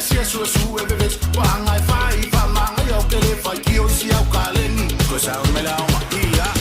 si e su e bebes Wanga e Faiva manga yo ke le fai ki o si au kaleni Ko sa me la o ia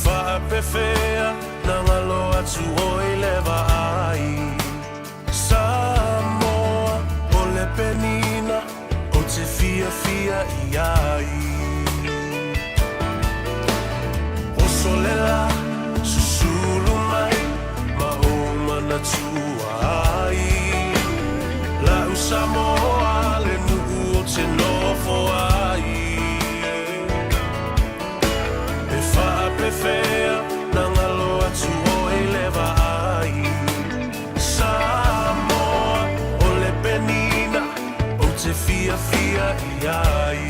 Wha pe fea na ngalo atu oi lewa ai Samoa o le penina o te fia fia i ai O solela susulu mai ma o mana tua ai La u Samoa le nuku o te nofo ai E wha pe fea na ngalo atu oi lewa ai Samoa o le penina o te fia fia i ai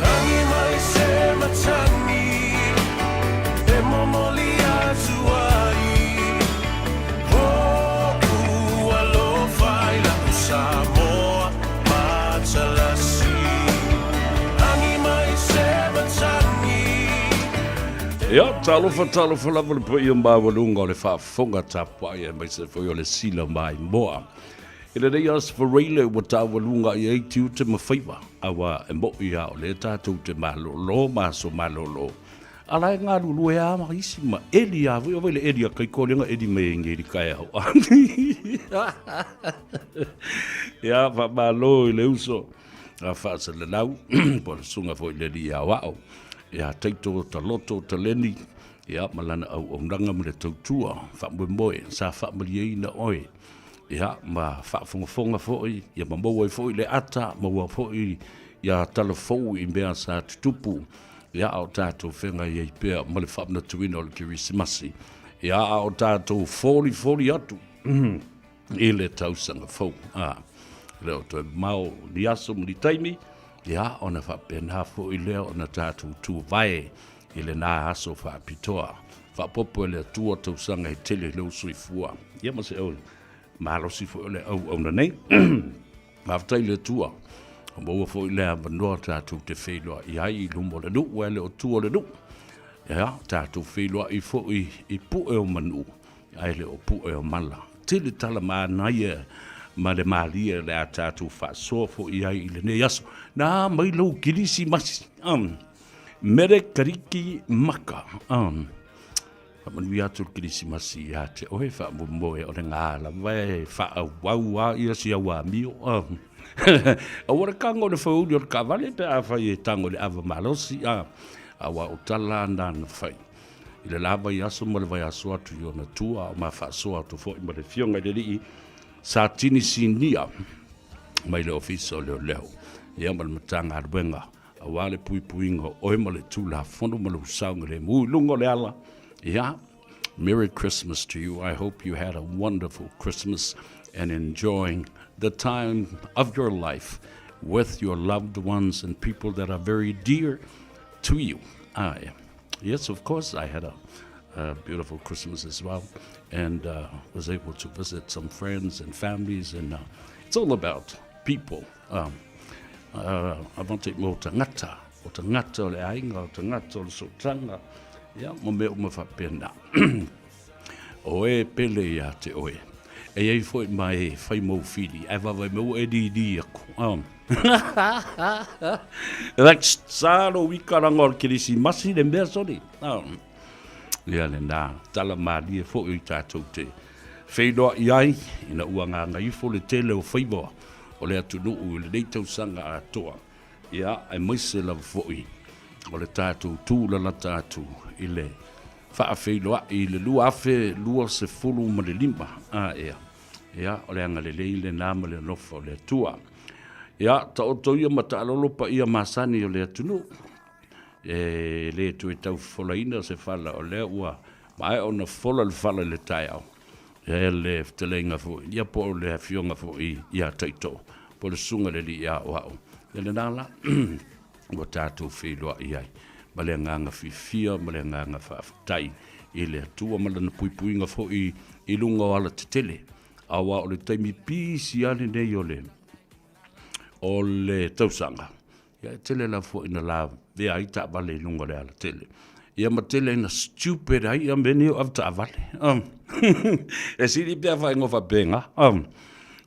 Hangi mai se matani e momoli atu ai Hoku alo fai la u Samoa matalasi Hangi mai se matani Ia, talofa lava le pui o mawalunga o le whaafonga tapua ia mai se fwoi o le sila mai moa. I le rei as whareile ua tawalunga i eitiu te mawhaiva awa e mo i ao le tātou te malolo, maso malolo. Alai ngā lulu e ama isi ma eli a vui o le eli a kai kōlenga eli me ngeri kai au. Ia, wha malo i le uso. A whaasa le lau, po le sunga fwoi le li a wao. Ia teito ta loto ta leni ia malana au ondanga mo le tautua fa moe sa fa mali na oi ia ma fa fonga foi ia ma mo foi le ata mo foi ia telefou i mea sa tupu ia au tato fenga ia pe mo le fa na tuino le Christmasi ia au tato 40 atu ile tausanga fo leo to mau diaso mo taimi ia ona fa pena fo i leo ona tatu tu vai ile na aso fa pitoa fa popo le tua tu sanga i tele le usui fua ia ma se o malo si fo le au ona nei ma fa le tua mo fo le abano tatu te felo ia i lumbo le du wele o tua le du ia tatu felo i fo i pu e o manu ai le o pu e o mala tele tala ma na ia ma le malia le atatu fa sofo ia i le ne yaso na mai lo kilisi mas mere kariki maka man wi atu kilisi mas ia te o fa mo e o nga la vai fa wa ia si wa mi o ora kango le fo dio ka vale pe a fa e tango le ava malosi a wa o tala ndan fai ile lava yaso mo le vai aso atu yo na tua ma fa so atu fo mo le fionga de li sa tini sinia mai le ofisa o leo ia mal matanga arbenga a wale puinga o ma le tula fondo ma le saunga le mu lungo le ala ia Merry Christmas to you. I hope you had a wonderful Christmas and enjoying the time of your life with your loved ones and people that are very dear to you. Yes, of course, I had a beautiful Christmas as well, and was able to visit some friends and families, and it's all about people. Avante mo tangata, o tangata o le ainga, o tangata o le sotanga, ia mo me o mawhapena. O e pele ia te oe. E ei foi mai fai mo fili, e vavai mo e di aku. That's saro wikaranga o kirisi masi le mea sori. Ia le nā, tala maali e fo i tātou te whaidoa i ai, ina ua ngā ngaifo le tele o Faiva, o le atu nuu le neitau sanga a toa. Ia, ai maise la fo i, o le tātou tūla la tātou i le wha whaidoa i le lua afe, lua se fulu ma le lima. Ia, o le anga le leile nā ma le nofa o le tua. Ia, ta o toia ma ta alolopa ia masani o le atu nuu. Le tu e tau folaina se fala o le ua mai ona fola le fala le tai au le ftelenga fo ia po le fionga fo ia taito po le sunga le li ia o le nala o tatu filo ia ma le nganga fifia ma le nganga faaftai i le tua ma le puipuinga fo i lunga ala tetele awa o le taimi pisi ane nei o le tausanga ia tele la fo ina la vea i ta vale lunga le ala tele. Ia ma tele ina stupid ai ia meni o ta vale. E siri pia fa ngofa benga.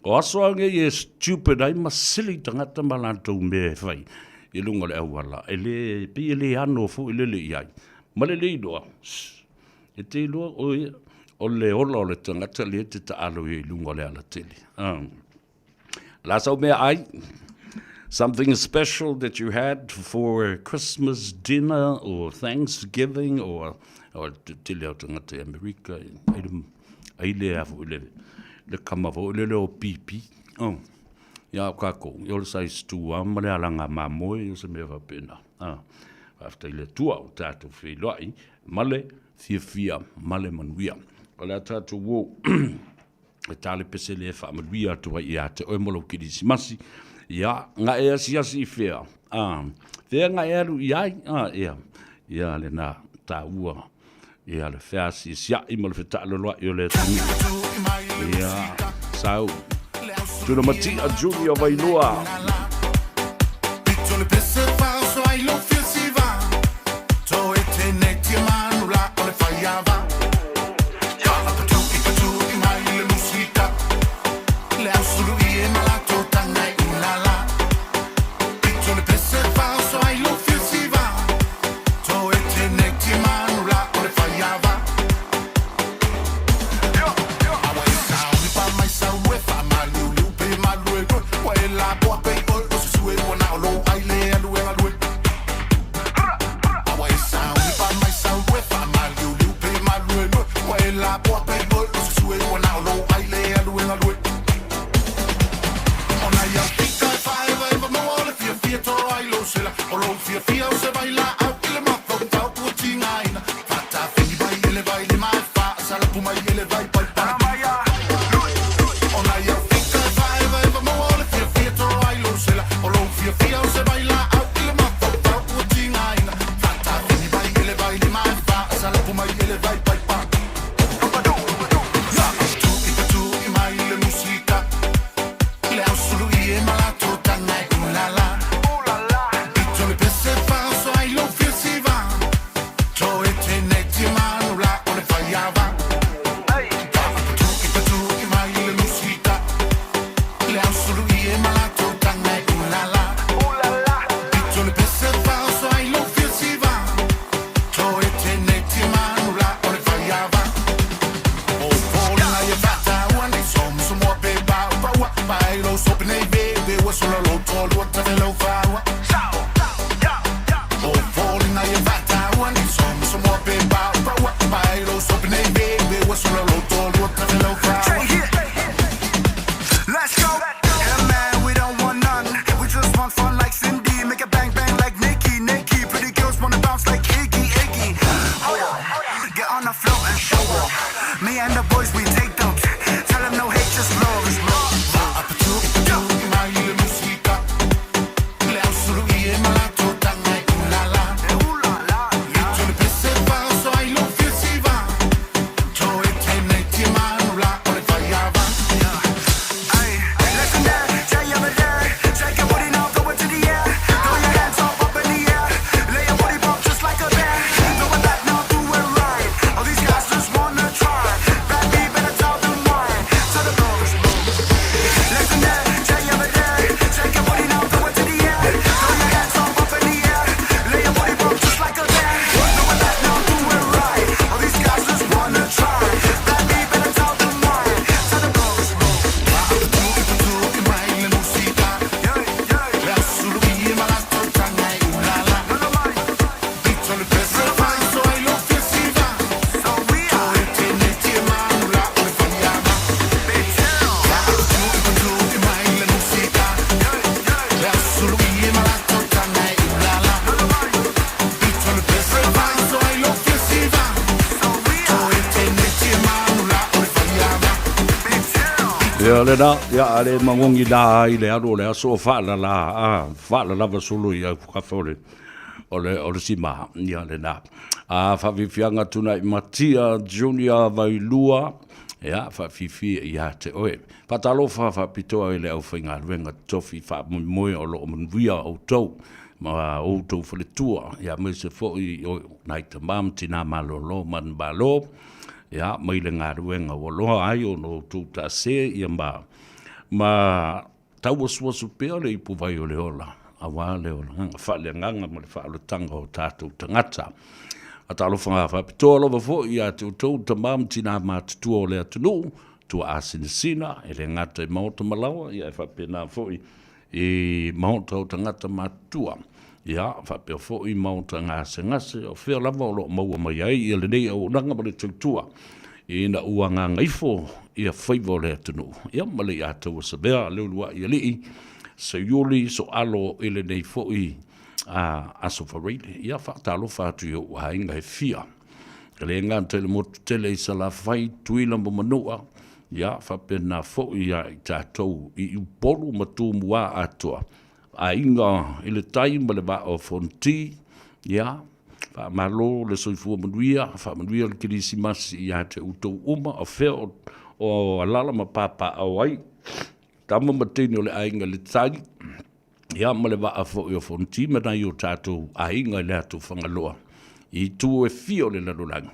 O aso ange e stupid ai ma silly tangata malantou me fai. I lunga le awala. Ele pi ele ano fu ele le iai. Ma le doa. E te loa o le ola o le tangata le te ta alo I lunga le ala tele. La sau mea ai. Something special that you had for Christmas dinner or Thanksgiving or te leo tangata Amerika. Ai le afu le kamafo le o pipi. Ya kako, yo le sai stua ma le alanga mamoe yo se me va pena. After le tua o tatu fi loi, male fia male manuia. Ola tatu wo e tale pese le fa manuia to ia te o molo kirisimasi. Ya nga e si fea. Fea nga e lu iai, ia le na ta ua. Ia le fea si sia I mo le feta lo loa yo le tumi. Ia sau. Tuna Matia Junior Vailua. Ya ale mangongi la ile aro le so fa la va solo ya ka fole ole sima ya le na fa vifianga tuna Matia Junior Vailua ya fa fifi ya te oe patalo fa pito ile au finga wenga tofi fa moi o lo via o to ma o to fole tua ya me se fo o night mam tina malolo man balo ya mai le nga wenga o lo ai o no tu ta se ya ma tau o sua supea le ipu vai o le ola. awa le o nganga whale nganga mo le whaalo tanga o tātou tangata. A talofa ngā whapitoa lova fo i a te utou ta mam tina mātutua o le atunu, tua a sinisina, e le ngata i maota malawa, i a whapena fo i maota o tangata mātua. Ia, whapea fo i maota ngase ngase, o whea lava o lo maua mai ai, i le nei au nanga ma le tautua. I na ua ngā ngaifo, i a Faiva o le atunu. Ia, ma le i a tau sa bea, leo lua i a lii, sa yuli so alo i le nei fo i aso whareile. Ia, whaatalo whaatu i o hainga he fia. Kale ngā tele motu tele i sa la whai tuila mo manua. Ia, whapena fo i a i tātou i uporu matu mua atua. A inga i le tai ma le wa o fonti, ia, wha malo le soifua manuia, wha manuia le kirisi masi i a te utou uma, o whea o alala ma papa au ai, tama matini o le a inga le tai, ia ma le wa a fo i o fonti, ma nai o tātou a inga le atu whangaloa, i tu e fio le lalulangi,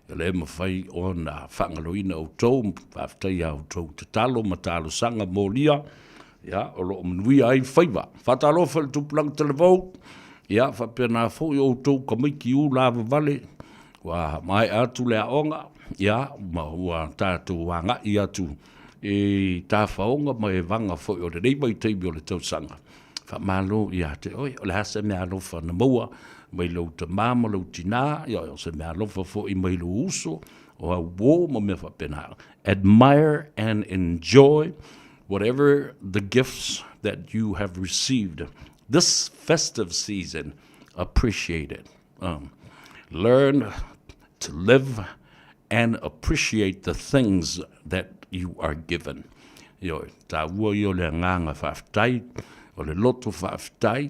e le ma whai o na whangaloina o tau, whaftai au tau te talo, ma talo sanga molia, ia, o lo mnui ai Faiva. Whatalo whale tupulang televau, ia, whapena fo i o tau ka maiki u lava vale, wa mai atu lea onga, ia, ma hua tātou wanga i atu, e tā whaonga ma e vanga fo i o le reiba i teibi o le tausanga. Whamalo i ate, oi, o le hasa mea alofa na maua, mai lau ta mama lau tina, ia, o se mea alofa fo i mai lau uso, o a wo ma mea whapena. Admire and enjoy whatever the gifts that you have received this festive season, appreciate it. Learn to live and appreciate the things that you are given. Yo, ta ua yo le nganga whaftai, o le loto whaftai,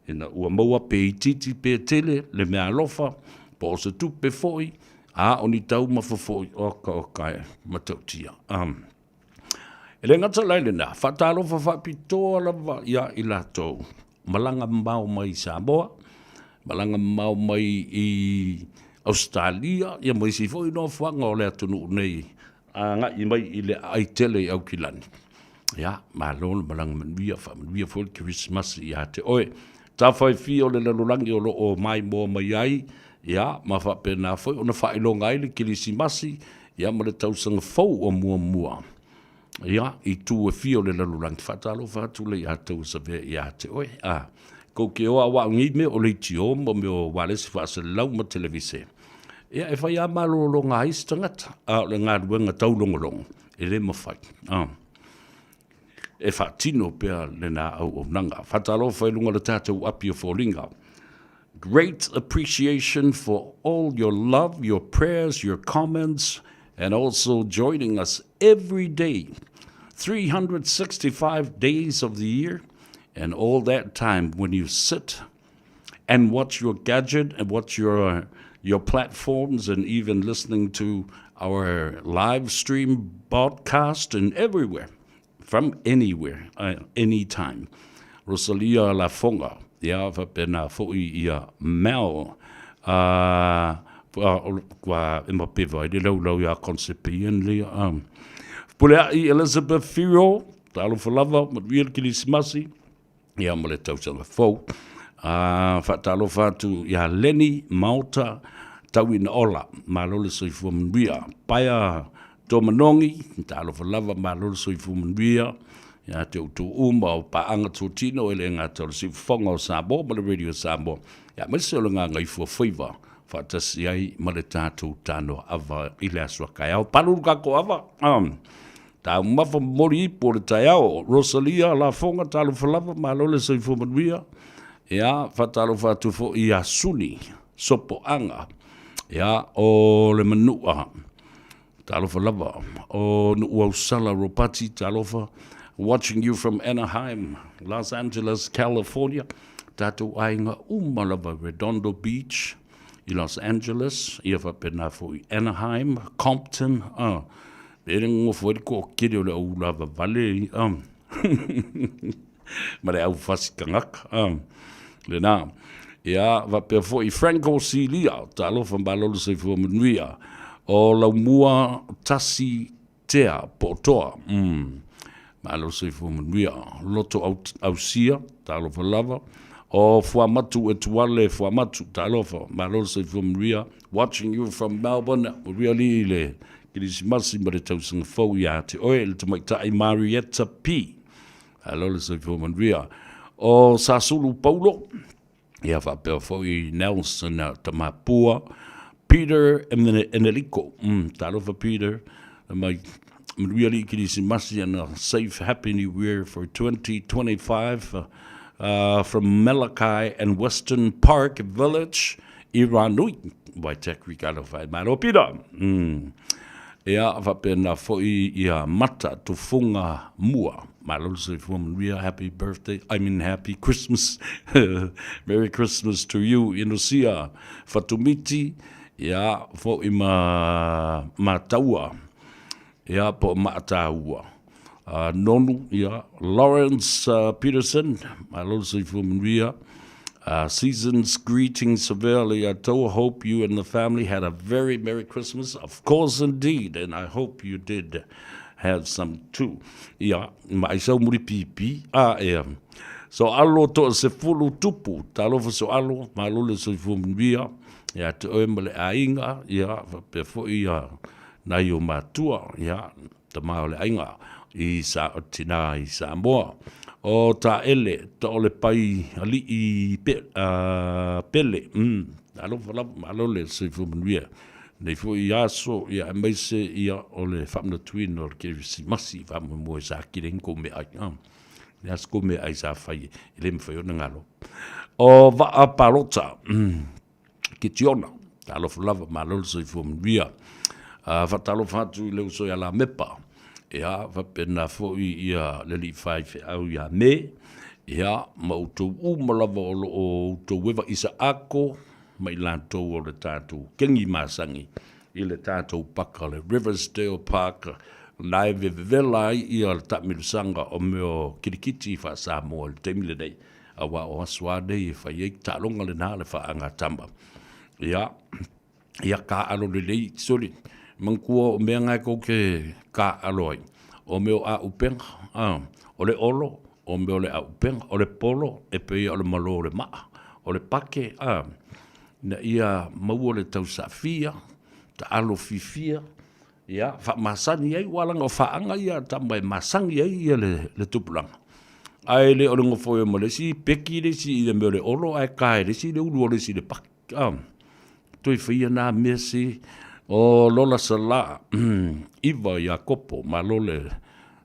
ina ua maua pe ititi pe tele, le mea alofa, po se tupe foi, a oni tau mawhafoi, oka e matautia. E le ngata laile na, whatalo whapitoa lava ia i lato. Malanga mau mai Samoa, malanga mau mai i Australia, ia mai si fo i no whanga o le atunu nei, a nga i mai i le aitele au kilani. Ia, malolo malanga manuia fo le Christmas i ate oe. Ta whai fi o le lalulangi o lo o mai mo mai ai, ia, ma whapena fo o na whailonga ai le kilisimasi, ia ma le tausanga fau o mua. Ia, i tu e fio le lalulangi whatalo whatu le i atau sa vea i ate oe. Ko ke oa wa ngi me o le tio mo me o walesi whaase lau ma televise. Ia, e whai a malolo ngā istangata, le ngā ruenga taulongolongo, e le mawhai. E whatino pia le nā au o nanga. Whatalo whai lunga le tātou api o fōringa. Great appreciation for all your love, your prayers, your comments, and also joining us every day. 365 days of the year, and all that time when you sit and watch your gadget and watch your platforms and even listening to our live stream broadcast and everywhere, from anywhere, anytime. Rosalia La Fonga, ia whapena fōi ia Mel, qua ima piva, i lau ia concepian lia, Pulea i Elizabeth Firo, talo whalava, matwia kilisimasi, ia male tausanga fau. Whatalo whatu ia Lenny Mauta, tau ina ola, malole soifua manuia. Paia Tomanongi, talo whalava, malole soifua manuia. Ia te utu uma o paanga tōtino, ele ngā tau si whonga o Samoa, male radio Samoa. Ia mese o ngā ngaifua Faiva, whatasi ai male tātou tāno ava i le asua kai au. Paluru kako ava, tā mafa mori ipo le tai au, Rosalia La Fonga, talo whalava, malole soifua manuia. Ia, whatalo whatu fo i a suni, sopo anga. Ia, o le manua, talo whalava, o nua usala ropati, talo wha, watching you from Anaheim, Los Angeles, California. Tātou ainga umalava Redondo Beach, i Los Angeles, ia whapena fo i Anaheim, Compton, Ere ngō fwere ko kere o le au lava vale, ma le au whasikangaka, le nā. Ia, wapea fo i Franco Silia, ta alofa mbalolo se fua manuia, o lau mua tasi tea potoa, Malo se fu manuia, loto au sia, talofa lava, o fuamatu e tuale fuamatu, talofa, malo se fu manuia, watching you from Melbourne, really le, Kirisimasi ma le tausanga fau ia te oe, le tamaitai Marietta P. Alo le se fu manuia. O Sasulu Paulo, ia whapea fau I Nelson Tamapua, Peter Enrico, talofa Peter, mai really Kirisimasi and a safe happy new year for 2025 from Malachi and Western Park Village, Iranui, Waitek Ricardo Fai Maro Peter. Ea whapena foi ia mata to funga mua. Malo se ria happy birthday, happy Christmas. Merry Christmas to you, Inosia. Fatumiti, ia fo ima mataua. Ia po mataua. Nonu, ia Lawrence Peterson, malo se ria. Season's greetings severely. I hope you and the family had a very Merry Christmas. Of course, indeed, and I hope you did have some too. Yeah, mai sau muri pipi. So alo to se fulu tupu. Talo fa so alo, malo le so fumbia. Ya te oemale ainga. Ya pe fo ia na yo matua. Ya te maole ainga. I sa tina I Samoa. O ta ele, ta ole pai ali I pele. Alo le se fumbia. Nei fo ia so ia mai se ia ole famna twin or ke si masi fam mo sa kiren ko me ai ya sko me ai sa fai ile me fai ngalo o va a parota kitiona talo flava malol so fo mia va talo fatu le so ya la mepa ia va pena fo ia le li fai au ya me ia mo to malava o to weva isa ako mai lanto o le tātou kengi masangi I le tātou paka le Riversdale Park nai vevela I le tamilusanga o meo kirikiti fa Samoa le temile nei awa o aswa nei fa yek talonga le nā le fa anga tamba ia ka alo le lei soli mankua o mea ngai ko ke ka aloi o meo a upenga o le olo o meo le a upenga o le polo e pe o le malo o le maa o le pake na ia maua le tau safia, ta alo fifia, ia, fa masani ai, walanga o faanga ia, tamai masangi ai ia le tupulanga. Ai le oringo foe mo le si, peki le si, le meo le olo, ai kai le si, le ulu le si le paki. Toi fia na mea si, o lola sala, iwa ia kopo, ma lole,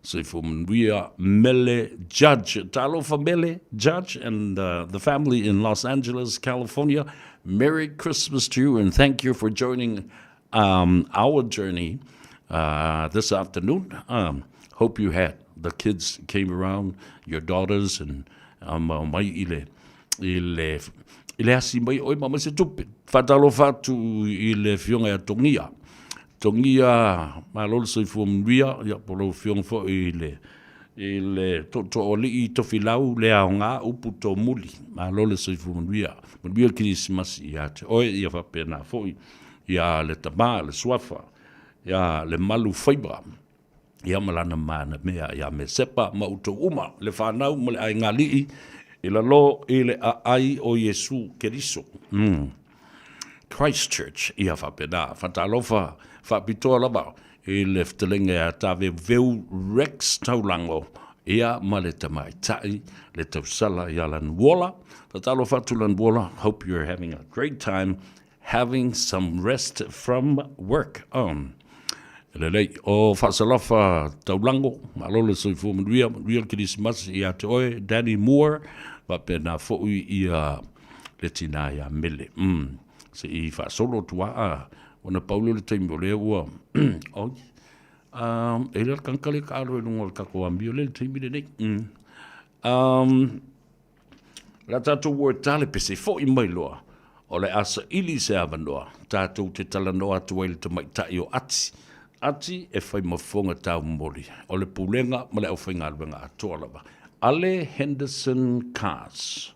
se fumuia Mele Judge, talo fa Mele Judge, and the family in Los Angeles, California. Merry Christmas to you, and thank you for joining our journey this afternoon. Hope you had the kids came around, your daughters, and mai ile asi mai oi mama se tupe. Fatalo fatu ile fionga ya tongia. Tongia malol se fumuia ya polo fiong fo ile to oli to filau le aunga upu to muli malole se fumuia mulia Christmas ia te oi ia fa pena foi ia le tama le swafa ia le malu Faiva ia malana mana mea ia me sepa ma uto uma le fanau mole ai ngali ila lo ile ai o Yesu Keriso Christchurch ia fa pena fatalofa fa pitola ba le ftelinga tave veu Rex taulango ia male tamai tai le tausala yalan wola tatalo fatulan wola. Hope you're having a great time having some rest from work le o fasalafa taulango malole so fu real Christmas ia toi Danny Moore va pena fo ia le tina ya mele se I fa solo tua ona Paulo le tembo le ua ele kankale ka alo ngol ka ko ambio le tembi le nei la tatu wo tale pese fo I mai loa o le asa ili se avanoa tatu te talanoa tu ele te mai tai o ati e fai mafonga tau mori o le pulenga ma le au whainga alwenga atoa lava Ale Henderson Cars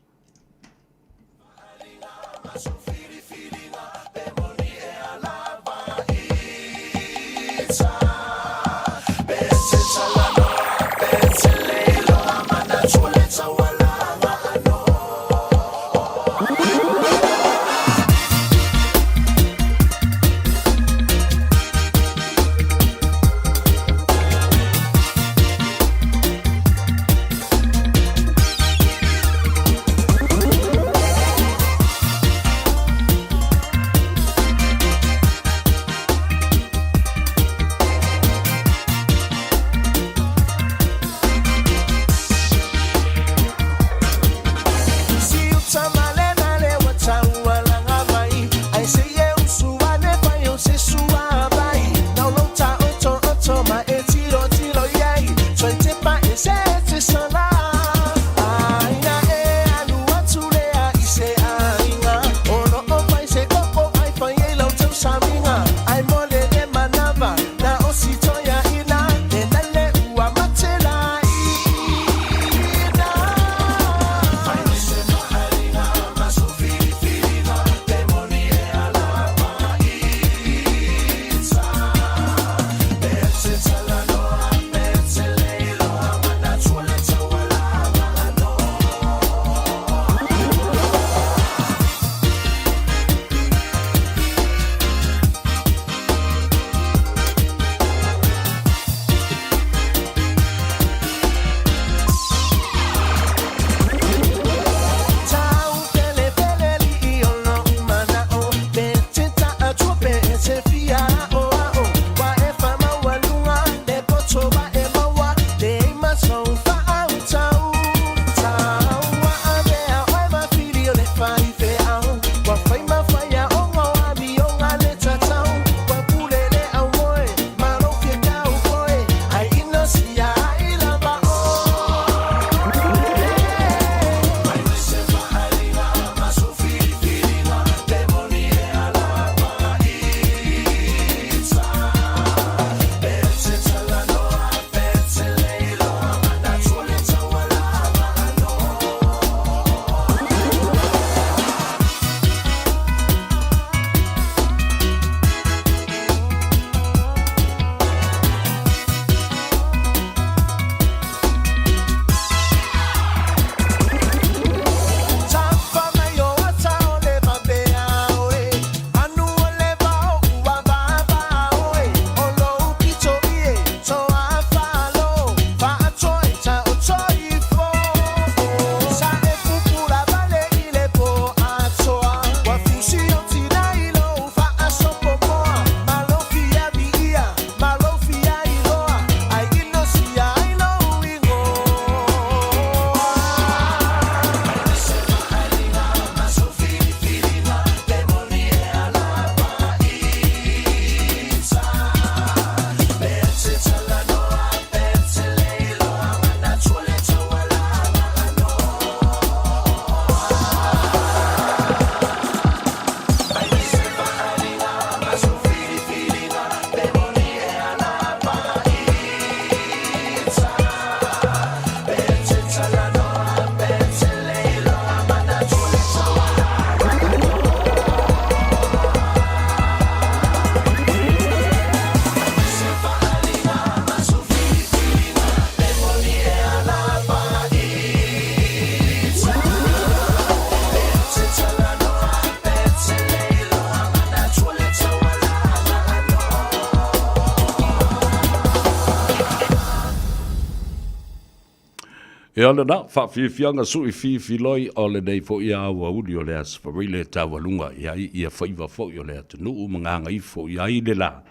E ole na, whawhiwhianga sui whiwhiloi o le nei fo ia awa uri o le asfarile tawalunga ia Faiva fo i o le atunu mga ngai fo ia i le la.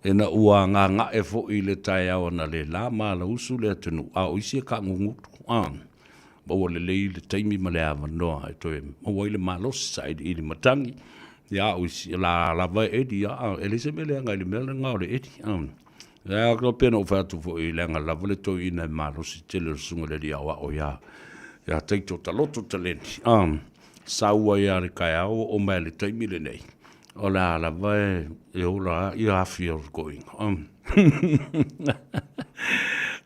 E na ua ngā e fo i le tai awa na le la maa la usu le atunu. A o isi e ka ngungutu. Maua le lei le taimi ma le awa noa. E toe maua i le maalosi sa i le matangi. Ia o isi la vai edi. E le se mele anga i le mele ngā le edi. Ia ko pena o fatu fo i lenga la vole to ina maalosi tele sunga le dia wa o ia. Ia teito taloto talenti. Saua ia le kai au o mai le taimi le nei. O la vai e ola ia feel going.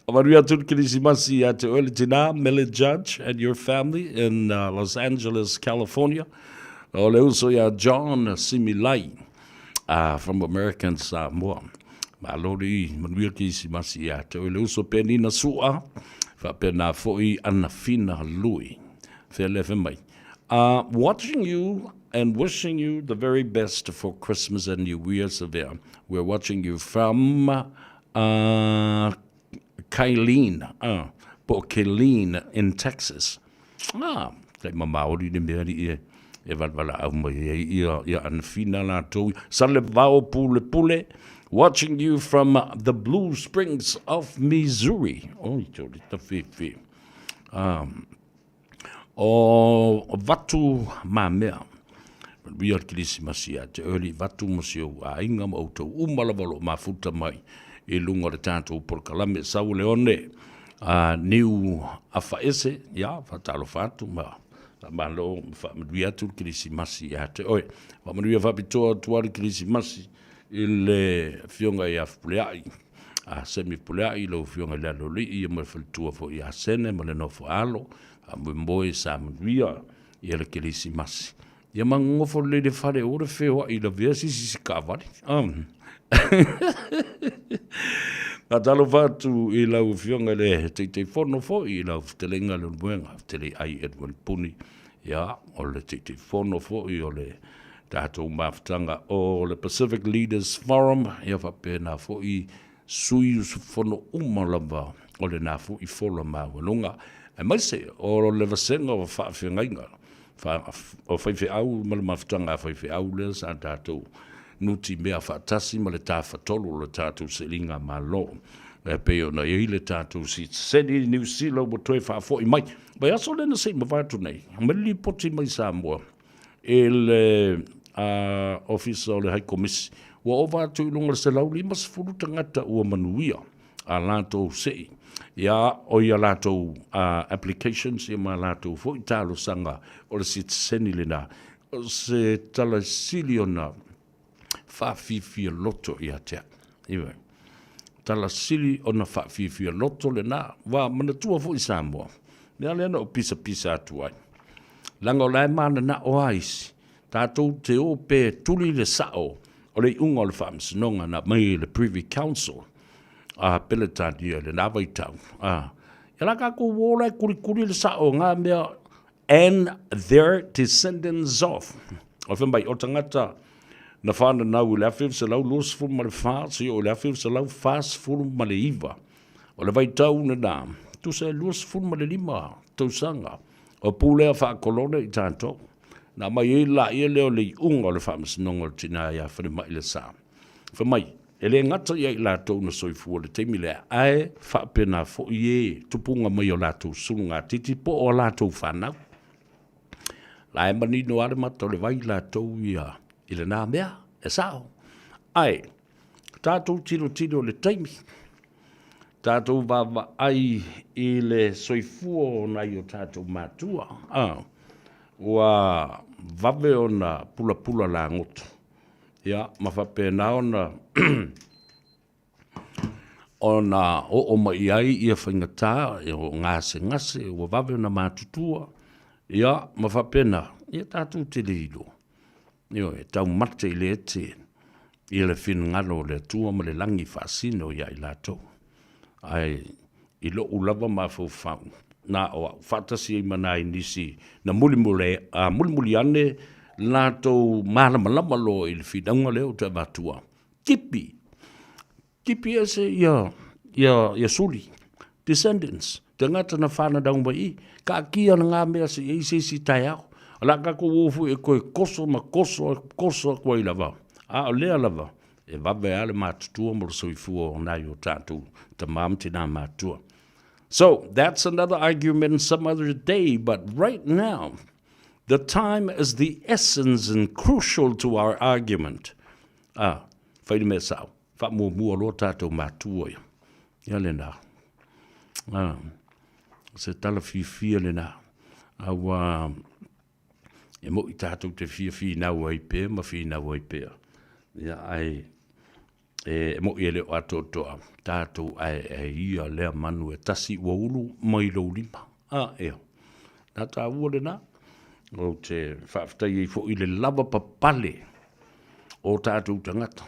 Maria Tunkisimasi at Elitina, Millie Judge and your family in Los Angeles, California. Also John Similai from American Samoa. Malori Maria Kisimasi at also Penina Sua, Fapena Foi Anafina Lui. Watching you and wishing you the very best for Christmas and New Year's there. We're watching you from Kailin in Texas. Kay mamaori ni meri e valvala au mai ia anfina la to salevao pule watching you from the Blue Springs of Missouri. Oh, joli ta fifi. O vatu mamea. We are Christmasia te early vatu musio a inga mo to umalavalo mafuta mai e lunga le tanto por kalame sau leone new afaese ya fatalo fatu ma lo we are to Christmasia te oi ma we have bito to Christmas il fionga ya puleai a semi puleai lo fionga la lo li mo faltua fo ya sene mo le no fo alo a mboi sam we are le Christmas. Ia mangofo le whare ore whewa i la vea sisi kawari. Ka talo whatu i lau whionga le te whono fo i lau telenga le muenga, tele ai Edwin Puni. Ia, o le te whono fo i o le tātou maftanga o le Pacific Leaders Forum. Ia whapena fo i sui whono umalamba o le nā fo i whola māwanunga. E mai se, o le vasenga o whawhiangainga. O whaiwhi au, ma le mawhitanga whaiwhi au lea sa tātou nuti mea whaatasi ma le tāwhatolo le tātou selinga ma lo. E peo na i le tātou si seni New Zealand mo toi whaafo i mai. Mai aso lena sei ma whātu nei. Ma li poti mai Samoa. E le officer o le high commiss. Wa o whātu ilunga se lau li mas furu tangata ua manuia a lātou sei. Ia o ia lātou applications ia ma lātou fo i tālo sanga o le seni lena o se tala sili o na whawhiwhia loto ia tea. Iwe. Tala sili o na whawhiwhia loto lena wa manatua fo i Samoa. Nea lena o pisa atu ai. Langa o lai mana na o aisi. Tātou te o pe tuli le sao o le unga o le whaamsinonga na mai le Privy Council. Peletania le navai tau. Ia ka ko wola kuri le sao ngā mea and their descendants of. O whembai o tangata na whāna nau le awhiu se lau luas furu ma le whāsi o le awhiu se lau whās furu ma le iwa. O le vai tau na nā. Tu se luas furu ma le lima tausanga. O pūlea whaakolone i tātou. Nā mai e la ia leo le unga o le whaamasinonga o tina ia whanima i le sā. Whamai. Ele ngata ia i lātou na soifua le teimi lea ae whaapena fo i e tupunga mai o lātou surunga titi po o lātou whanau. La e mani no are mata o le vai lātou ia i le nā mea e sao. Ai, tātou tiro le teimi. Tātou vava ai i le soifua o nai o tātou mātua. Ua vave o na pula la ngoto. Ia, mawhapena ona o mai ai ia whaingatā, o ngase, o wawe na mātutua. Ia, mawhapena, ia tātou te leilo. Ia, e tau mate i le ete, ia le whinangalo le tua ma le langi whaasino ia i lātou. Ai, i lo ulava mawhau. Na o whatasi i mana i nisi, na mulimuli ane, lātou malama lo i le whidanga leo te matua. Kipi ese ia suli. Descendants. te ngata na whana daung mai, ka kia na ngā mea si tai au. Ala ka ko wofu e koe koso koe i lava. A o lea lava, e wawe ale mātutua mo soifua o nai o tātou, te mamti nā mātua. So, that's another argument some other day, but right now, the time is the essence and crucial to our argument. Whaile me sao, mua lo tātou mātua ia. Ia le nā. Se tala fia le nā. Awa, e mo i tātou te fia nau ai pē, ma fia nau ai pē. Ia ai, e mo i ele o ato toa, tātou ai ia lea manu e tasi ua ulu mai lo lima. Eo. Nā tā ua le nā. O te whaafitai e fo i le lava papale o tātou tangata.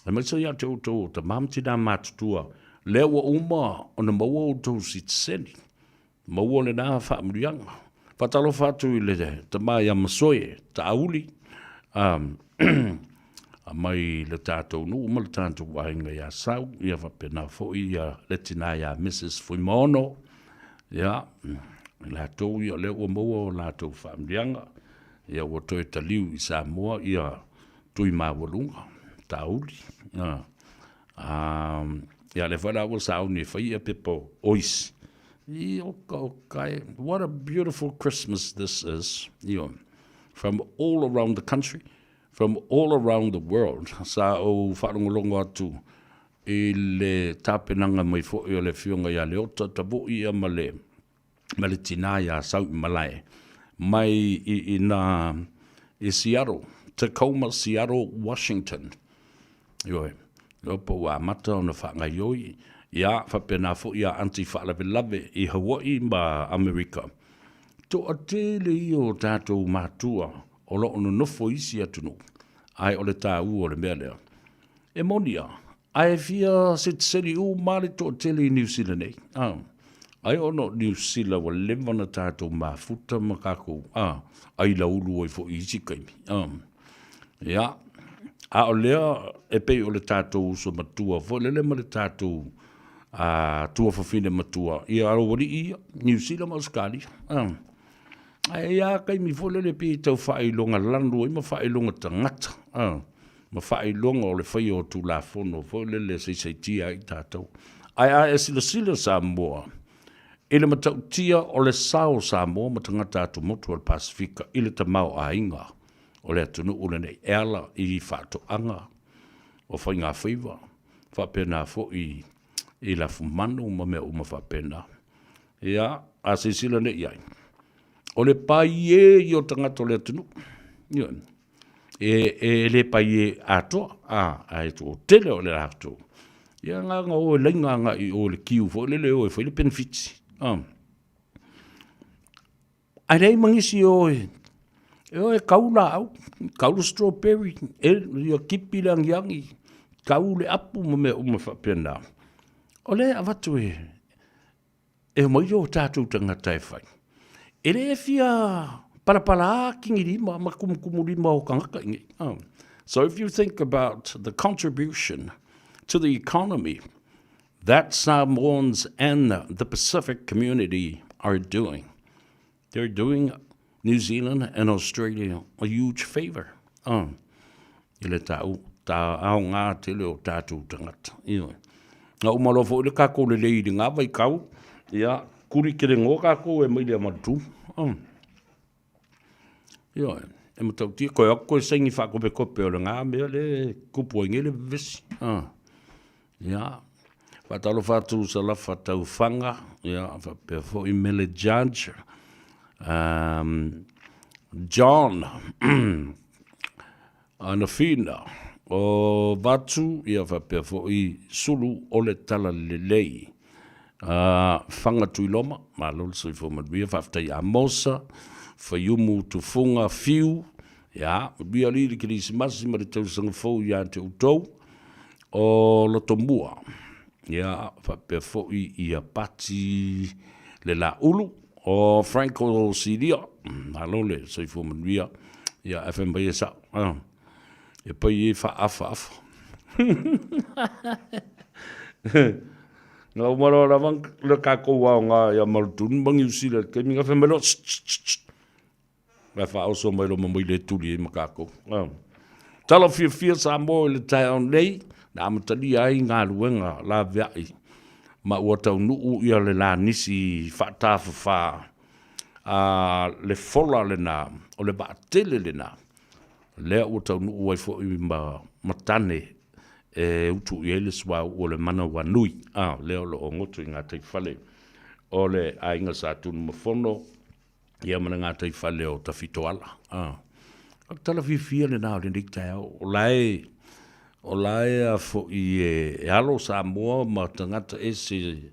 E mai sa ia te auto, ta mamti nā mātutua, lea ua uma o na maua o tau si tseni. Maua le nā whaamurianga. Whatalo whātu i le te mai a masoe, ta auli. A mai le tātou nu, uma le tātou wainga ia sau, ia whapena fo ia le tina ia Mrs. Fuimono. Ia, la tau ia le ua maua o la tau whaamurianga. Ia ua toi taliu i Samoa, ia tui mawalunga, ta auli. Ia le whara ua sau ni whaia pepo ois. Okay. What a beautiful Christmas this is. From all around the country, from all around the world. Sa o wharongolongo atu i le tāpenanga mai fo i o le whiunga ia le ota tabo i a male tina ia sau i malai. Mai i nā i Seattle, Tacoma, Seattle, Washington. Opo wa mata o na whaangai oi. Ia, whapena fo ia anti-whaalawe i Hawaii ma Amerika. To atele i o tātou mātua o lo ono nofo isi atunu. Ai o le tā o le mea lea. E monia, ai fia se tseri u mare to atele i New Zealand nei. Ai ono New Zealand wa levana tātou mafuta makako. Ai la ulu oi fo isi kaimi. Ia, a o lea e pei o le tātou uso matua. Fo lele ma le tātou tua whawhine matua. Ia aro wari ia, New Zealand ma Australia. Ai ia kai mi fo lele pi tau whailonga landu, ima whailonga tangata. Ma whailonga o le whai o tu la fono, fo lele se tia i tātou. Ai e sila Samoa. Ile matau tia o le sao Samoa, ma tangata atu motu al Pasifika, ile ta mau a inga. O le atunu ule nei ela i whato anga. O whai ngā Faiva. Whapena fo i la fumanu ma mea uma whapena. Ia, a se sila ne iai. O le pai i o tangata o le atunu. E le pai atoa. A e to tele o le ato. Ia ngā o le nganga i o le kiu. Fo le leo e fo le benefits. Ai rei mangisi o e kaula au. Kaula strawberry. E kipi lang yangi. Kaule apu ma mea uma whapena. O le avatu e mai o tātou tangata e whai. E le fia parapara kingi rima, ma kumukumu rima o kangaka ingi. So if you think about the contribution to the economy that Samoans and the Pacific community are doing, they're doing New Zealand and Australia a huge favor. Ile tā au ngā tele o tātou tangata. Ngā umalofo ile kako le leiri ngā vai kau, ia, kuri kere ngō kako e maile amatu. Ia, e matau tia, koe ako e saingi whakope kope o le ngā mea le kupu inge le visi. Ia, whatalo whatu sa la whatau whanga, ia, whapea fo i mele judge, John, Anafina, o vatu ia whapea fo i sulu o le tala le lei. Whanga tui loma, ma lolo sui fo manuia, whaftai a mosa, whaiumu tu funga fiu, ia, bia liri ki risi masi ma le tausanga fo ia te utou, o loto mua, ia, whapea fo i ia pati le la ulu, o Franco Siria, ma lolo sui fo manuia, ia, FM bai e sa, e pai e wha afa. Ngā umaro rawang le kako wao ngā ia marutun bangi usila ke minga whamelo Ngai wha oso mai lo mamai le turi e makako. Tala fia Samoa le tai au nei, na amatali ai ngā luenga la viai. Ma ua tau nuu ia le la nisi whaatawhawha le fola le nā, o le baatele le nā. Lea ua tau nuu ai fo i matane e utu i ele swa o le mana wanui. Lea o le o ngotu i ngā tei whale. O le a inga sa tunu mafono, ia mana ngā tei whale o tawhito ala. Tala fia le nā o le niktai au, o lai a fo i e alo Samoa ma tangata ese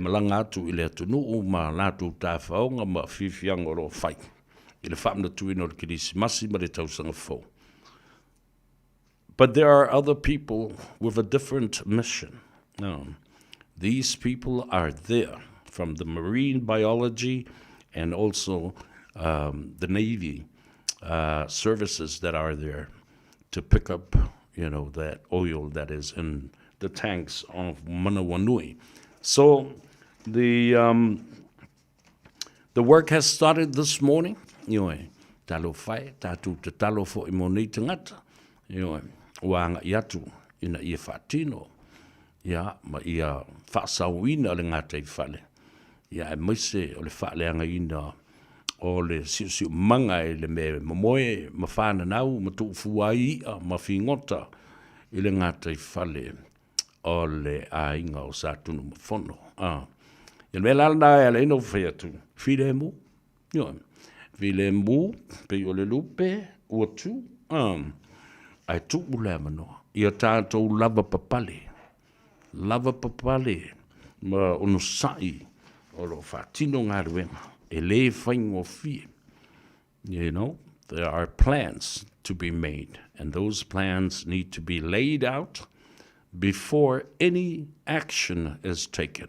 malanga atu i le atunu ma nātu tāwhaonga ma whiwhianga o whai. I le whamna tuino le kirisimasi ma le tausanga fo. But there are other people with a different mission. These people are there from the marine biology and also the Navy services that are there to pick up that oil that is in the tanks of Manawanui. So the work has started this morning. Talo whai, tātu te talo fo i moni tangata. Wanga iatu ina ia whaatino. Ma ia whaasauina le ngā tei whale. E maise o le whaaleanga ina o le siu manga e le me mamoe, ma whananau, ma tuufuai ia, ma whingota i le ngā tei whale o le ainga o sa tunu mawhono. Ia me lalana e le ino whaiatu. While mu? While mu, pe o le lupe, ua tu. Ai tu ule manoa. Ia tātou lava papale. Lava papale. Ma ono sai o lo whaatino ngā ruenga. E le whaingo fie. There are plans to be made, and those plans need to be laid out before any action is taken.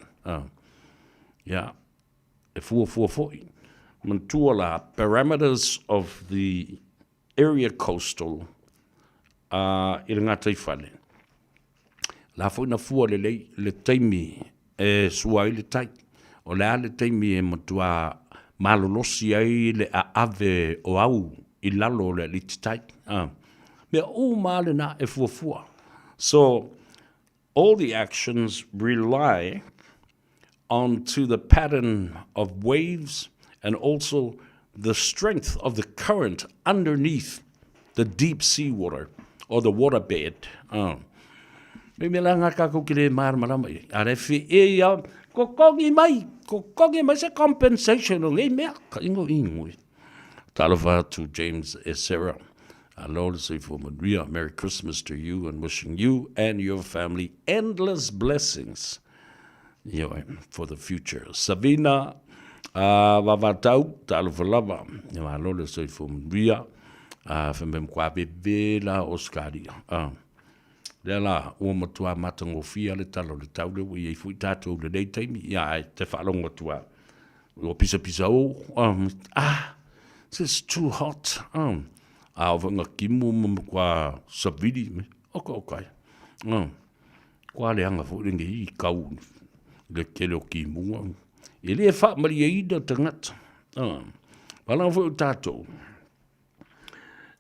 If Mantuala parameters of the area coastal i ngā tei whale. La fwina fua le teimi e suai le tai. O le ale teimi e matua malolosi ai le a ave o au I lalo le lititai. Mea o male na e fuafua. So all the actions rely onto the pattern of waves and also the strength of the current underneath the deep sea water or the waterbed. Me la nga ka ko kile mar marama are fi e ya ko kongi mai se compensation ngai me ka ingo Talava to James Essera. Lord, say for Maria, Merry Christmas to you and wishing you and your family endless blessings for the future. Savina, Vavatau, Talava, Lord, say for Maria, from Mquabe Vela Oscaria. Dela, Womatua Matangofia, the Talo, the Taude, we tattoo the daytime, te falong watua. Pisa this is too hot. Nga kimu kwa sabidi me. Okay. Kwa le anga fo ringi I kau le kelo kimu. Ele e fa mari e ida tangat. Pala fo tato.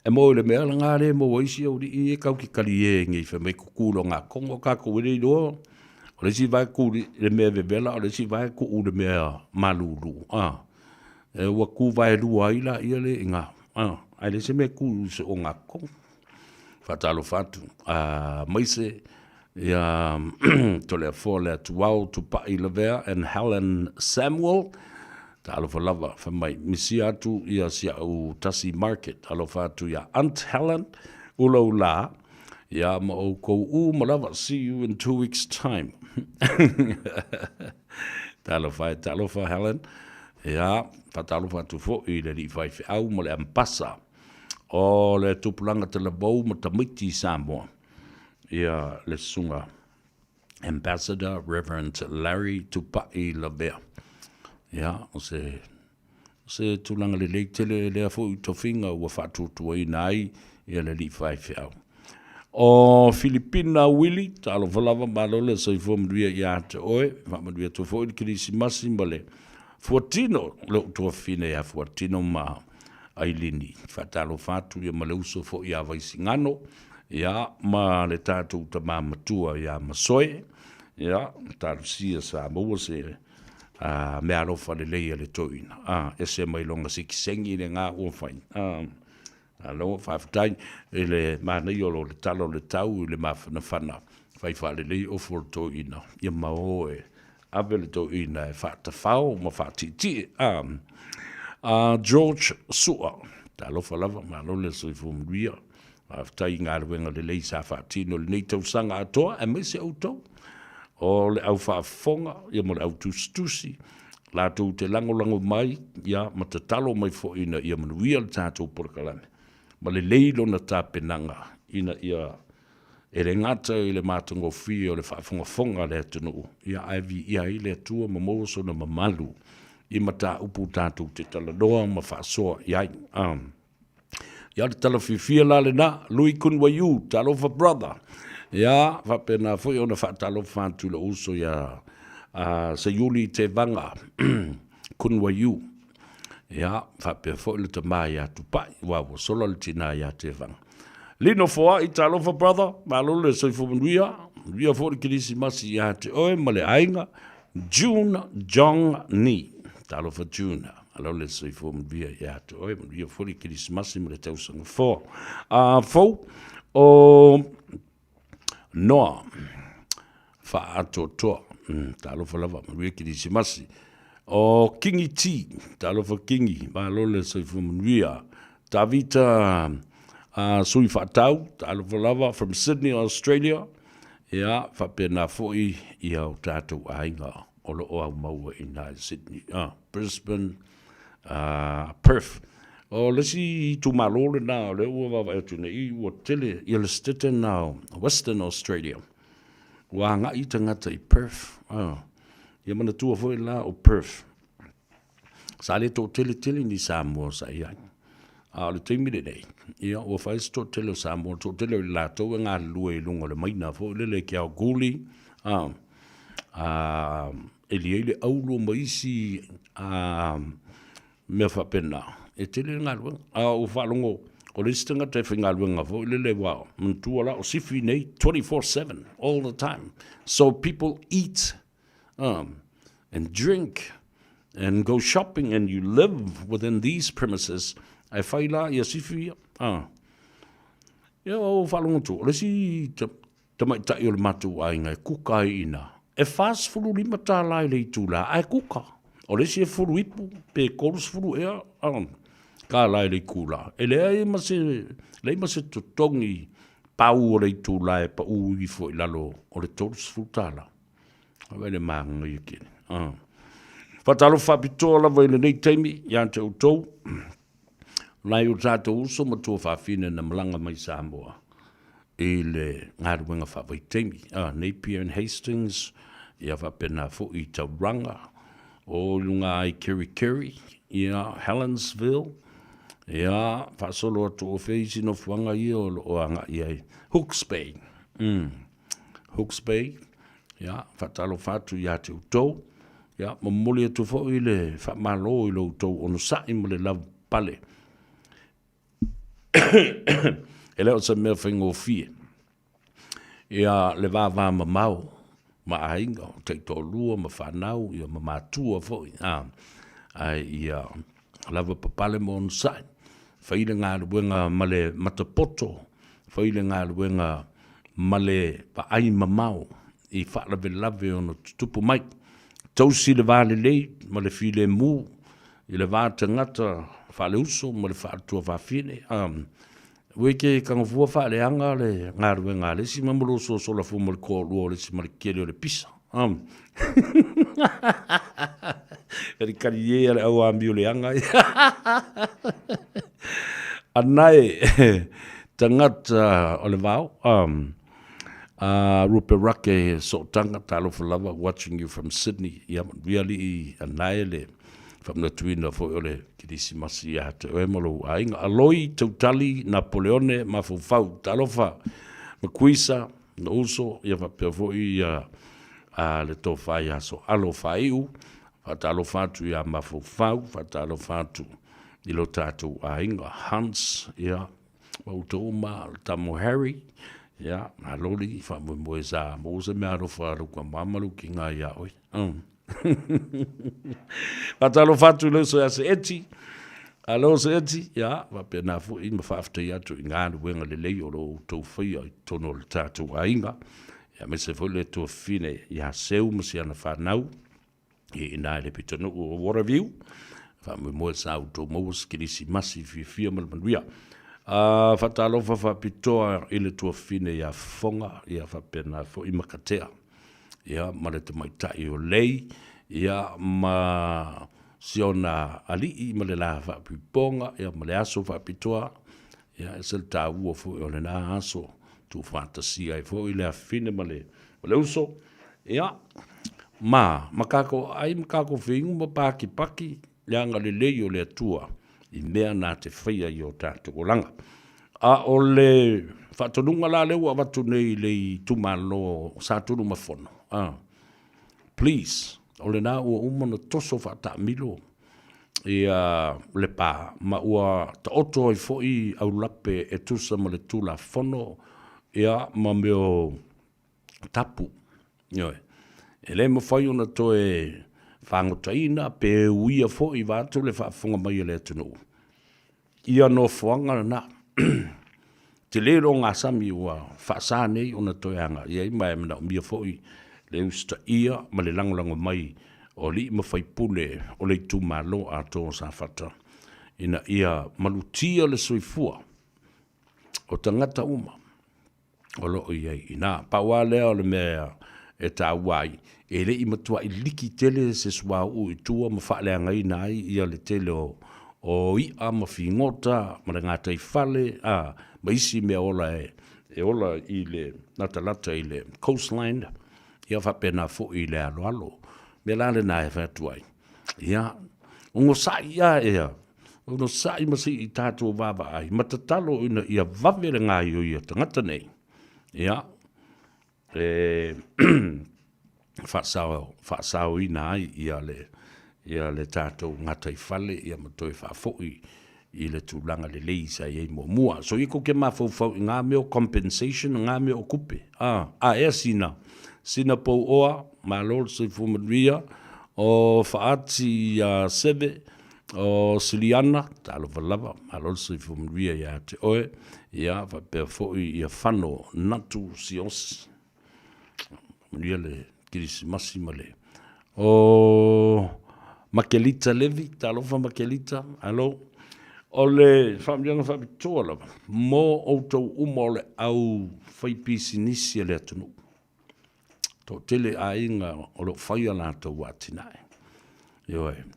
E mo le mea nga le mo waisi o I e kau ki kali e ngi fa me kukulo nga kongo ka ko le do. O le si vai ku le mea vevela o le si vai ku le mea malulu. E waku vai lua ila ia le inga. Ai le se me ku se o ngā kong. Fatalo fatu. Maise ia tole a fōle atuau tupa I levea and Helen Samuel. Ta alo lava fa mai misi atu ia sia u tasi market. Alo fatu ia Aunt Helen ula ula. Ia ma o kou u malava. See you in 2 weeks time. Ta alo fa Helen. Ia, fatalo fatu fo I le li fai au mo le ampasa. O le tupulanga te labou mo tamiti Samoa. Ia le sunga Ambassador Reverend Larry Tupai Lavea. Ia, o se tulanga le tele le fo I tofinga ua fatu tuai nai ia le li fai au. O Filipina Willi, talo falava malole sa ifo mduia ia te oe, mduia to fo i kirisi masi mbale. Fuatino, leo to fine ya fuatino ma ailini. Fatalo fatu ya maleuso fo ia vaisingano, ya ma le tatu tama matua ya masoe, ya tatu sia Samoa se me alofa le leia le toina. Ese mai longa sikisengi le ngā uafain. Alo whaafitai e le mānei o le talo le tau le mawhanawhana whaiwha le lei o for tō ina ia mao e awe le tō ina e whaatawhao ma whaatiti George Sua talo whalawa malo le soifu mruia whaafitai ngā ruenga le lei sa whaatino le nei tausanga atoa e meise au tau o le au whaafonga ia mo le au tustusi la tō te lango mai ia ma te talo mai fo ina ia manuia le tātou porkalane ma le leilo na tāpenanga ina ia e re ngata i le mātango whi o le whaafonga le atunu ia aivi ia i le atua ma moso na mamalu i mata upu tātou te talanoa ma whaasoa iai ia le tala whiwhia la le na lui kunwa yu talofa brother ia whapena fui o na whaatalofa tu le uso ia sa yuli te vanga kunwa yu ia whapea fo le tamai a tupai wawo sola le tina ia te vanga lino foa i talofa brother malole soifo manuia ria fo le kirisi masi ia te oe ma le ainga June Jong Ni talofa June alole soifo manuia ia te oe ria fo le kirisi masi ma le tausanga foa fo o noa wha ato toa talofa lava manuia kirisi masi o Kingi T, talofa Kingi, malole soifu manuia. Tavita sui whatau, talofa lava from Sydney, Australia. Ia, whapena foi i au tātou ainga o lo o au maua i nai Sydney. Brisbane, Perth. O lesi tu malole na, le ua wawa e tune i ua tele, i le stete na Western Australia. Wa nga i tangata i Perth. Ia mana tua foi la o Perth. Sa le tō tele ni Samoa sa iai. Le teimi le nei. Ia o whais tō tele o Samoa, tō tele o la tau ngā lua i lunga le maina fo le kia o guli. E li eile aulu o maisi mea whapena. E tele ngā lua. O whalongo o le stinga te whi ngā lua fo le wao. Mtua la o sifi nei 24/7 all the time. So people eat and drink and go shopping and you live within these premises ai whaila ia sifi ia o whalongo tu le si tamai tai o le matu ai ngai kuka ina e fast fulu lima tā lai le tula ai kuka o le si e fulu ipu pe korus fulu ea ka lai le kula e le ai mase tutongi pau o le tula e pa ui fo i lalo o le torus fulu tala Wele maanga i kene. Whatalo whapitoa lawa i le nei teimi, ia te utou. Lai o tātou uso matua whawhine na malanga mai Samoa. I le ngāruenga whawai teimi. Napier and Hastings, ia whapena fo i Tauranga. O lunga ai Kerikeri, ia Helensville. Ia whasolo atu o wheisi no whanga i o anga i ai. Hawke's Bay. Hawke's Bay. Ya, whatalo whatu ia te utou. Ya, mamoli atu fo i le whamalo i le utou ono sai mo le lau pale. E leo sa mea whaingo fie. Ia le vāvā mamau, ma ainga, teito lua, ma whanau, ia ma mātua fo i. Ai ia lava papale mo ono sai. Whaile ngā ruenga ma le matapoto. Whaile ngā ruenga ma le paai mamau. I whaalawe lawe ono tupu mai. Tausi le vāle lei, ma le file mū, i le vāta ngata whaale uso, ma le whaatua whawhine. Weke kangafua whaale anga le ngārue ngā lesi, ma mulu so sola fu ma le kō lua lesi, ma le kere o le pisa. Eri kari e ale au ambi o le anga. Anai, tangata o le vāo, Rupe Rake so tanga talo for lava watching you from Sydney. Yeah, really anile from the twin of ole kidisi masia to emolo ainga aloi totally Napoleone mafufau talofa Makuisa, na uso, ia whapea foi ia le tō whai aso alo whaiu, whatalo whatu ia mawhau, whatalo whatu i lo tātou a inga, Hans, ia, Mautoma, Tamo Harry, ia, na lori, whamumoe sa, mose mea rofa ruka mamaru ki ngā ia oi. Whatalo whatu le so se eti, alo se eti, ia, wapea nā fu i mawhafta i atu i ngānu wenga le lei o lo tau whaia i tono le tātou a inga, ia me se fwile tō whine ia seu masi ana whanau, i nā le pitanu o Waterview, whamumoe sa au tō mous kirisi masi fia malmanuia. Whatalofa whapitoa i le tō whine ia whonga, ia whapena fo i makatea, ia ma le te maitai o lei, ia ma siona alii ma le la whapiponga, ia ma le aso whapitoa, ia e sel tā ua fo i o le nā aso, tu fantasia e fo i le whine ma le uso, ia makako whingu ma paki, leanga le lei o le atua, i mea nā te whaia i o tātou langa. A o le whatonunga la leu a watu nei le tumalo sātunu mawhono. Please, o le nā ua umana toso whata milo i le pā, ma ua ta oto i foi au lape e tusa ma le tula whono, ia ma meo tapu. Ioe, e le mawhai ona to e whangotaina pe uia fo i wātu le whaafunga mai le tunu. Ia no whanga na. Te lero ngā sami ua whaasā nei ona toi anga. Ia i mai mana o mia fo i le usta ia ma le langolango mai o li mawhai pule o le tu malo a tō sa whata. Ina ia malutia le soifua o tangata uma. O lo o iei ina. Paua lea o le mea e tā wai. E le i matua i liki tele se swa u i tua ma whaalea ngai nai ia le tele o i a ma whingota ma le ngātai whale ma isi mea ola e ola i le natalata i le coastline ia whapena fo i le alo me la le nai whatuai ia ungo sa ia ea ungo sa i masi i tātua wāwa ai matatalo ina ia wawere ngai o ia tangata nei ia whaasao i nai ia le tātou ngatai whale ia matoi whaafoi i le tūlanga le leisa i mo mua. So i ko ke mawhau i ngā meo compensation, ngā meo kupe. Ea sina pou oa, ma lor se fumaria, o whaati seve, o Siliana, talo valava, ma lor se fumaria ia te oe, ia whapea foi ia whano natu sios. Maria le kirisi masi male. O Makelita Levi, talofa Makelita, alo. O le whamrianga whapitoa lava, mō outou uma o le au whaipisi nisi le atunu. Tō tele a inga o lo whaia lātou wātinae. Ioe,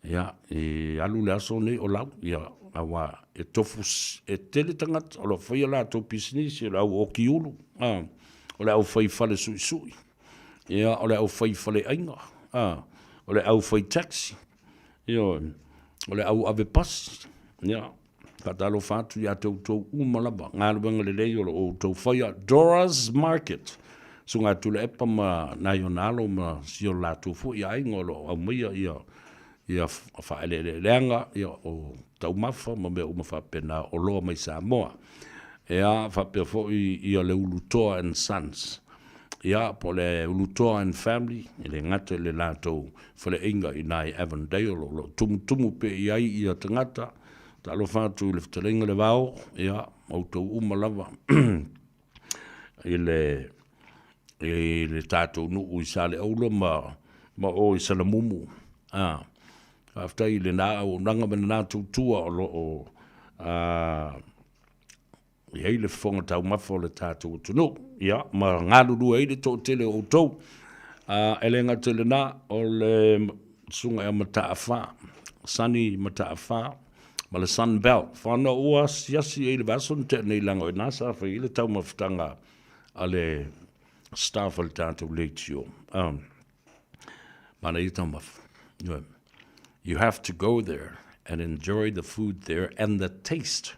ia, e alu le aso nei o lau, ia, awa, e tofu, e tele tangata, o lo whaia lātou pisi nisi, o le au oki ulu, o le au whaifale sui sui. Ia, o le au whaifale ainga, o le au whai taxi, ioe, o le au ave pasi, ia, katalo fatu ia tau umalaba, ngā ruanga le lei o tau whaia, Dora's Market, so ngā tula epa ma nai o nalo ma sio lātou fu, ia inga o au meia ia whaele le leanga, ia o tau mafa, ma mea umafa pena o loa mai Samoa, ia whapea fo ia le Ulutoa and Sons, ia po le Ulutoa and Family, le ngata le lātou whale inga i nai Avondale, o lo tumu pe iai ia tangata, talo fatu le ftalenga le vao, ia, autou umalava, i le tātou nuu i sale aula ma o i salamumu. Aftai le nā o nanga mana nā tūtua o i le whonga tau mawha o le tātou tunu. Ia, ma ngāruru e le tō tele o tau. E le ngā tele nā o le sunga e mataafa, Sani mataafa, ma le Sunbelt. Whana ua siasi e le vason te nei langa o nasa whai le tau mawhtanga a le staff o le tātou leitio. Mana i tau mawha. You have to go there and enjoy the food there and the taste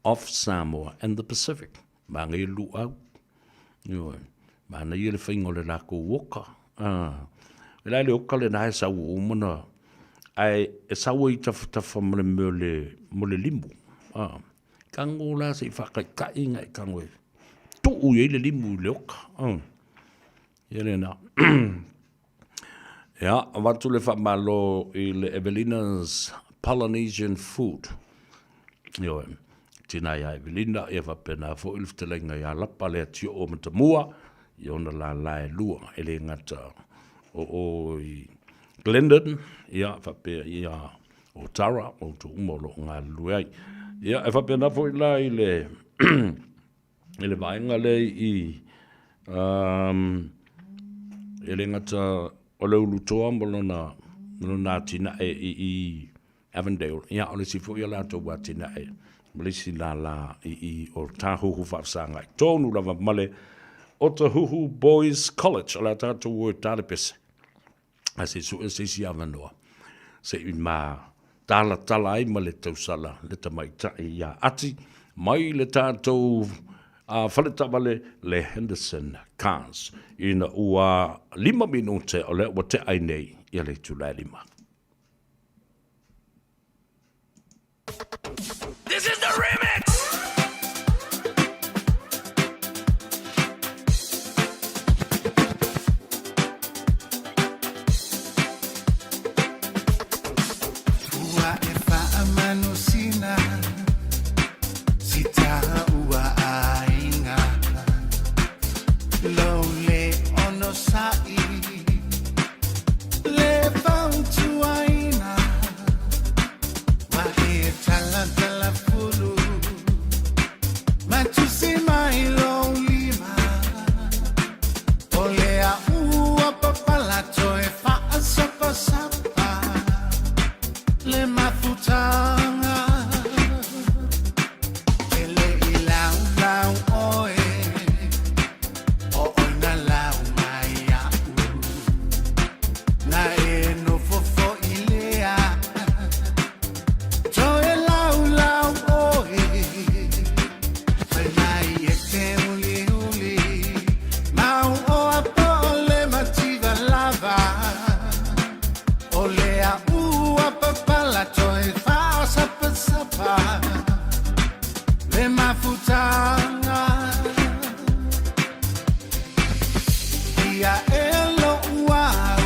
of Samoa and the Pacific. ma ngai lu au yo ma na ile faingo le la ko woka la le oka le na sa u mona ai e sa wo ita ta famle mo le limbu kangola se fa ka inga kangoe tu u le limbu le oka ele na ja watu le fa malo il Evelina's Polynesian food yo tina ya Evelina e va pena fo il telenga ya la pale tio o mtamua yo na la lua ele ngata o Glendon ya fa pe ya o Tara o tu umolo nga luai ya e fa pena fo la ile ele vainga le i ele ngata o le ulutoa molona na tina i Avondale ya ole si fo ya la to watina Malisi la i o tahuhu whafsanga. Tōnu lava male o Tahuhu Boys College o la tātou o tālepese. A se su e se si avanoa. Se i mā tala ai ma le tausala le tamai tai ia ati. Mai le tātou whaleta wale le Henderson Cars. Ina ua 5 minute o le o te ainei ia le tulai 5. This is the remix. Ua e whaamanu sina, sita ua ainga. Lo le ono sai, le wautu aina. Wa e tala fulu, ma tu si mai lo lima. Olea ua papalato e fa sapa sapa. Le mafutanga ele ilau lau oe o na lau mai au na e no fofo ilea to e lau oe fai mai e te uli mau o apo le mativa lava olea ua papalato e fa sapa sapa le mafutanga ia elo uau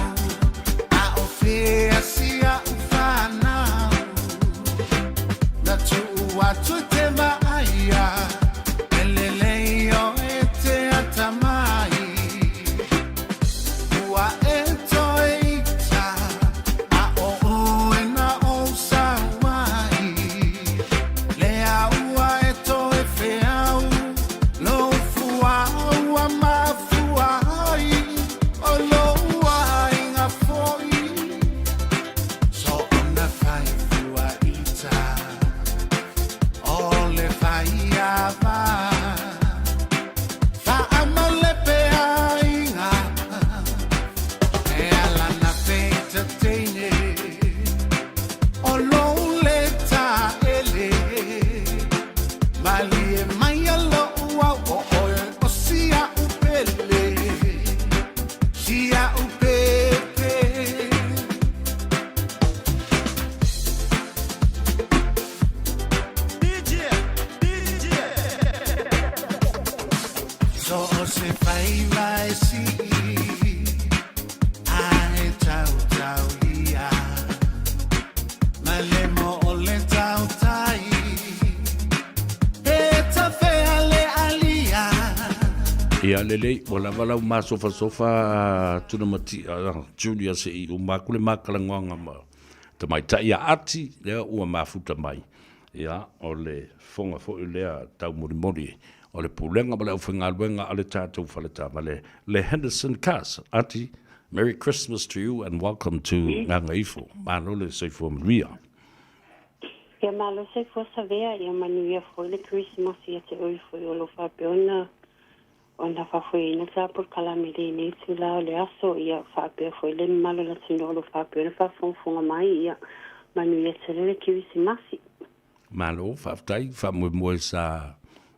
a ofea sia ufanau na tu ua tu te maia eleleo e te atamai ua e toeita a o ue na o sawai lea ua e toe feau lo fuau a mafuai o lo ai ngā foi so ona fai fua ita o le fai ava fa amale pe ainga e ala na feita teine o lo le ta ele mali e mai alo ua o oe o sia upele sia upepe so o se Faiva e si ai tau ia ma le mo o le tau tai e ta fea le alia Ia lelei, o lava lau mā sofa tuna mati, Julia se i umakule makalangonga ma te mai ta ia ati, lea ua mafuta mai. Ia, o le fonga fo i lea tau mori o le pulenga ma le uwhingaluenga a le tātou whaleta ma le Henderson Cars. Ati, Merry Christmas to you and welcome to Gagaifo. Mānole se fua manuia. Ia malo se fua savea ia manuia foi le Christmas ia te oi foi o lo whapeona ona whawhuina tāpur kalamere nei tu lao le aso ia whapea foi le malo la tino o lo whapeona whawhonga mai ia manuia te le Christmas. Malo, whaftai, whamue moe sa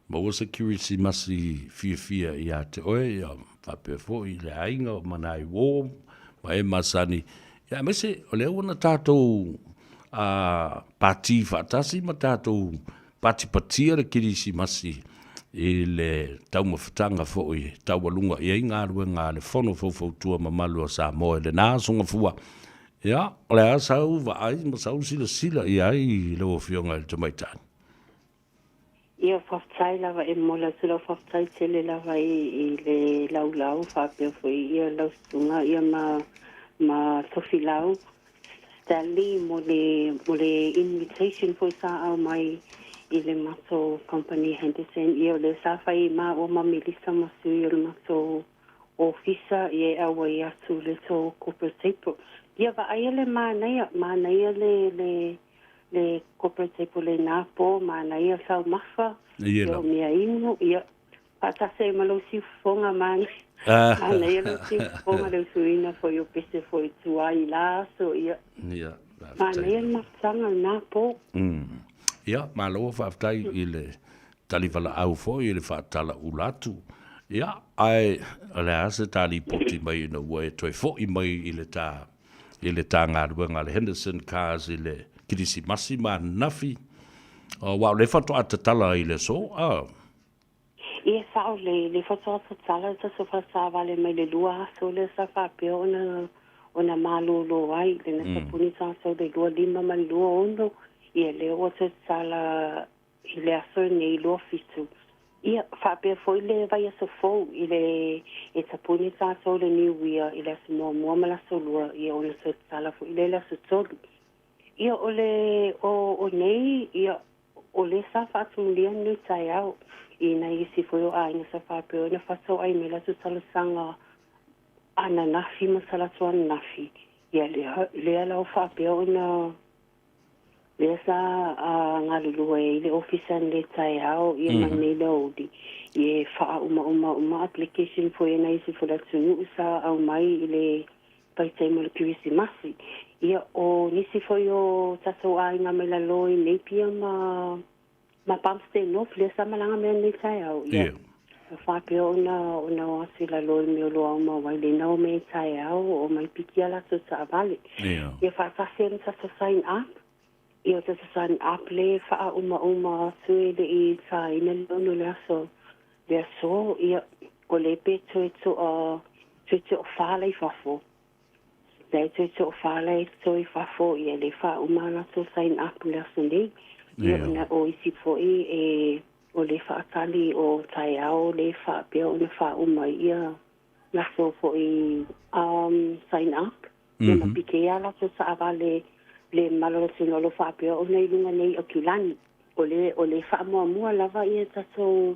Ma ua security masi fia ia te oe, ia whapea fo i le ainga o manai wō, ma e masani. Ia mese, o lea wana tātou pāti whaatasi, ma tātou pāti le kirisi masi i le tau mawhatanga fo i tau walunga i ngā ruenga le whono fau ma malu a Samoa le nā songa fua. Ia, o lea sau wa ai, ma sau sila i ai le o fionga le tamaitani. Ia whaftai lava e mola tula whaftai tele lava i le lau whapea fwoi ia lau sunga ia ma tofi lau Stanley mo le invitation fwoi sa au mai i le mato company Henderson ia le sa whai ma o ma Melissa masu i le mato ofisa ia awa i atu le to corporate tape ia wa aia le mānaia le corporate tape le napo mānaia sau mafa ia mea inu ia patase malo si fonga mani mānaia lo si fonga le suina fo yo pese fo i tuai la so ia mānaia mafsanga napo ia malo whaftai i le taliwala au fo i le whaatala ulatu ia ai le ase tali poti mai ina ua e toi fo i mai i le tā ngā ruenga le Henderson cars i le kirisi masi ma nafi wa le fato atatala i le so ia sao le fato atatala ta so fa sa vale mai le lua so le sa fa pe ona malolo ai le na puni sa so de lua lima ma lua ondo ia le o se sala i le aso nei lua fitu ia fa pe foi le vai so fo i le e tapuni sa so le ni wia i le mo mala so lua ia ona se sala fo i le la so tolu ia o nei ia o le sa fa tumulia ni tai au i na isi foi o ai sa fa pe na fa so ai mela so sala sanga ana nafi masala tuan nafi ia le ala o fa pe ona le sa ngalulu e le officer le tai au ia mani lodi ia fa uma application foi na isi foi la tunu sa au mai le pai tai mo le kirisi masi ia o nisi foi o taso ai nga mela loi nei pia ma pamste no le sa malanga me nei tai au ia fa pe ona asila loi me lo ma wai le no me tai au o mai pikia la so sa vale ia fa sa sen sa sign up ia te sign up le fa uma sui de i sa ina no le so ia o le pe to fa le fa fo dai to fa le so i fa fo ia le fa uma la so sign up le so nei ia na o isi fo e o le fa tali o tai au le fa pe o le fa uma ia la so fo i sign up ia ma pike ala so sa vale le malo sino lo fa pe o nei lunga nei o kilani o le fa mo lava ia ta so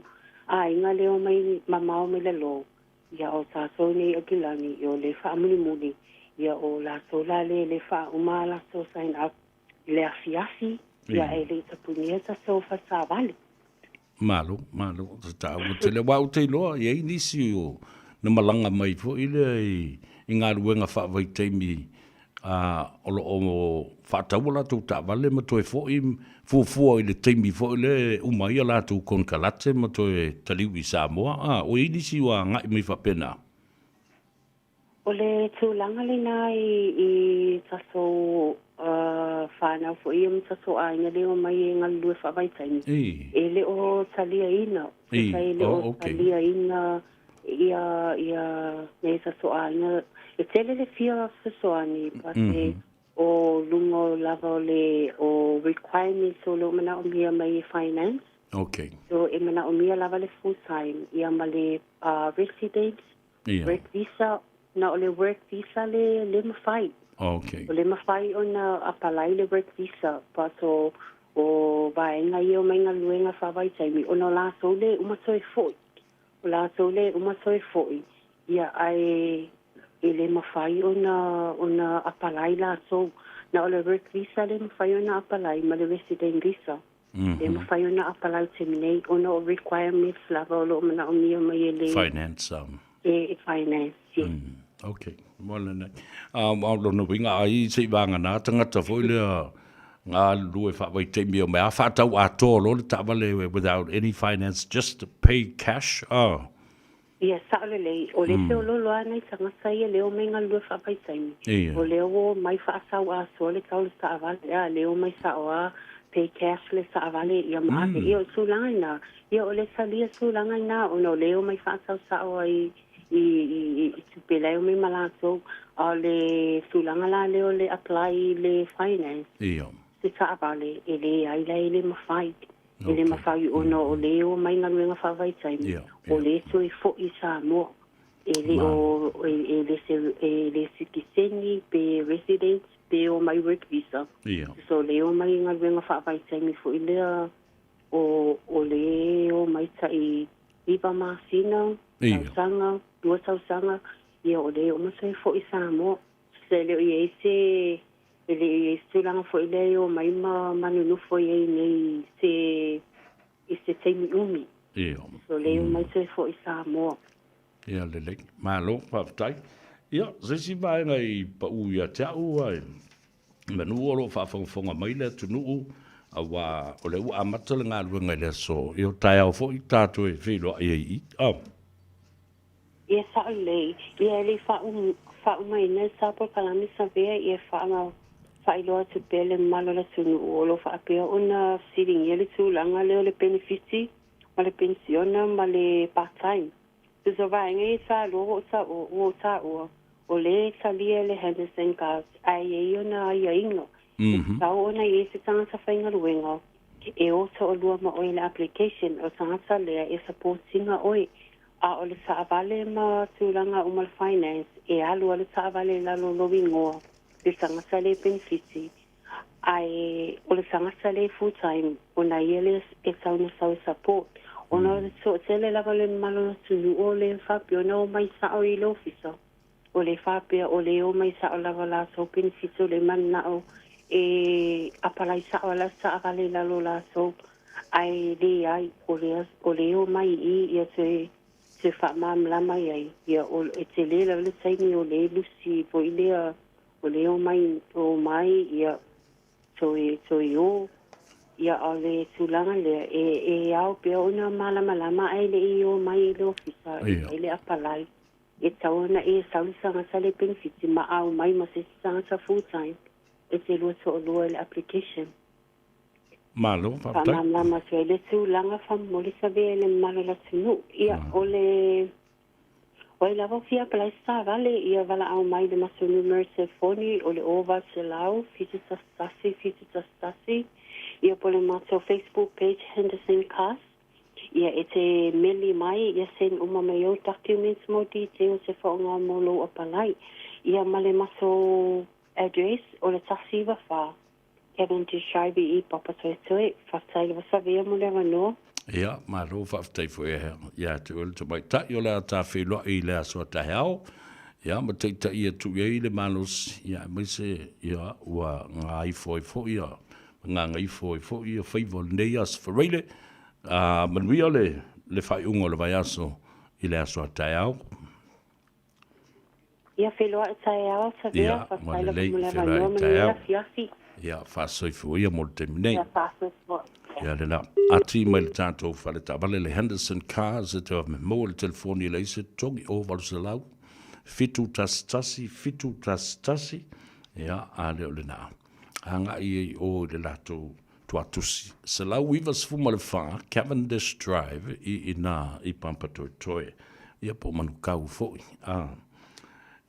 inga le o mai mama o me le lo ia o ta so nei o kilani o le fa muni ia o la so la le fa uma la so sign up le afiasi ia ele ta punia ta so fa sa vale malo ta o te le wa o te lo ia inisi o na malanga mai fo ile i ngā ruenga fa vai teimi o whātaua tu ta vale ma toi fo i fua i le teimi fo i le umai la tu kon kalate ma toi taliwi Samoa o inisi wa ngai mi whapena o le tūlanga le nā i taso whānau fo i taso ainga le o mai e ngalue whawaitain e le o talia ina e le o talia ina ia ne taso ainga e tele le fia fesoani pate o lungo lava le o requirements o lo mana o mia mai finance so e mana o mia lava le full time ia ma le residence work visa na o le work visa le mawhai o le mawhai o na apalai le work visa pato o vaenga i o mainga luenga whawai taimi o na la so le umatoi foi o la so le umatoi foi ia ai e le mawhai o na apalai la so na o le work visa le mawhai o na apalai ma le resident visa le mawhai o na apalai terminate o na o requirements lava o lo mana o mia mai le finance finance okay mola nei lo no winga ai se vanga na tangata foi le ngā lue whawai teimi o mea whātau a tō lo le tāwale without any finance, just to pay cash. Oh. Ia sa'alele, o le teo lolo anai tangasa ia leo mai ngā lue whawaisaimi. Ia. O leo o mai whaasau a so le tau le sa'avale, ia leo mai sa'oa pay cash le sa'avale, ia maake ia o sulanga ina, ia o le salia sulanga ina, o no leo mai whaasau sa'oa i tupeleo mai malato, o le sulanga la leo le apply le finance. Ia. Se sa'avale, ele aila ele mawhai. Ele mawhai ono o leo mai ngā ruenga whawaisaimi. O le soi fo i Samoa. Ele o ele citizeni pe residents pe o mai work visa. So leo mai ngā ruenga whawaisaimi fo i lea o leo mai tai iwa masina, sausanga, dua sausanga. Ia o leo masai fo i Samoa. Se leo i eise ele stulanga fo ile o mai manunu fo ye nei se teimi umi. Ia. So leo mai se fo i Samoa. Ia lele. Malo whawtai. Ia, sesi mai ngai pa uia te au ai. Manu olo whawhonga mai le tunu a wa o le ua amatala ngā ruenga le so. Ia tai au fo i tātou e whiro ai i. Ia sa'alei. Ia ele wha'u mai nei sapo kalami sa vea ia wha'ama whailoa tu pele malo la tunu olo wha'apea ona siring ia le tūlanga leo le benefiti ma le pensiona ma le part-time. Tuso vaenga i sa loo o sa o le salia le Henderson Cars ai e ona ia ingo. Tau ona i se tangata whainga ruenga e oto o lua ma oe le application o tangata lea e support singa oe a o le saavale ma tūlanga o mal finance e alu o le saavale lalo lowi ngoa. Le sangasa le benefiti ai o le sangasa le full time o na iele e sauna sau support o na so tele lava le malo tunu o le whapio na o mai sao i lo ofisa o le whapia o le o mai sao lava la so benefiti o le manna o e apalai sao la sa avale lalo la so ai le ai o le o mai i ia se whamam lama ai ia o e te le la le taimi o le lusi po i lea o leo mai ia toi o ia o le tulanga le e au pe ona malama ai le i o mai le ofisa e le apalai e taona e sausanga sa le benefiti ma au mai ma se sanga sa full time e te lua so o le application malo papai malama so le tulanga famoli sa ve le malo la tunu ia o le Oi lava fia pala sa vale ia vala au mai de masunu merse foni o le ova se lau fitu tastasi ia pole mato Facebook page Henderson Cast ia ete meli mai ia sen uma mai o documents mo details se whaonga molo o palai ia male maso address o le tasiva fa Kevin to Shaibi i papa toe whaftai wa savia mo le wanoa. Ia, malo whaftai fo e hea. Ia, te ule te mai tai o lea tā whelua i lea soa ta heao. Ia, ma te ta ia tu i le malos. Ia, mai se, ia, ua ngā ifo i fo ia. Ngā ifo i fo ia, Faiva nei as whareile. Manuia le whai ungo le vai aso i lea soa ta heao. Ia, whelua e ta heao, ta vea, whaftai la kumule wanoa, manuia fiafi. Ia, whasoi fo ia mo le te minei. Ia, whasoi fo. Ia le la ati mai le tātou whale tā wale le Henderson Cars e te wa me mo le telefoni le ise tongi o walu se lau fitu tastasi ia a leo le nā hanga i o le lato tuatusi se lau iwa sfuma le wha Cavendish Drive i nā i pampa toe ia po manu kau foi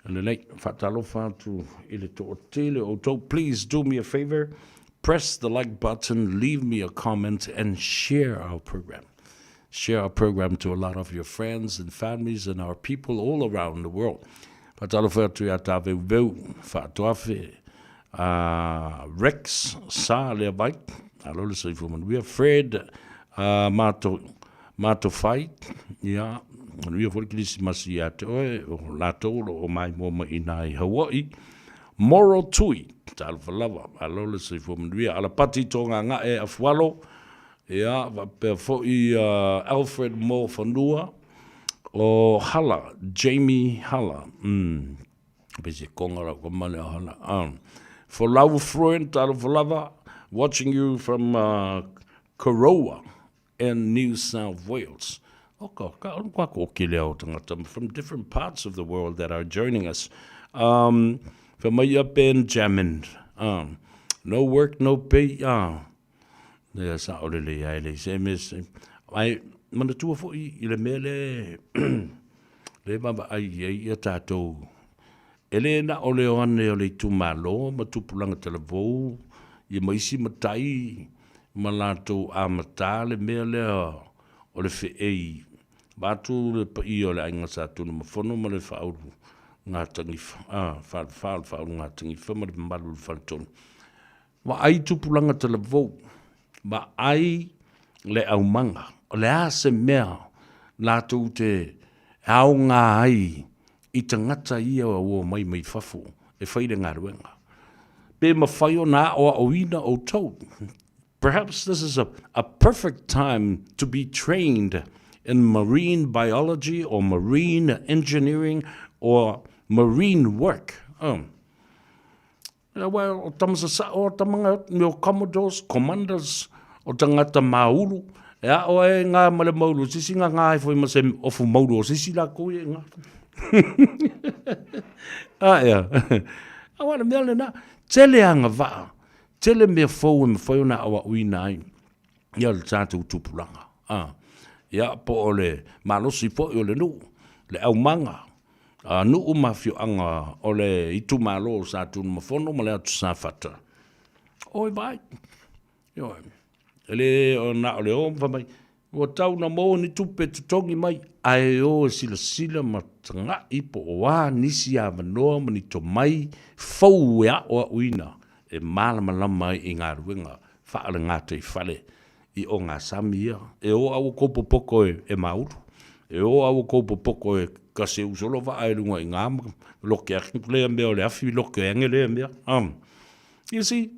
le nei whatalo whātu i le to o tele o tau please do me a favor. Press the like button, leave me a comment, and share our program. Share our program to a lot of your friends and families and our people all around the world. Patalo whātu ia tāwe veu, whātuawe, Rex, Sa lea mai, alole sa ifuman. We are Fred, Mato Whai, ia, we are Forkilisi Masi ia te oe, o Latolo o mai moma i nai Hawaii. Moral Tui, Talfalava, Alola Sifumanria, Alapati Tonga Ngae Afualo, ia, pe foi Alfred Mo Fanua, o Hala, Jamie Hala, Bese Kongara Komane Hala, for Lau Fruent, Talfalava, watching you from Korowa in New South Wales. From different parts of the world that are joining us. From up in Jamin. No work, no pay. There's already I same as I manatua for ile mele le baba ai tato. Ele na ole one ole tu malo matupulanga televo. Ye maisi matai malato amatale mele o le fe'ei batu le pa'i o le ainga sa tunu mafono ma le whauru ngā tangifa whauru ngā tangifa ma le malu le whaletonu wa ai tupulanga tala vau ma ai le au manga o le ase mea lātou te au ngā ai i tangata ia o mai fafu e whaire ngā ruenga pe ma whai o nā o ina o tau. Perhaps this is a perfect time to be trained in marine biology or marine engineering or marine work. Well, o tamanga meo commodores, commanders, o tangata maulu, ea o e ngā male maulu, sisi ngā e fwoi ma se ofu maulu, o sisi la koe e ngā. Awana mea le na, tele anga vaa. Tele me fo me fo na awa uina ai. Ia le tātou tupulanga. Ia po ole malosi po ole nu. Le au manga. Nu umafio anga ole itu malo sa tu mafono ma le atu sa fata. Oi vai. Yo. Ele ona ole o vai. O tau na mo ni tupe tutongi mai. Ai o sila matanga ipo wa nisi a manoa mani to mai fo ya o uina. E malama i ngā ruenga whaale ngā te whale i o ngā samia. E o au kopo poko e mauru. E o au kopo poko e kase usolo wa aerunga i ngā loke a lea mea o le afi loke ange lea mea. You see,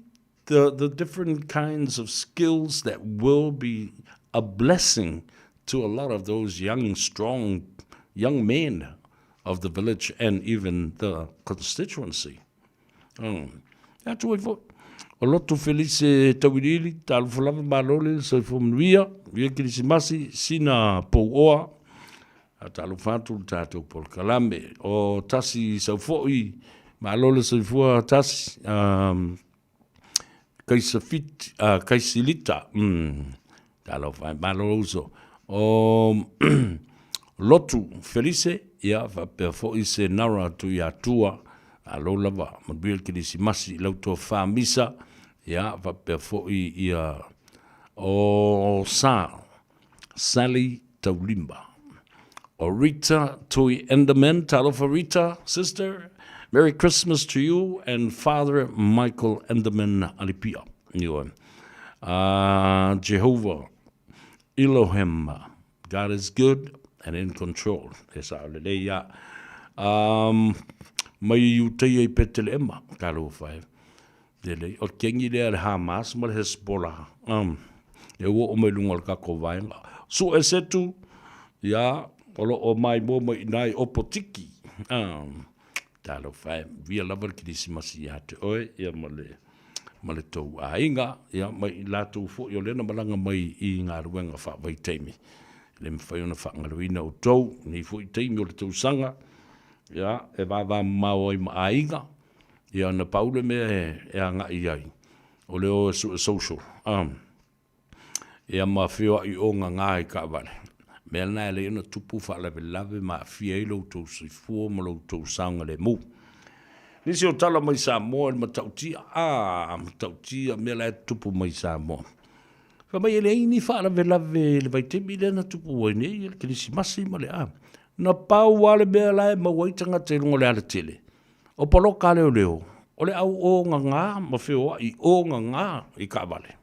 the different kinds of skills that will be a blessing to a lot of those young, strong, young men of the village and even the constituency. Atu fo o loto felice tawirili talu fulava malole so fo mnuia via krisimasi sina pouoa talu fatu tatu por kalame o tasi so foi malole so fo tasi kaisilita talu fa maloso o lotu felice ia va per fo ise nara tu ya tua alo lava mabil kidisi masi lauto fa misa ya va per foi ia o Sally Taulimba o Rita Tui Enderman talo for Rita sister Merry Christmas to you and Father Michael Enderman Alipia you Jehovah Elohim God is good and in control esa le ya mai you te petele ema kalo fai dele o kengi le Hamas mal Hezbollah e wo o mai lungal ka ko vai so esetu ya olo o mai mo mai nai opotiki talo fai via lavar Christmas ya te oi ya male to ainga ya mai latu fo yo le na malanga mai I nga ruenga fa vai teimi le mfai ona fa ngaruina o tou ni fo teimi o le tau sanga ya e va mau I ainga ya na paule me e anga ai o le o social ya ma fio I onga ngai ka vale me na le no tupu fa lave ma fielo to si fu mo lo to sanga le mu ni si o tala mai Samoa ma tautia me la tupu mai Samoa fa mai le ni fa lave le vai te bile na tupu o nei le Krismasi ma le na pau wale bea lai ma waitanga te rungo le ala tele. O polo ka leo leo. O le au o ngā ma whio I o ngā I ka wale.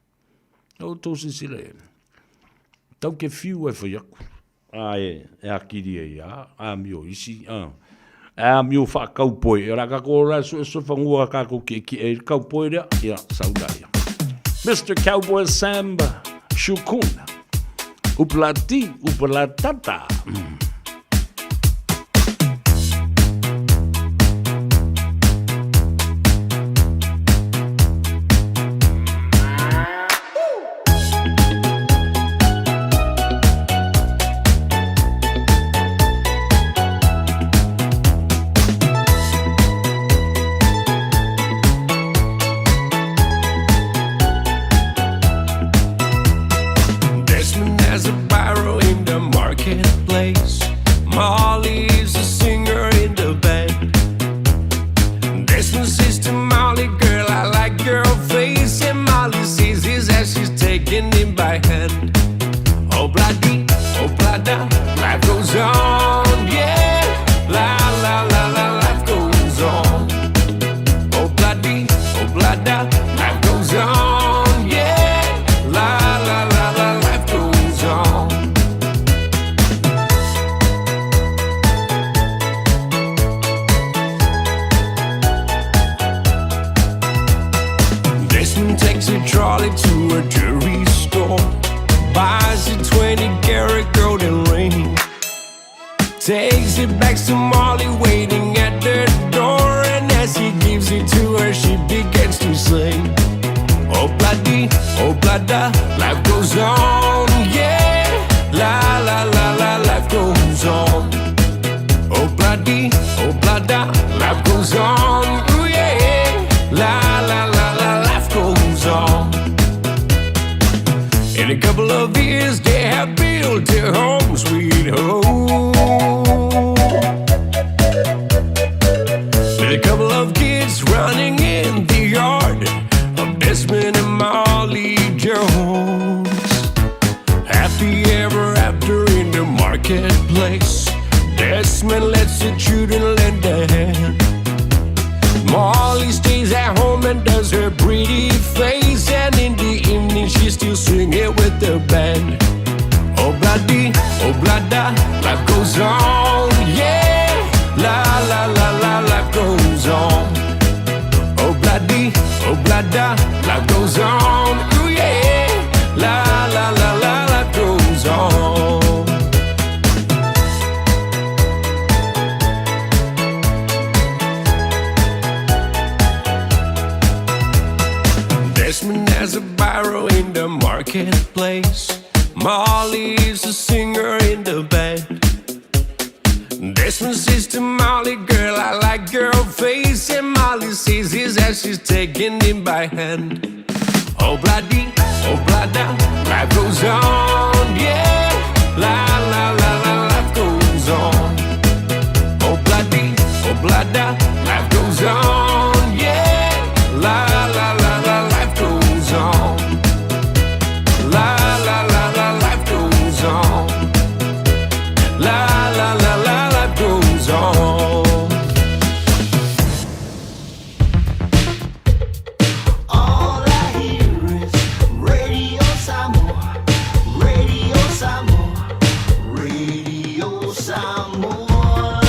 O tō sisile e. Tau ke whiu e whaiaku. E a kiri e ia. A mio isi. A mio wha kaupoe. E raka kōra su whangua kako ki e kaupoe rea. Ia, saudaia. Mr. Cowboy Sam Shukun. Upalatata. barrow in the marketplace. Molly's a singer in the band. There's my sister Molly, girl, I like your face. And Molly sees this as she's taking him by hand. Oh, bloody, oh, blada, life goes on, yeah. La, la, la, la, life goes on. Oh, bloody, oh, blada, life goes on, yeah. La, la, la, la, life goes on. Desmond takes a trolley to a jewelry store, buys a 20-karat golden ring, takes it back to Molly waiting at the door, and as he gives it to her, she begins to sing. Oh, bloody, oh, blada, life goes on, yeah. La, la, la, la, life goes on. Oh, bloody, oh, blada, life goes on, ooh, yeah. La, la, la, la, life goes on. In a couple of years, they have built their home, sweet home. With a couple of kids running in the yard of Desmond and Molly Jones. Happy ever after in the marketplace. Desmond lets the children lend a hand. Molly stays at home and does her pretty face, and in the evening she's still singing with the band. Oh, bloody, oh, blada, life goes on, yeah. La, la, la, la, life goes on. Oh, bloody, oh, blada, life goes on, ooh, yeah. La, la, la, la, life goes on. Desmond has a barrow in the marketplace. Molly's a singer in the band. Desmond says to Molly, girl, I like your face. And Molly sees this as she's taking him by hand. Oh, bloody, oh, blada, life goes on, yeah. La, la, la, la, life goes on. Oh, bloody, oh, blada, life goes on, yeah. La, la, la, la, life goes on. La, la, la, la, life goes on. La, la, la, la, life goes on. All I hear is Radio Samoa, Radio Samoa, Radio Samoa.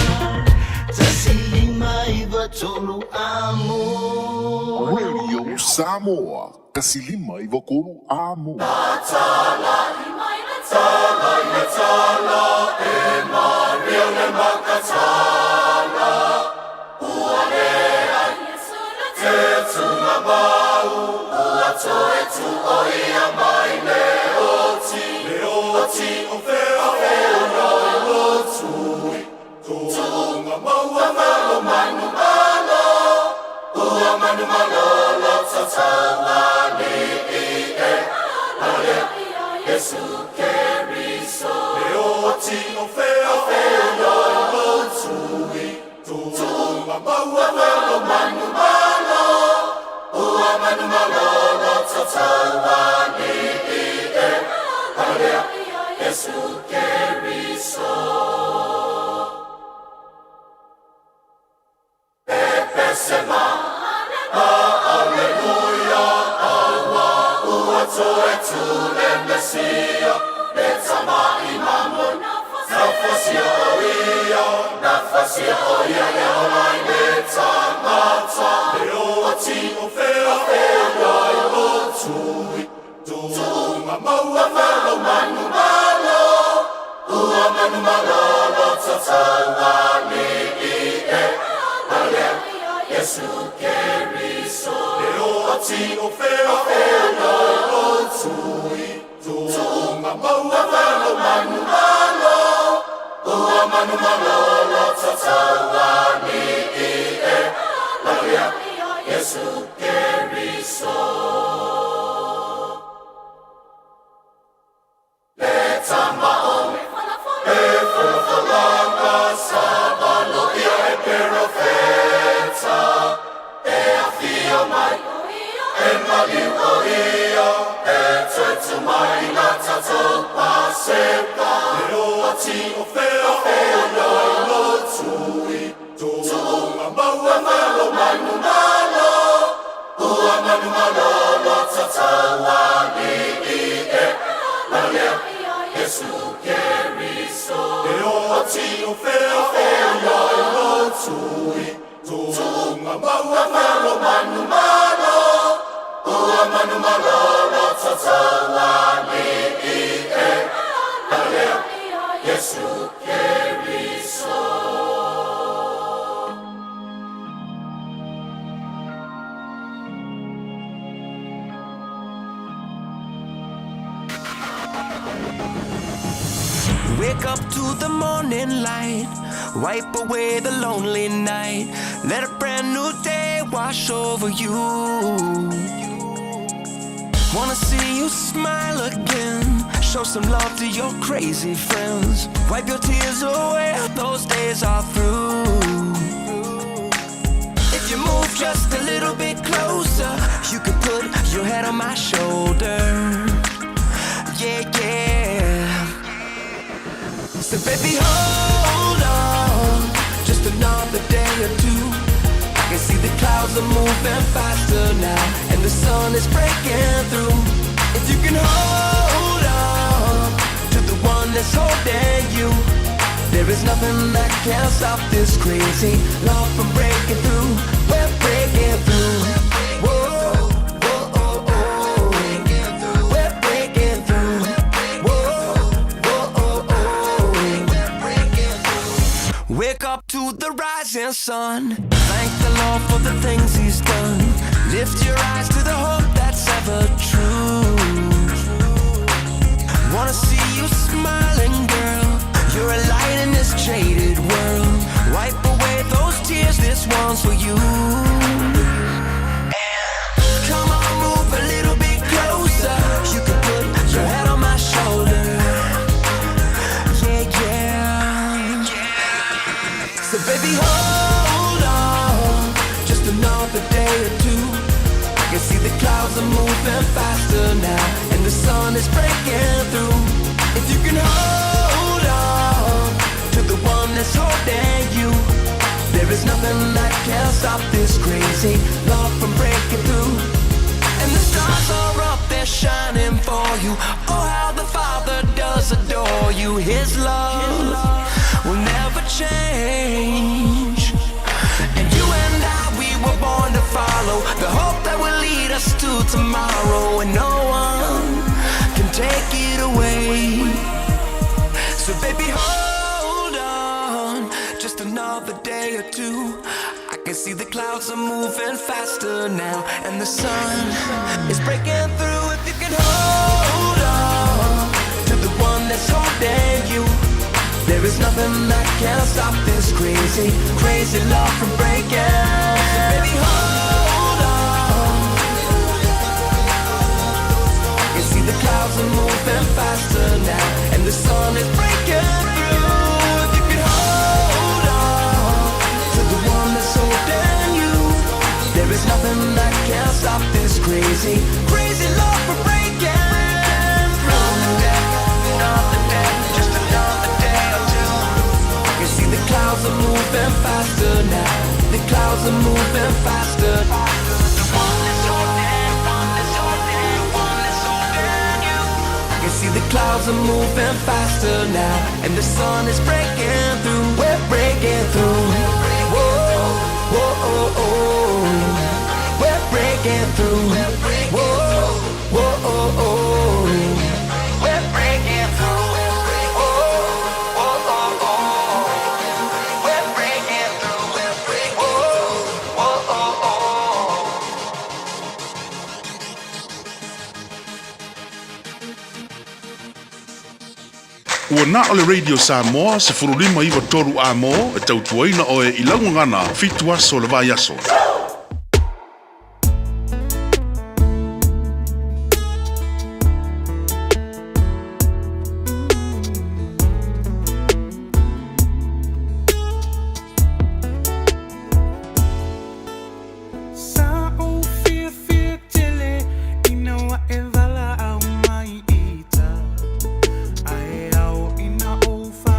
Tasilima iwa tolu amo. Radio Samoa, kasilima ivakuru amo. Let's Wake up to the morning light, wipe away the lonely night, let a brand new day wash over you. Wanna see you smile again, show some love to your crazy friends, wipe your tears away, those days are through. If you move just a little bit closer, you can put your head on my shoulder. Yeah, yeah. So baby, hold on, just another day or two. I can see the clouds are moving faster now, and the sun is breaking through. If you can hold on to the one that's holding you, there is nothing that can stop this crazy love from breaking through. We're breaking through. Whoa, whoa, oh, oh. We're breaking through. Wake up to the rising sun, thank the Lord for the things He's done. Lift your eyes to the hope that's ever true. Wanna see you smiling, girl, you're a light in this jaded world. Wipe away those tears, this one's for you. Come on, move a little bit closer, you can put your head on my shoulder. Yeah, yeah. So baby, hold on, just another day or two. I can see the clouds are moving faster now, and the sun is breaking through. If you can hold on to the one that's holding you, there is nothing that can stop this crazy love from breaking through. And the stars are up, they're shining for you. Oh, how the Father does adore you. His love will never change. And you and I, we were born to follow the hope that will lead us to tomorrow, and no one can take it away. So baby, hold on, just another day or two. I can see the clouds are moving faster now, and the sun is breaking through. If you can hold on to the one that's holding you, there is nothing that can stop this crazy, crazy love from breaking. So baby, hold on. You see the clouds are moving faster now, and the sun is breaking through. If you can hold on to the one that's holding you, there is nothing that can stop this crazy, crazy love from breaking through. Another day, just another day or two. You see the clouds are moving faster now, the clouds are moving faster. The one that's holding, one that's holding, one that's holding you. You see the clouds are moving faster now, and the sun is breaking through. We're breaking through. Whoa, whoa, oh, oh. We're breaking through. Whoa, whoa, oh, oh. We're breaking through. Whoa, whoa, oh, oh. We're breaking through. Whoa, whoa, oh, oh. Ua na ole Radio Samoa se furulima iwa toru a mo e tautuaina o e ilaungangana fitu aso le vai aso. Sa o fia tele ina wa e vala au mai ita. Ai au ina o fa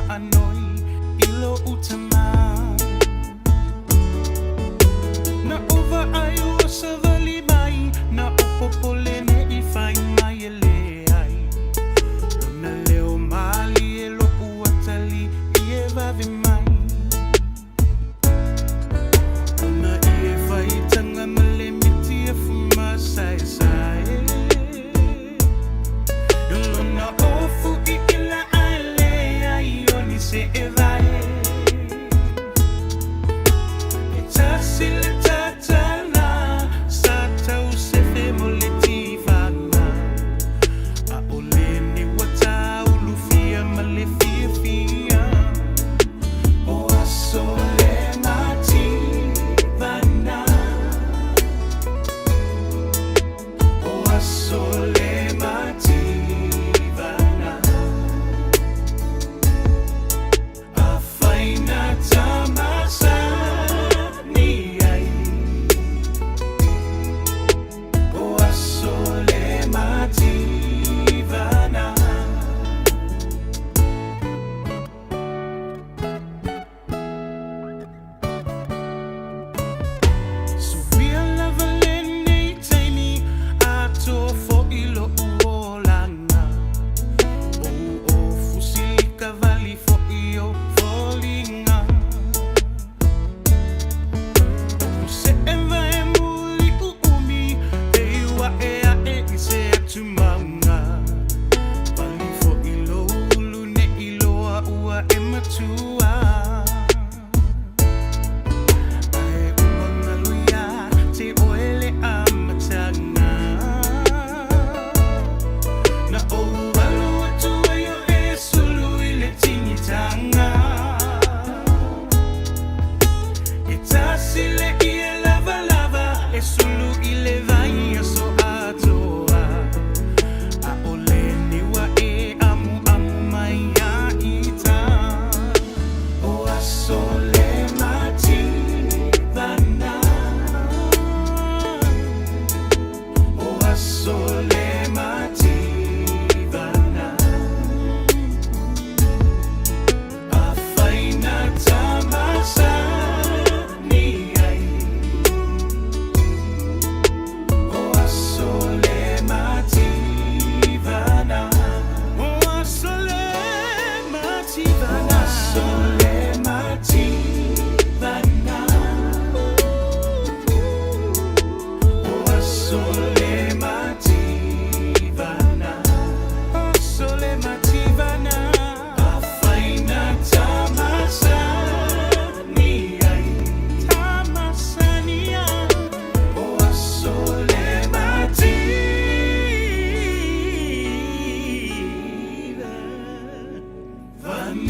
Attention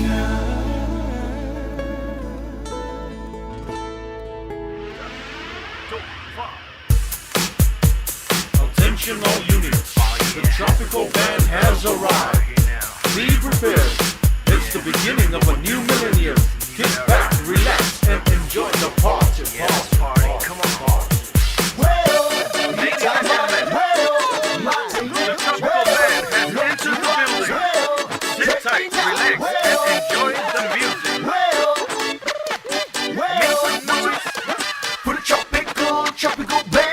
all units, the tropical band has arrived. Be prepared, it's the beginning of a new millennium. Kick back, relax, and enjoy the party. Come on, party. Ladies and gentlemen, the tropical band has entered the building. Sit tight, relax, and enjoy the music. Make some noise for the tropical band.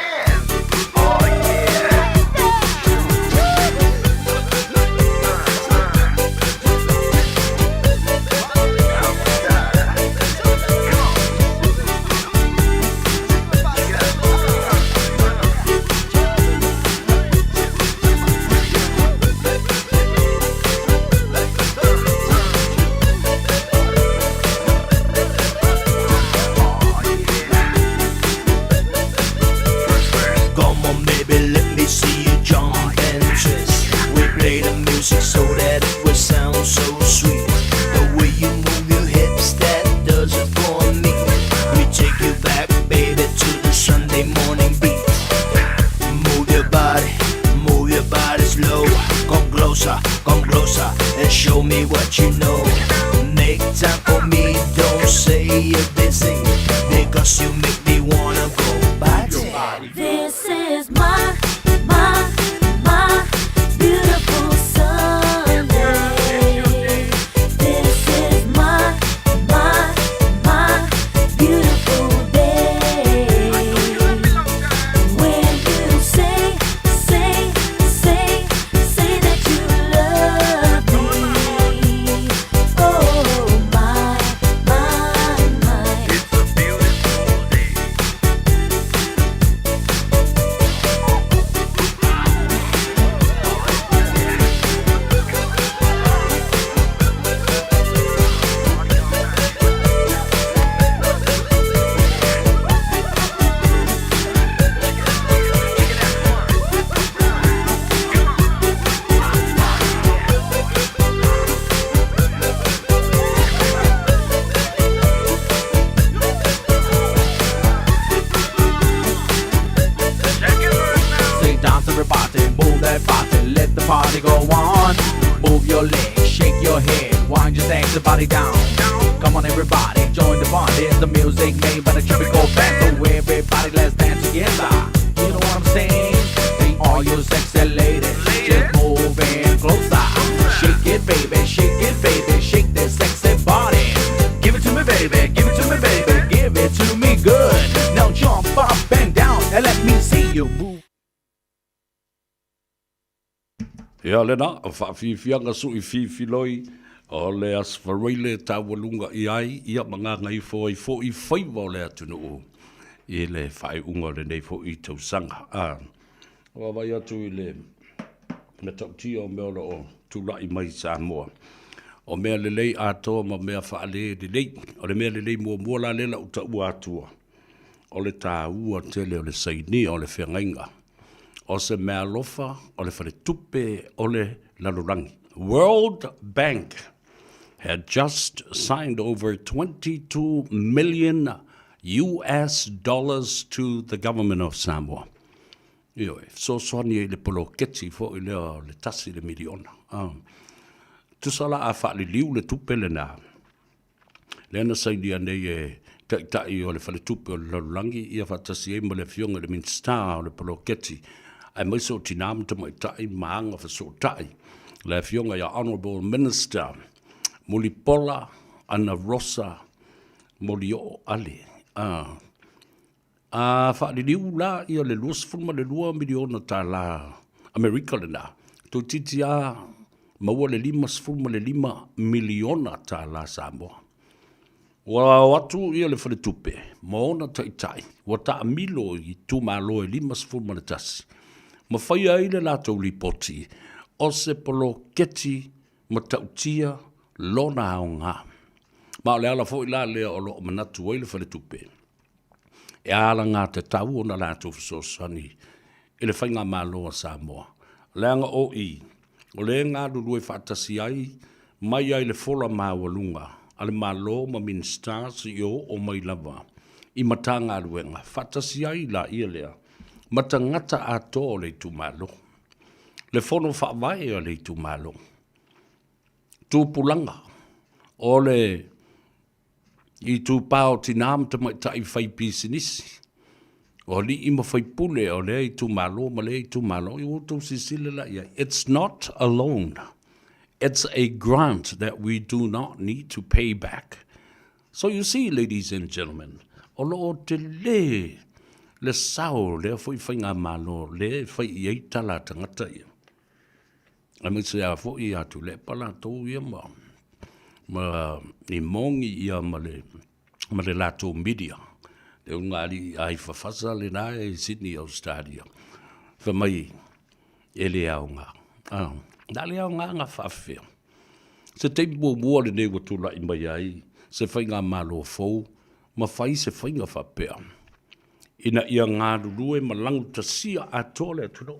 So that it will sound so sweet. The way you move your hips, that does it for me. We take you back, baby, to the Sunday morning beat. Move your body slow. Come closer, and show me what you know. Make time for me, don't say you're busy, because you make me wanna go party. This is my beautiful Sunday. This is my beautiful day. When you say that you love me. Oh my. It's a beautiful day. Say dance everybody, move that body, let the party go on. Move your legs, shake your head, wind your sexy body down. Come on everybody, join the party. It's the music made by the tropical band. So everybody, let's dance together. You know what I'm saying? Hey, all you sexy ladies, just move in closer. Shake it baby, shake that sexy body. Give it to me baby, give it to me baby, give it to me good. Now jump up and down and let me see you move. Ia lena, o whaafianga su I whiwhiloi, o le asfareile tawalunga I ai, ia mga ngai fo I Faiva o le atunu o. I le whae unga le nei fo I tausanga. O vai atu I le me tautia o mea o tūlai mai Samoa. O mea le lei atoa ma mea whaale le lei, o le mea le lei mua la lela uta ua atua. O le tā ua tele o le saini o le whengainga. O se mea lofa, o le whare tupe, o le lalurangi. World Bank had just signed over $22 million to the government of Samoa. Io so soani le polo keti fo I le tasi le miliona. Tu sala a wha li liu le tupe le nā. Le ana saidi anei tai o le whare tupe o le lalurangi, ia whatasi e mo le fionga le minsta o le polo keti. Ai mai so tinam te mai tai maanga fa so tai. Le fionga ia Honourable Minister Mulipola Ana Rosa Molio Ale. Whaaliu la ia le luas fulma le 2 miliona ta la Amerika le na. Tu titi a maua le 5 miliona ta la Samoa. Wa watu ia le whare tupe. Maona tai tai. Wa ta milo I tu malo e 5 le tasi. Ma whai ai le lātou li poti, o se polo keti ma tautia lona au ngā. Ma o le ala fo I la lea o lo manatu ai le whare tupe. E ala ngā te tau o na lātou fisosani, I le whainga māloa Samoa. Le anga o I, o le ngā lulu e whaatasi ai, mai ai le fola mawalunga, ale malo ma minsta si o mai lava, i matanga aluenga, fatasi ai la ia lea, matangata ato le tu malo, le fono whaavai o le tu malo, tu pulanga, o le i tu pao tinam te mai tai whai pisinisi, o li ima whai pule o le i tu malo, ma le i tu malo, i utu sisile la ia, it's not a loan. It's a grant that we do not need to pay back. So you see, ladies and gentlemen, o lo te le sao, le fwoi whainga malo, le whai iei tala tangata ia. A mi se a fwoi atu le pala tō ia ma i mongi ia ma le lato media. Le ungari ai whawhasa le nae Sydney, Australia. Whamai e le aunga. Da le au ngā whawhia. Se te mua le ne watula i mai ai, se whainga malo fau, ma whai se whainga whapea. Ina ia ngā rurue ma langu ta sia a tole atuno.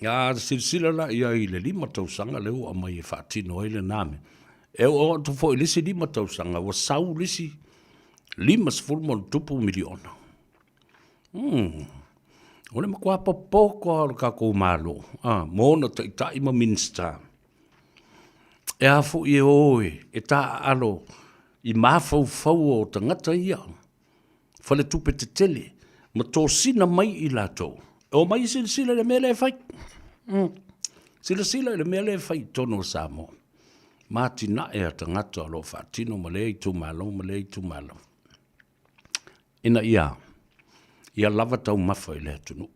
Ia silsila la ia i le 5 tausanga leo a mai e whaatino ai le name. E o tu fo i lisi 5 tausanga, wa sau lisi 5 miliona. Ole ma kua popoko al ka ko malo. Mona ta itai ma minsta. E afu i oe, e ta alo, i mafau fau o tangata ia. Fale tupe te tele, ma tō sina mai i lato. O mai sila le mele e fai. Sila le mele e fai tono Samoa. Mati na e a tangata alo whaatino ma le i tu malo. Ina ia lava tau mafa i le atunu.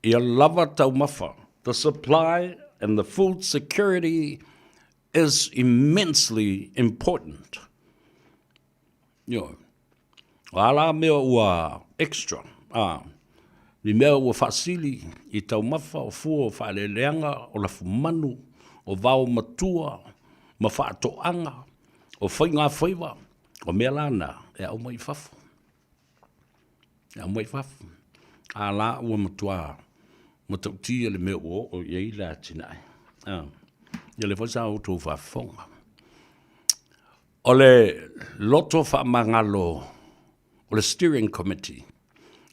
Ia lava tau mafa. The supply and the food security is immensely important. Ala mea ua extra. Ni mea ua whaasili i tau mafa o fua o whaeleleanga o la fumanu, o vau matua, ma whaatoanga, o whainga Faiva, o mea lana e au mai fafu. Mai fafu. A la ua matua matautia le mea o iei la tinai. Ia le whasa o tō whafonga. O le loto whamangalo, o le steering committee,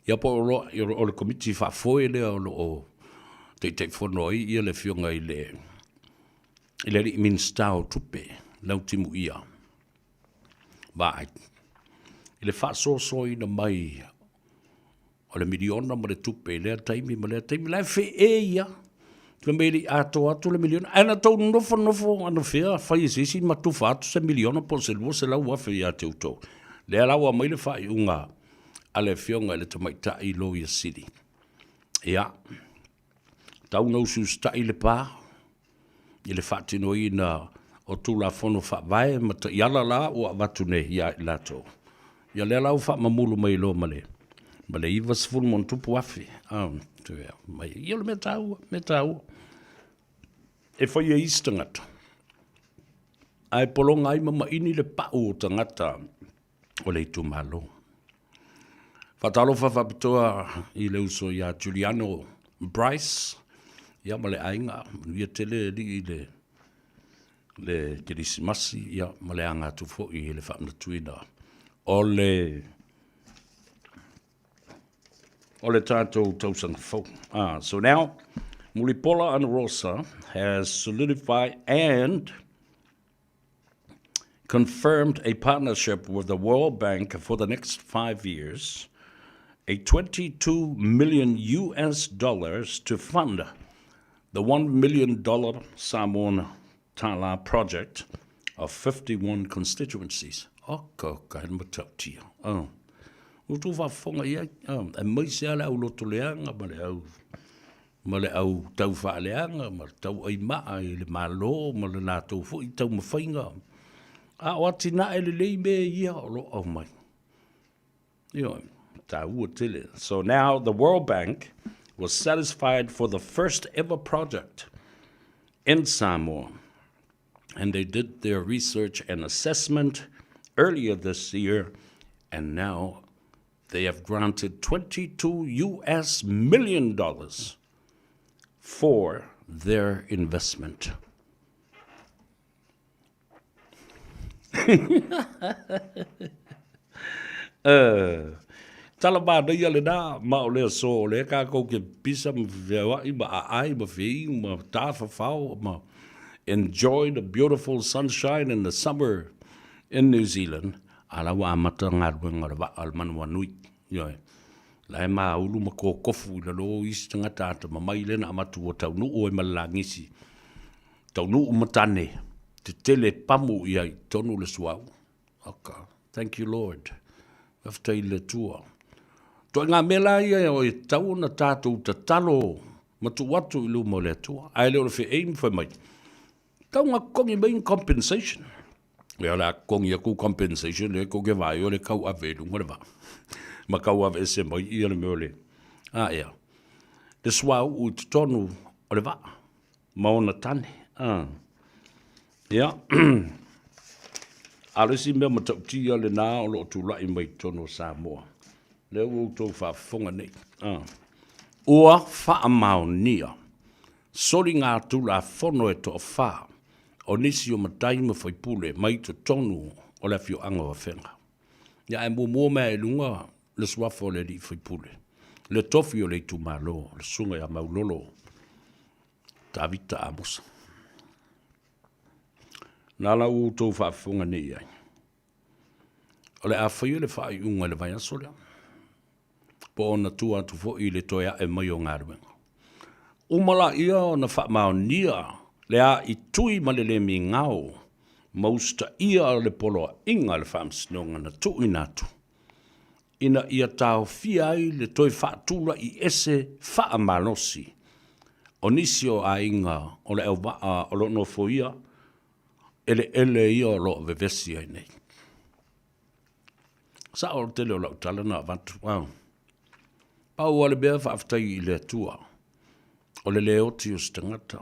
ia po o le committee whafoe lea o te whanoi ia le whionga i le minsta o tupe, lau timu ia. Vai. I le whasosoi na mai o le miliona ma le tupe, lea taimi, lai whi e ia, le mele ato atu le miliona, ana tau nofo, ana whea, whai sisi matufa atu se miliona po se lua se lau wafe ia te uto. Lea lau a mai le whai unga, a le whionga le tamaita i Loia City. Ia, tau nau susta i le pā, i le whatino i na o tūla whono whawai, ma ta iala la o a watune ia i lato. Ia lea lau wha mamulu mai lo male. Ma le iwa sifuru mon tupu wafi. Ia le me tau. E whai e istangata. Ai polonga ai mama ini le pau o tangata o le itu malo. Whatalo whawhapitoa i le uso ia Juliano Bryce. Ia ma le ainga. Ia tele li i le kirisimasi. Ia ma le anga tufo i le whamnatuina. O le tātou tausanga fau. So now, Mulipola and Rosa has solidified and confirmed a partnership with the World Bank for the next 5 years, a $22 million to fund the $1 million Samoan Tala project of 51 constituencies. Ko kai matautia. Utu whafonga ia, e mai se ala au loto leanga, ma le au tau wha leanga, ma tau ai maa i le malo, ma le nātou fu i tau mawhainga. A wati na e le lei me ia o lo au mai. Tā ua tele. So now the World Bank was satisfied for the first ever project in Samoa. And they did their research and assessment earlier this year, and now they have granted $22 million for their investment. Tala ba da ia le da ma o le so le ka ko ke pisa ma vewa I ba ai ba fi ma ta fa fao ma enjoy the beautiful sunshine in the summer in New Zealand. Ala wa mata ngarwe ngarwa alman wanui. Yo. Lai ma ulu ma ko kofu la lo is tanga tata ma mai le na matu o tau nu o malangisi. Tau nu matane. Te tele pamu ia tonu le suau. Okay. Thank you, Lord. After le tua. To ngā mela ia o tau na tātou ta talo matu watu ilu mo le tua. Ai leo le whi aim whai mai. Tau ngā kongi main compensation. Lea la kongi a ku compensation le ko ke vai o le kau ave lunga le va. Ma kau ave se mai ia le meo le. Ia. Le suau u tonu o le va. Maona tane. Ia. Alesi mea matautia le nā o lo tūlai mai tono Samoa. Leo o tō whaafonga nei. Ua whaamau nia. Sori ngā tūla whono e tō wha. O nisi o matai ma whaipule mai to tonu o le fio anga wa whenga. Ia e mua mea e lunga le swafo le li whaipule. Le tofi o le tu malo, le sunga ya maulolo. Tā vita a musa. Nala o tō whaafonga nei ai. O le a whaio le whaai unga le vai asolea. Po ona tua tu fo I le toia e mai o ngā ruenga. Umala ia o na whaamau nia, le a I tui ma le mi ngau, mausta ia le polo inga le whaamsinonga na tui natu. Ina ia tau fia ai le toi whaatula I ese whaamalosi. O nisi o a inga o le au waa o lo no fo ia, ele ia o lo vevesi ai nei. Sa o tele o lau talana avantu, wow. Pau ale bea whaaftai I le tua. O le leo ti o stangata.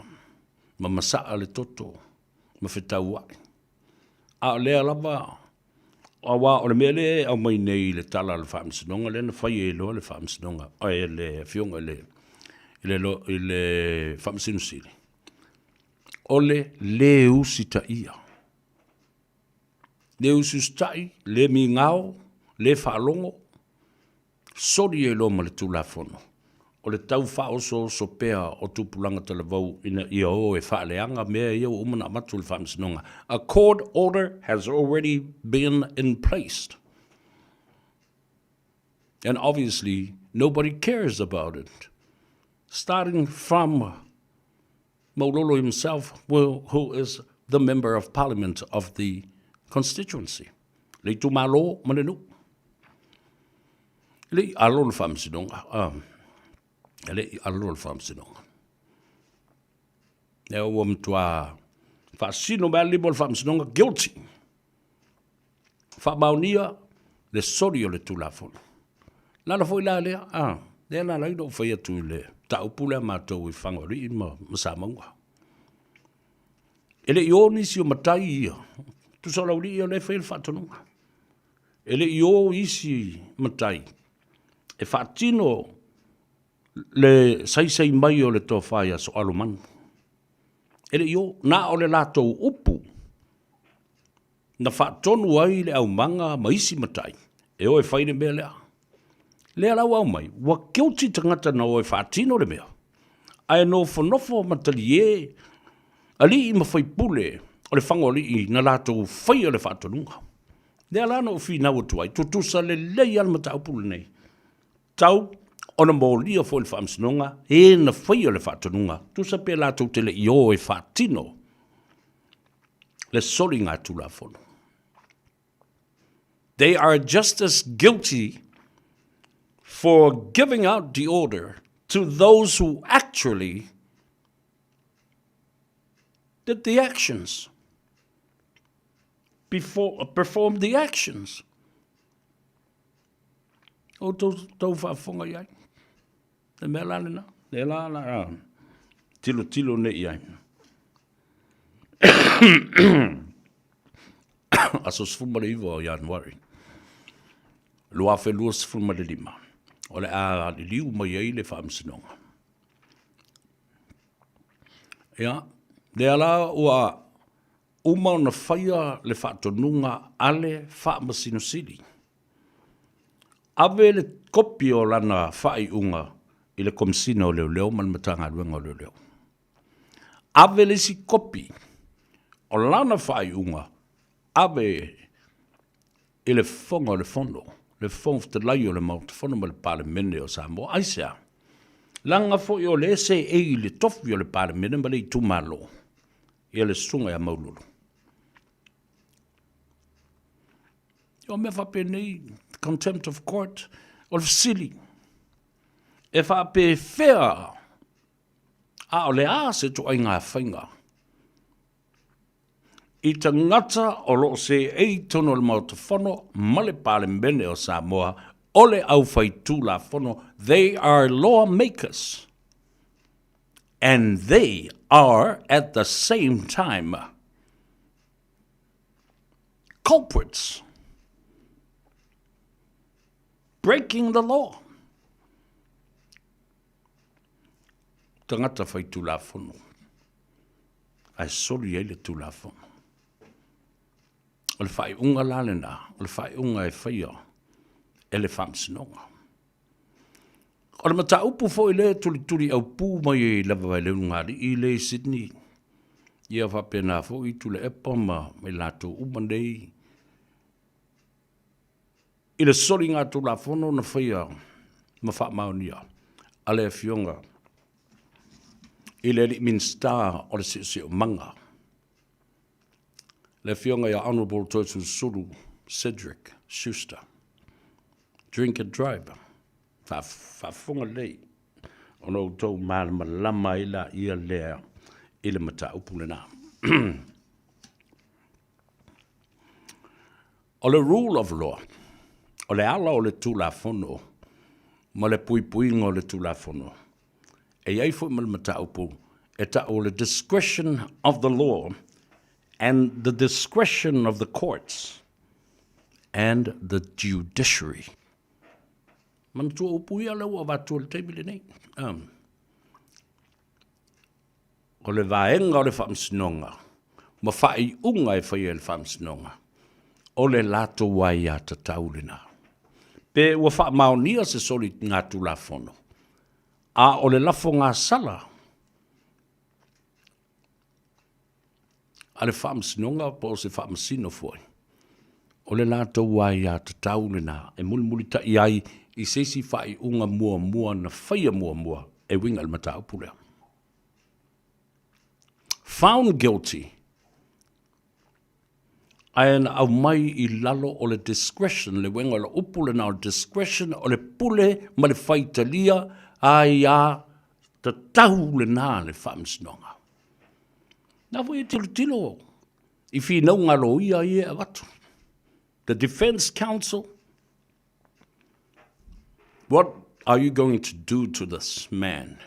Ma masaa le toto. Ma whetau ai. A o lea lava. O wa o le mele au mai nei le tala le whaamsinonga. Le na whai e loa le whaamsinonga. O e le fionga le whaamsinusili. O le usita ia. Le usustai, le mi ngao, le whaalongo. Sori e lo ma le tūlafono. O le tau whaoso so pea o tūpulanga tala vau ina ia o e whaaleanga mea ia o umana amatu le whaamsinonga. A court order has already been in place. And obviously, nobody cares about it. Starting from Maulolo himself, who is the member of parliament of the constituency. Le tūmalo manenu. Le alo le whaamsinonga. Le alo le whaamsinonga. E o mtua whaasino mea libo le whaamsinonga guilty. Whaamaunia le sori o le tūlafono. Lala foi la lea. Lea la laido whaia tū le taupule mātou I whangori ma Samoa. Ele I o nisi o matai ia. Tu salauri ia le whaia le whaatonunga. Ele I o isi matai. E whaatino le saisei mai o le tō whaia so alumanu. Ele I o, nā o le lātou upu. Na whaatonu ai le au manga maisi matai. E o e whaine mea lea. Lea lau au mai, wa guilty tangata na o e whaatino le mea. Ai no whanofo matali e, ali I mawhaipule o le whangoli I na lātou whaia le whaatonunga. Lea lana o whi nau tuai, tutusa le lei alma tau pule nei. Tau, ona mōlia fo le whaamsinonga, e na whaia le whaatonunga, tusa pe lātou te le I o e whaatino, le sori ngā tūlafono. They are just as guilty for giving out the order to those who actually did the actions, performed the actions. O tau whaafonga iai. Le mea la lena. Le la la. Tilo ne iai. Aso sfumare iwa o Januari. Lua whelua sfumare lima. O le a li liu mai ei le whaamsinonga. Ia, le ala ua uma na whaia le whaatonunga ale whaamasino siri. Ave le kopi o lana whai unga i le komisina o leo leo man matanga ruenga o leo leo. Ave le si kopi o lana whai unga ave i le fonga o le fono. Le fonga te lai o le mau te fono ma le pale mene o Samoa. Aisea. Langa fo i o le se e le tofi o le pale mene ma le i tumalo. I le sunga ya maululu. O me whape nei, contempt of court, o le sili. E whape whea, a o le a se to ai ngā whainga. I ta ngata o lo se ei tono le mauta whono, male pale mene o Samoa, ole au whai tū la whono, they are lawmakers. And they are, at the same time, culprits. Breaking the law. Tangata whai tū la whono. Ai sori ei le tū la whono. O le whai unga lalena, o le whai unga e whaia, e le whamsinonga. O le mata upu fo i le turi au pū mai e lava vai leu ngāri i le Sydney. Ia whapena fo i tule epa ma me lato umanei. I le sori ngā tū la whono na whaia ma wha maunia. A le fionga. I le li min star o le si o manga. Le fionga ia Honourable Totu Suru Cedric Schuster. Drink and drive. Fa funga lei. Ono tau malama lama ila ia lea ila mata upulena. O le rule of law. O le ala o le tūla whono. Ma le pui puinga o le tūla whono. E iai fu mal mata upu. E ta o le discretion of the law and the discretion of the courts and the judiciary. Man tua upu ia lau a watu le teimile nei. O le vaenga o le whamsinonga. Ma whai unga e whai e le whamsinonga. O le lato wai a ta taurina. Pe ua wha maonia se soli ngā tūla whono. A o le lafo ngā sala. A le whamsinonga po o se whamsino foi. O le lato wai a ta taurina. E muli ta iai i seisi whai unga mua na whaia mua e winga al mata upulea. Found guilty. Aena au mai I lalo o le discretion, le wenga le upule na o discretion o le pule ma le whaitalia ai a ta tahu le nā le whamsinonga. Nā fwoi tilo. I whi nau ngalo ia ia watu. The Defense Council, what are you going to do to this man?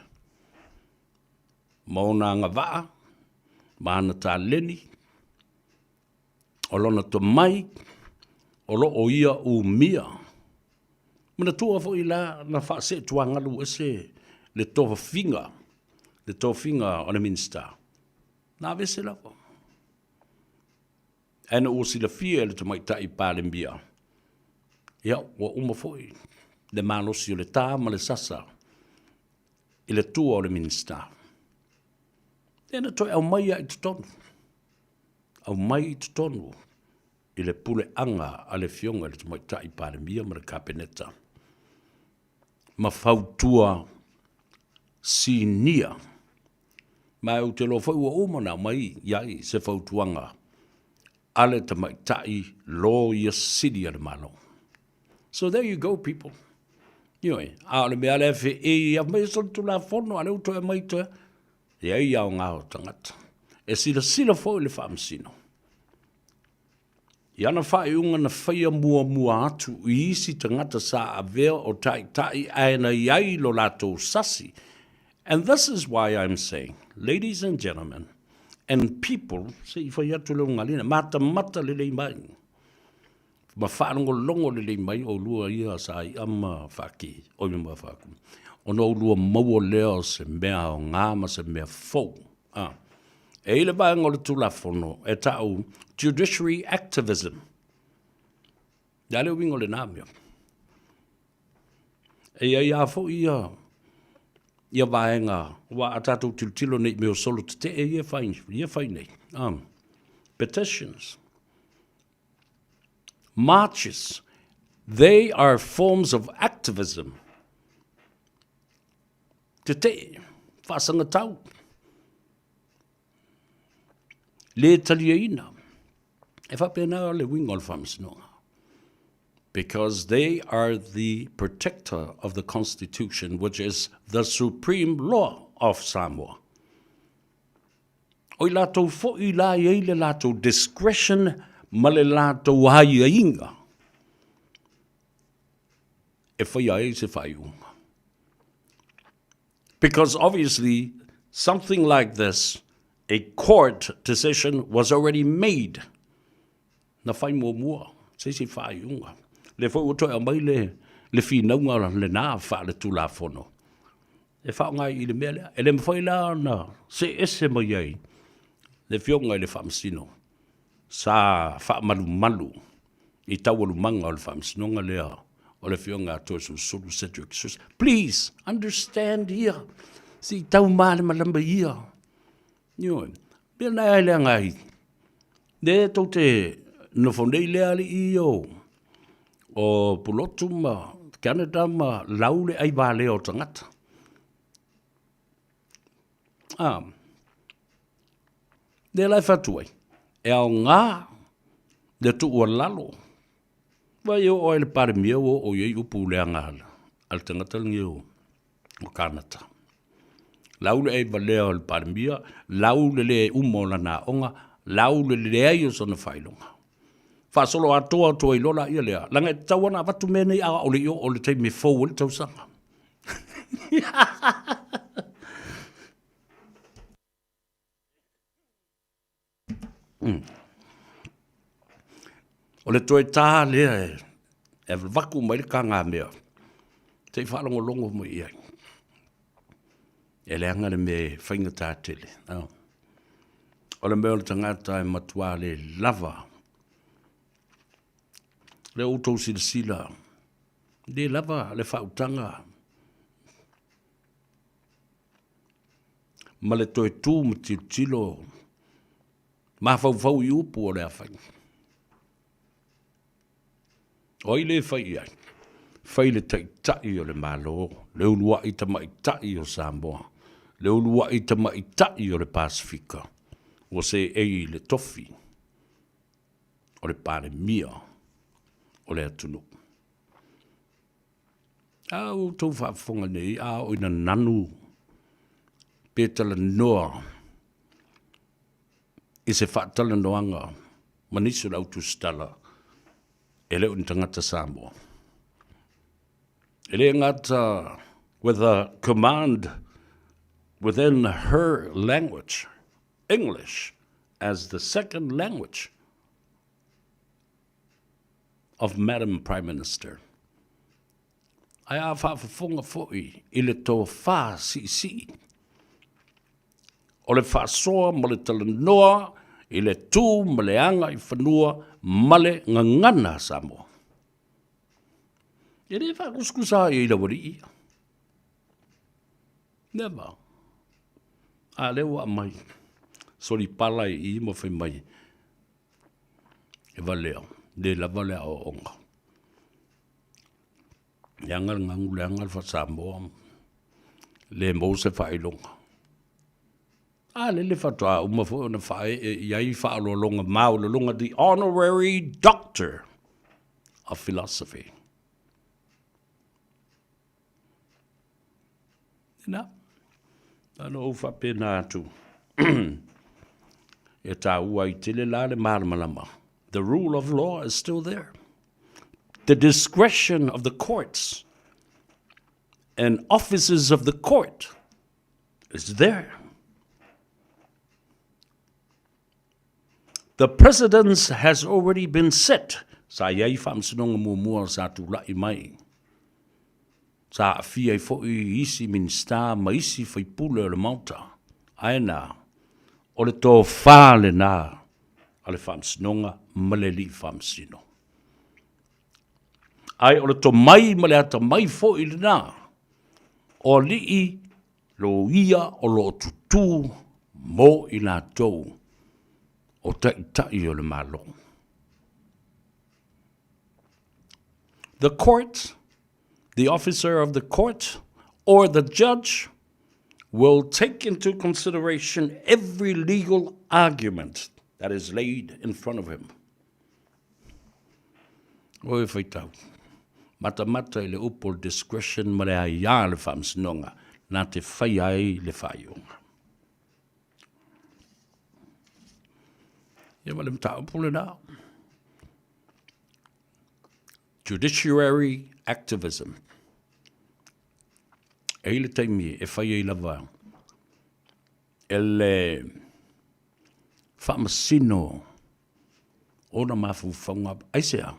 Mauna ngā waa, maana tā leni, o lona to mai, o lo o ia u mia. Mana tua fo I la na wha se tuangalu ese le tofa finga o le minsta. Nā vese lako. Ana o si la fia le tamai tai pāle mbia. Ia, wa uma foi. Le malosi o le tā ma le sasa. I le tua o le minsta. Ena toi au mai I tutonu. Au mai I tutonu. I le pule anga a le fionga le tamai tai pāle mbia ma le kapeneta. Ma fautua si nia. Ma au te lo fau ua umana mai iai se fautuanga. Ale tamai tai lo ia sidi ale malo. So there you go, people. Ioi, ale me ale fe e a mai son tu la fono ale uto e mai to. Ia ia o ngā o tangata. E sila fo le whamsino. Iana whai unga na whaia mua atu I isi tangata sa a vea o tai aena iai lo lato sasi. And this is why I'm saying, ladies and gentlemen, and people, se I whai atu leo ngalina, mata lelei mai. Ma whanongo longo lelei mai o lua ia sa I ama whaki, o ima whaku. O no lua maua leo se mea o ngāma se mea fau. E le vai ngole tulafono, e tau judiciary activism. Dale wingo le namia. E ia fo ia vaenga, wa atatu tiltilo nei meo solo te e ia fai nei. Petitions. Marches. They are forms of activism. Te whasanga tau. Le taliaina. E whapena le wingol whamsinonga. Because they are the protector of the Constitution, which is the supreme law of Samoa. O lato fo I la le lato discretion ma le lato haiainga. E whai se whai unga. Because obviously, something like this, a court decision was already made. Na whai mua, se whai unga. Le fo uto e mai le whinaunga le nā wha le tulafono. E wha ngai I le mea lea, e le mwhai la na, se ese mai ai, le whionga I le whamsino, sa wha malu, I tawalu manga o le whamsinonga lea, o le whionga atoa sulu Cedric. Please, understand here, si tau maale malamba here. Nyo, pia na lea ngai, le tau te nofonei lea li iyo, o pulotu ma Canada ma laule ai vale o tangata. De lai fatuai. E au ngā de tu ua lalo. Vai o ele pare mia o iei upu lea ngāla. Al tangata lingi o Canada. Laule ai vale o le pare mia, laule le umo la na onga, laule le ai o sona whailonga. Whasolo atoa toa I lola ia lea. Langa e tawana watu mene a ole I o le tei me fau ole tau sanga. Ole toi tā lea e waku mai le kanga mea. Tei whalongo longo mo ia. E le angare me whainga tā tele. Ole mea le tangata e matua le lava. Le auto sila. De lava le whautanga. Ma le toi tū ma tilo. Ma whau I upu o le awhai. Oi le whai ai. Whai le tai o le malo. Le ulua I tamai tai o Samoa. Le ulua I tamai tai o le Pasifika. O se ei le tofi. O le pare mia. O le atunu. Au tau whaafonga nei, au ina nanu, pētala noa, I se whaatala noanga, manisu lau tu stala, e leo ni tangata Samoa. E leo ngata, with a command within her language, English, as the second language, of Madam Prime Minister. Ai a whaafafonga foi I le tō wha si. O le wha soa ma le talanoa, I le tū ma le anga I whanua, ma le ngangana Samoa. E le wha kuskusa I la wari ia. Never. A leo a mai. Sori pala I mo whai mai. E valeo. De la vale o onga. Yangal ngangu le angal fa Samoa. Le mo se whailonga. Le whatua umafo na whae iai whaalo longa mau le longa the honorary doctor of philosophy. Na. Ano ufa pena atu. E tā ua I tele la le malamalama. The rule of law is still there. The discretion of the courts and officers of the court is there. The precedence has already been set. Sa iai whamsinonga mua sa tūlai mai. Sa awhia I fo'i isi minsta ma isi whaipule o le mauta. Aena, o le tō whāle nā, a le whamsinonga, ma le li whamsino. Ai o le tō mai, ma le ata mai fo i le nā, o li i lo ia o lo tutu mo i nā tau, o tai o le malo. The court, the officer of the court, or the judge will take into consideration every legal argument that is laid in front of him. Oi whaitau. Mata i le upo discretion ma le aia le whamsinonga, nā te whai ai le whaiunga. Ia wale mta upo le nā. Judiciary activism. E le taimi e whai e lava. E le whamasino o na mafu whaunga aisea.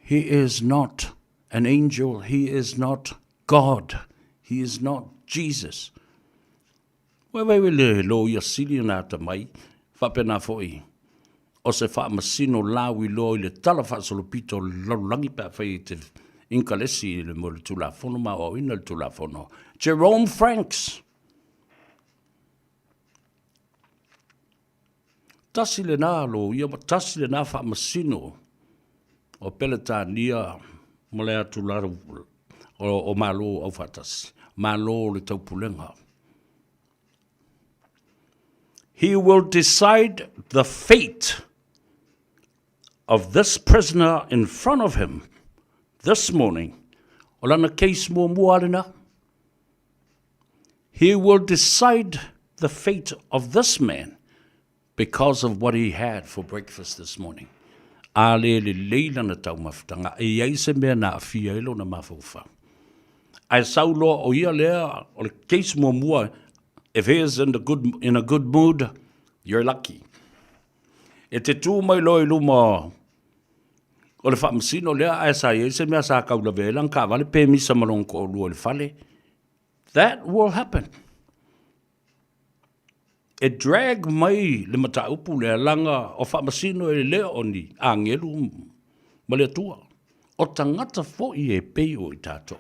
He is not an angel. He is not God. He is not Jesus. Wai le lo ia sili na ta mai. Whapena foi. O se whamasino lawi lo i le tala whasolopito lalangi pa whai te inkalesi le mo le tulafono ma o ina le tulafono. Jerome Franks. Tasi le nā lo ia ma tasi le nā whamasino. O peleta nia mo le atu laru o malo au fatasi. Malo le taupulenga. He will decide the fate of this prisoner in front of him this morning. O lana case mo muarina. He will decide the fate of this man because of what he had for breakfast this morning. A le leila na tau mafutanga. E iai se mea na afia ilo na mafaufa. Ai saulo o ia lea o le case mo mua. If he is in a good mood, you're lucky. E te tū mai loi luma o le whamasino lea ai sa iai se mea sa kaula velang ka vale pe misa malong ko lua le fale. That will happen. E drag mai le mataupu le alanga o whamasino e leo oni a ngelu ma le tua. O tangata fo i e peo i tātou.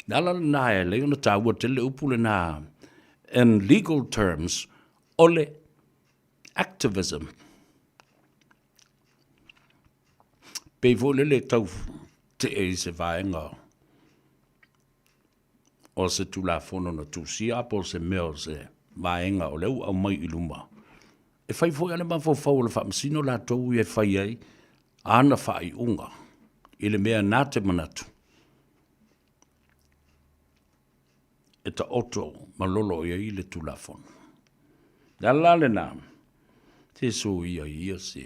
Nala na e leo na tāua te le upu le na in legal terms ole activism. Pe vo le tau te e se vaenga o se tulafono na tusia po se meo se vaenga o leu au mai iluma. E fai fo ane mafo fau le whamasino la tau e fai ai ana fai unga i le mea nā te manatu. E ta oto malolo ia i le tulafono. Dala le nā, te so ia se.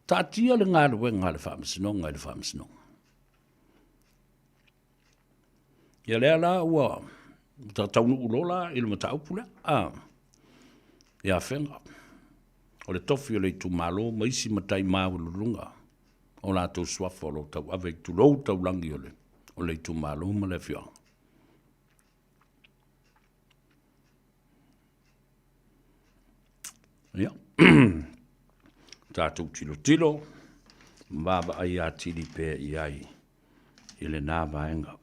Ta tia le ngā lewe ngā le whamasino, ngā le whamasino. Ia lea la ua, ta taunu ulola i le mataupule, ia whenga. O le tofi o le tu malo, maisi matai māu lulunga. O la tau swafa o lo tau ave tu lou tau langi o le tu malo ma le whianga. Ia. Tātou tilo. Mbaba ai a tili pe i ai. I le nā vaenga.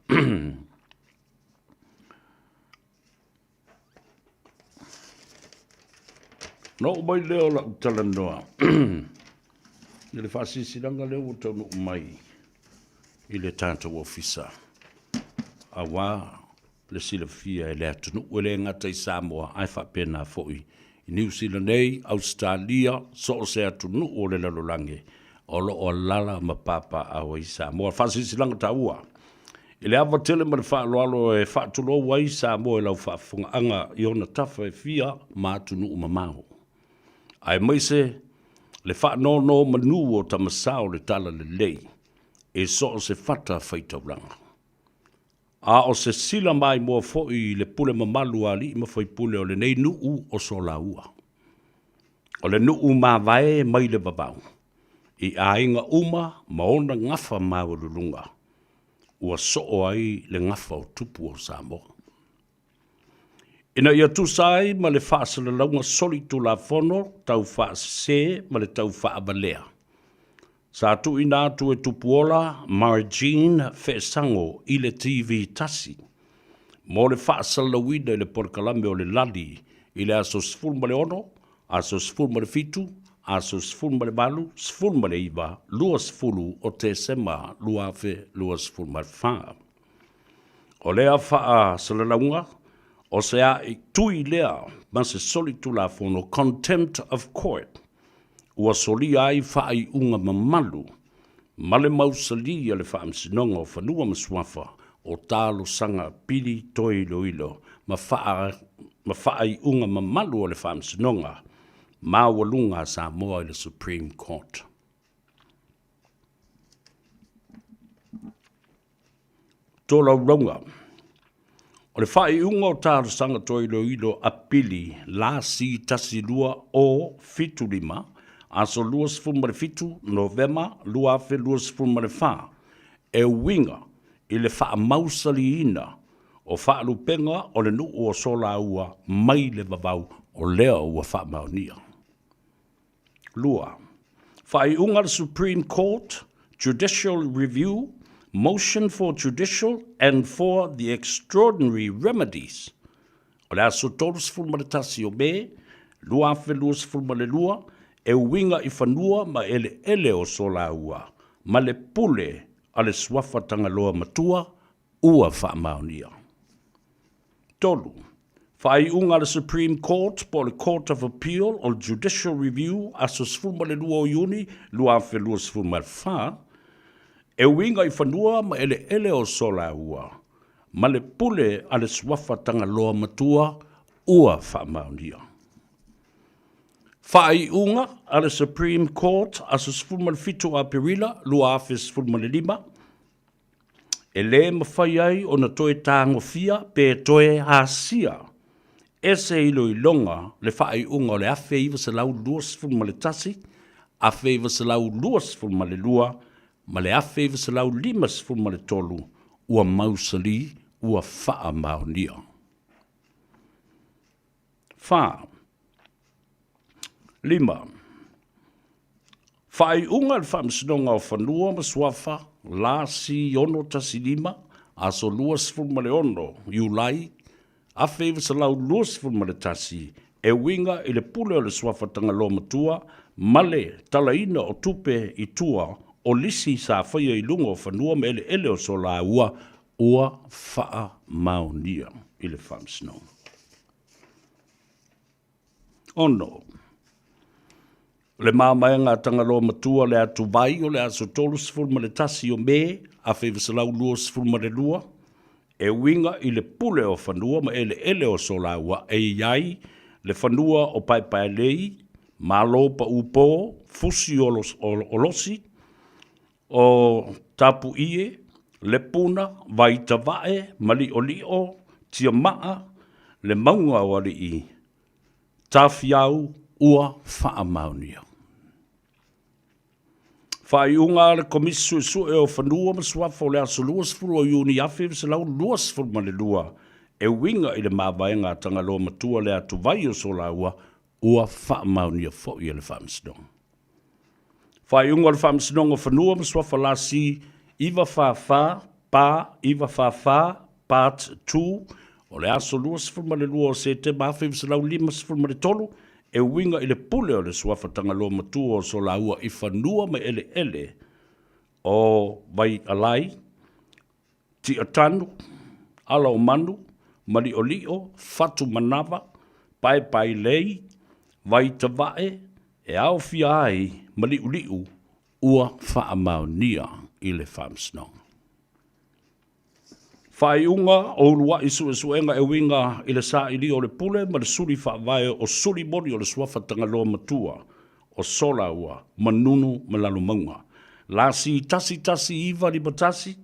No mai leo la utala noa. I le whasisiranga leo utanu mai. I le tātou ofisa. A wā le sila fia e le atunu. Ule ngata i Samoa ai whapena foi. New Zealand nei, Australia, so se atunu o le lalolange. O lo o lala ma papa au i Samoa. Whasisi langa ta ua. I le awa tele ma le whaaloalo e whaatulo wa i Samoa e lau whaafunga anga i ona tafa e fia ma atunu umamaho. Ai maise, le whaanono manu o tamasao le tala le lei. E so se whata whaitauranga. A o se sila mai mua foi le pule mamalu ali ma foi pule o le nei nuu o so la ua. O le nuu ma vae mai le babau. I a inga uma ma ona ngafa mau lulunga. Ua so o ai le ngafa o tupu o Samoa. Ina ia tusai ma le whaasala launga soli tu la fono, tau whaase ma le tau whaabalea. Sa tu ina tu e tupuola Margine Fesango i le TV tasi. Mo le whaasala wina i le porkalame o le lali, i le aso sful ma le ono, aso sful ma le fitu, aso sful ma le malu, sful ma le iwa, lua sfulu o te sema, lua fe, lua sful ma le wha. O lea wha sala launga, o se a i tui lea, ma se soli tu la fono, contempt of court. Ua soli ai wha ai unga mamalu, ma le mausalia le wha amsinonga o whanua maswafa, o talo sanga pili toi ilo, ma wha ai unga mamalu o le wha amsinonga, ma walunga Samoa i le Supreme Court. Tōla uraunga, o le whai unga o talo sanga toi ilo a pili la si tasi lua o fitu lima, aso lua sfumare fitu, Novema, lua afe lua sfumare wha, e winga i le wha mausali ina, o wha lupenga o le nuu o sola ua mai le babau o lea ua wha maunia. Lua, whai unga le Supreme Court, judicial review, motion for judicial and for the extraordinary remedies. O le aso tolu sfumare tasi o me, lua afe lua sfumare lua, e winga i whanua ma ele o sola ua, ma le pule a le swafa tangaloa matua, ua wha maunia. Tolu, whai unga le Supreme Court po le Court of Appeal o Judicial Review aso sfuma le lua o iuni, lua afe lua sfuma le wha, e winga i whanua ma ele o sola ua, ma le pule a le swafa tangaloa matua, ua wha maunia. Whai unga a le Supreme Court aso sfuma le fitu a perila, lua afe sfuma le lima, e le mawhai ai o na toe tāngo fia pe toe hasia. E se ilo i longa le whai unga o le afe iwa se lau lua sfuma le tasi, afe iwa se lau lua sfuma le lua, ma le afe iwa se lau lima sfuma le tolu, ua mausali, ua wha maunia. Wha. Lima. Whai unga le whamsinonga o whanua maswafa, la si ono tasi lima, aso lua sfuma le ono, Iulai, a whaiva sa lau lua sfuma le tasi, e winga i le pule o le swafa tangaloa matua, male talaina o tupe i tua, o lisi sa whaia i lunga o whanua me ele o so la ua wha maunia i le whamsinonga. Ono. Le māmai ngā tangaloa matua le atu vai o le aso tolu sfulma le tasi o me, a whaivasalau lua sfulma le lua, e winga i le pule o whanua ma ele o solaua, e iai le whanua o paipai lei, malo pa upo, fusi o losi, o tapu ie, le puna, vai tavae, mali o lio, tia maa, le maunga o ali i, tafiau ua wha maunia. Whai unga le komisu e su e o whanua ma swafa o le aso luas furu o iuni afe se lau luas furu ma le lua e winga i le mawai ngā tangaloa matua le atu vai o so laua ua wha maunia fo i le whamsinong. Whai unga le whamsinong o whanua ma swafa la si iwa wha pa iwa wha part 2 o le aso luas furu ma le lua o se te mafe se lau lima furu ma le tolu e winga i le pule o le swafa tangaloa matua o so laua i whanua me ele o vai alai, ti atanu, ala o manu, mali o lio, fatu manawa, pai lei, vai tavae, e au fia ai, mali o liu, ua wha maunia i le whamsinong. Whai unga o lua isu e suenga e winga i le sa ili o le pule ma le suri whaavae o suri mori o le suafa tangaloa matua o sola ua manunu malalu maunga. La si tasi iwa li matasi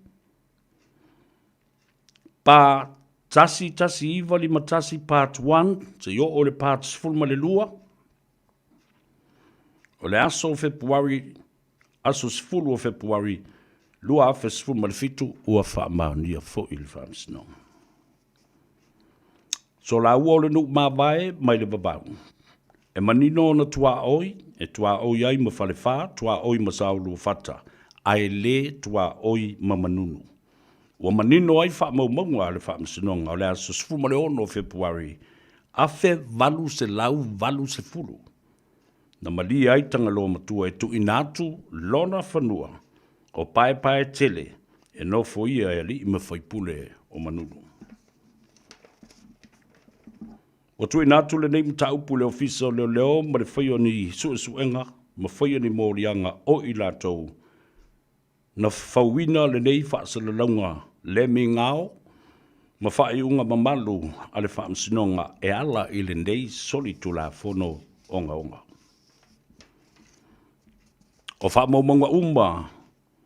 pa tasi iwa li matasi part 1 se yo o le parts fulma le lua o le aso Februari aso sfulu o Februari lua afe sfuma le fitu ua wha maunia fo i le whamsinong. So la ua o le nuk mawae mai le babau. E manino na tua oi, e tua oi ai ma fale wha, tua oi ma saulu fata. Ai le tua oi ma manunu. Ua manino ai wha mau maunga le wha msinonga, o le aso sfuma le ono Februari. Afe valu se lau, valu se fulu. Na mali ai tanga loa matua e tu inatu lona whanua. O pae tele, e no foia e li ima whaipule o manunu. O tu inatu le nei mta upu le ofisa o leo ma le whaio ni suenga, ma whaio ni morianga o i latou. Na whauina le nei whaasa le launga le mi ngao, ma whai unga mamalu a le wha msinonga e ala i le nei soli tu la fono onga. O wha maumonga umma,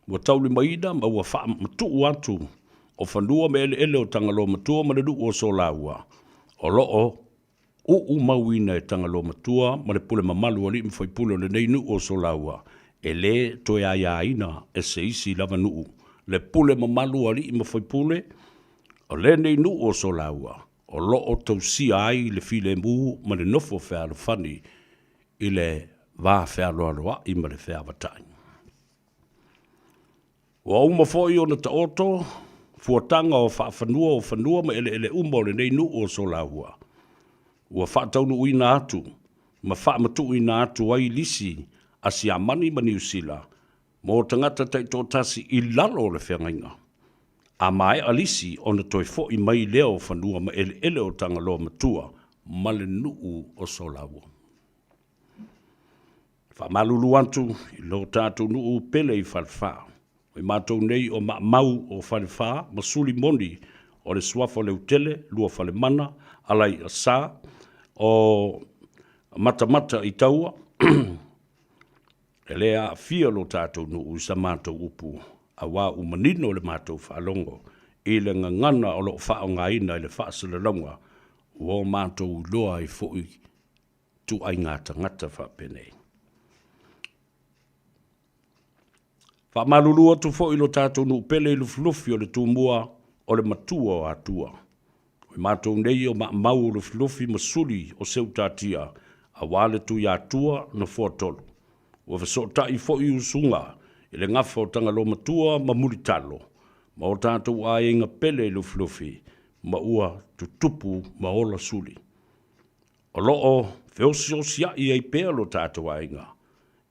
wa tauli maida ma wa wha matu atu, o whanua me ele o tangalo matua ma le du o so la ua. O loo, mauina e tangalo matua, ma le pule mamalu ali mwhai pule le nei nu o so la ua. E le toe a ina e se isi lava nuu. Le pule mamalu ali mwhai pule, o le nei nu o so la ua. O loo tausia ai le file mu ma le nofo whea le whani i le vā whea loa loa i ma le whea watai. Wa uma foi o na taoto, fuatanga o whanua ma ele uma le nei nu o so la ua. Ua whaataunu uina atu, ma whaamatu uina atu ai lisi a si amani ma New Zealand, mo tangata tei tasi i lalo le whengainga. A mai alisi o na toi fo i mai leo whanua ma ele o tangaloa matua, ma le nuu o so la ua. Whamalulu antu, i lo tātou nuu pele i whalwha. I mātou nei o mau o whalwha, ma suli moni o le suafa le utele, lua whale mana, alai a sā, o mata i taua, e lea fia lo tātou nuu sa mātou upu, a wā umanino le mātou whalongo, i le ngangana o lo wha o ngaina i le whaasa le longa, o mātou loa i fui tu ai ngata ngata whapenei. Wha malulu atu fo ilo tātou nu pele ilu flufi o le tūmua o le matua o atua. O mātou nei o mau o le flufi masuli o seu tātia a wale tu i atua na fuatolu. O whasota i fo i usunga i le ngafa o tanga lo matua ma muri talo. Ma o tātou a inga pele ilu flufi ma ua tutupu ma ola suli. O loo feosiosia i ei pea lo tātou a inga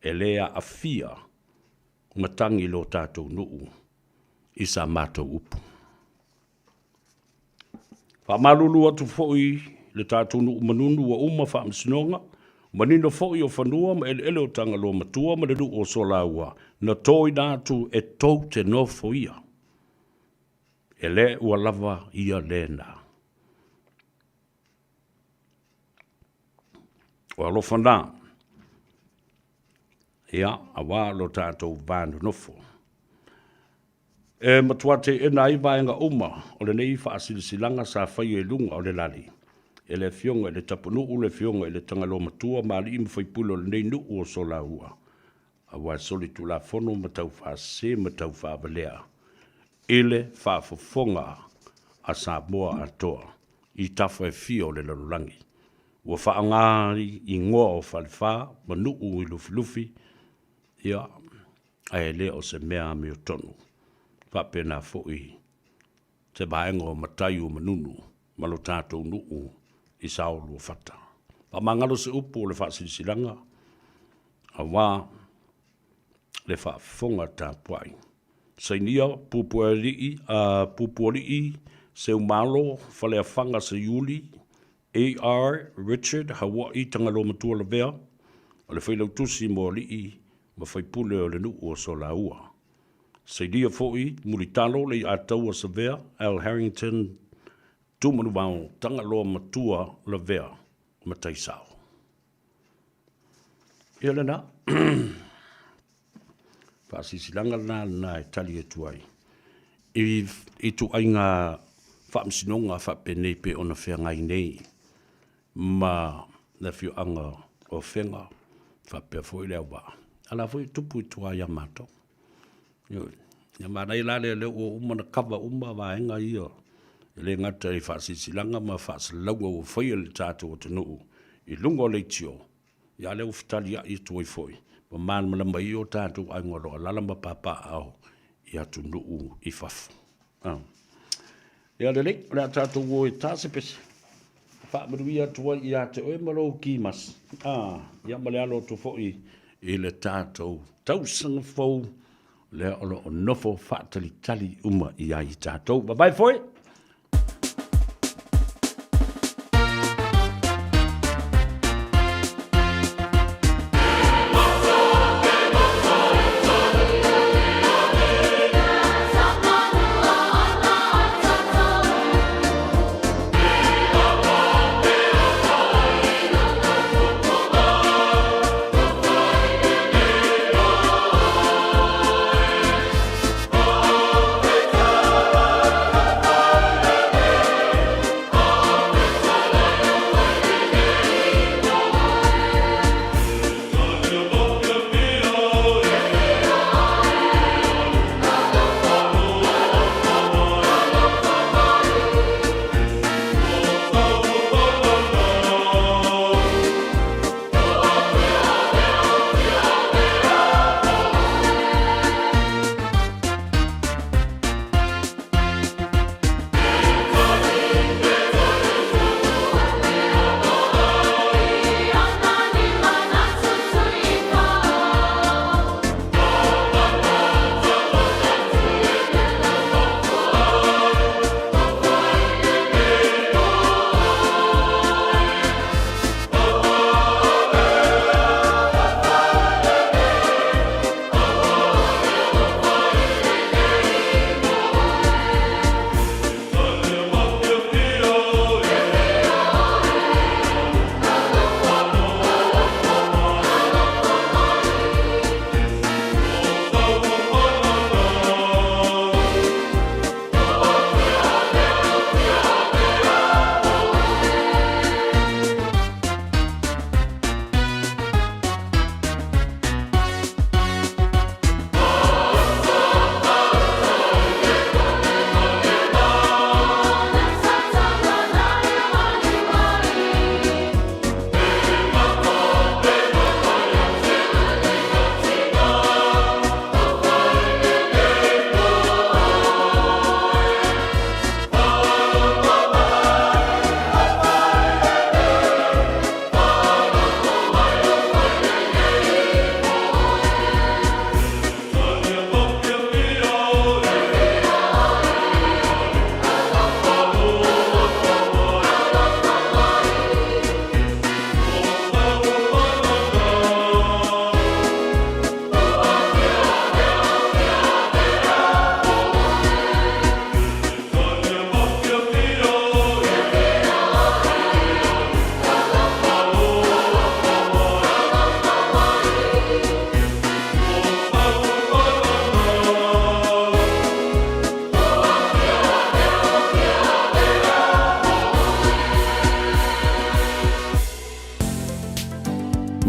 e lea a fia matangi lo tātou nuu i sa mātou upu. Whamalulu atu fo'i le tātou nuu manunu wa uma whaamsinonga, manino fo'i o whanua ma ele o tanga lo matua ma le nuu o solaua, na toi nātu e tau te no fo'ia. E le ua lava ia le nā. O alofa nā, ia, a wā lo tātou vānu nofo. E matuate e nai vaenga uma, o le nei whaasilisilanga sa whai e lunga o le lali. E le fionga e le tapunu u le fionga e le tangalo matua, ma li ima whaipulo le nei nu o so la ua. A wā soli tu la fono matau whaase matau whaabalea. Ele whaafofonga a Samoa atoa, i tawha e fio le lalulangi. Ua whaangari i ngoa o whalewha, ma nuu i lufi, ia, ai le o se mea me o tonu. Whapena fo'i, te vaenga o matai o manunu, malo tātou nuu i saolu o whata. Pa mangalo se upo le whaasilisilanga, a wā le whaafonga tā puai. Sainia, pupualii, se umalo, whalea whanga se Yuli, A.R. Richard, Hawaii, tangalo matua la vea, o le whailau tusi mo lii, ma whaipule o le nuu o so la ua. Saidia fo'i, muritalo le atau o sa vea, Al Harrington, tumanu wao, tangalo matua la vea, ma taisao. Ia lena, whaasisilanga na e tali e tuai. I tu ainga whaamsinonga whapenei pe ona whengai nei, ma na whio anga o whenga whapea fwoi leo ba. Ala fwoi tupu i tua ia mato. Ia mana i lale leo o uma na kawa uma waenga ia. le ngata I whaasisilanga ma whaasilaua o whaia le tātou o tunuu I lungo le tio ia leo fitali ia I tuai foi ma mana mai o tātou ai ngoro lalama papa au ia tunuu I whafu ia le tātou o I tāse pese whaamaruia tuai ia te oe maro ki mas ia male alo tu foi I le tātou tausanga fau le olo o nofo whaatalitali uma ia I tātou bye foi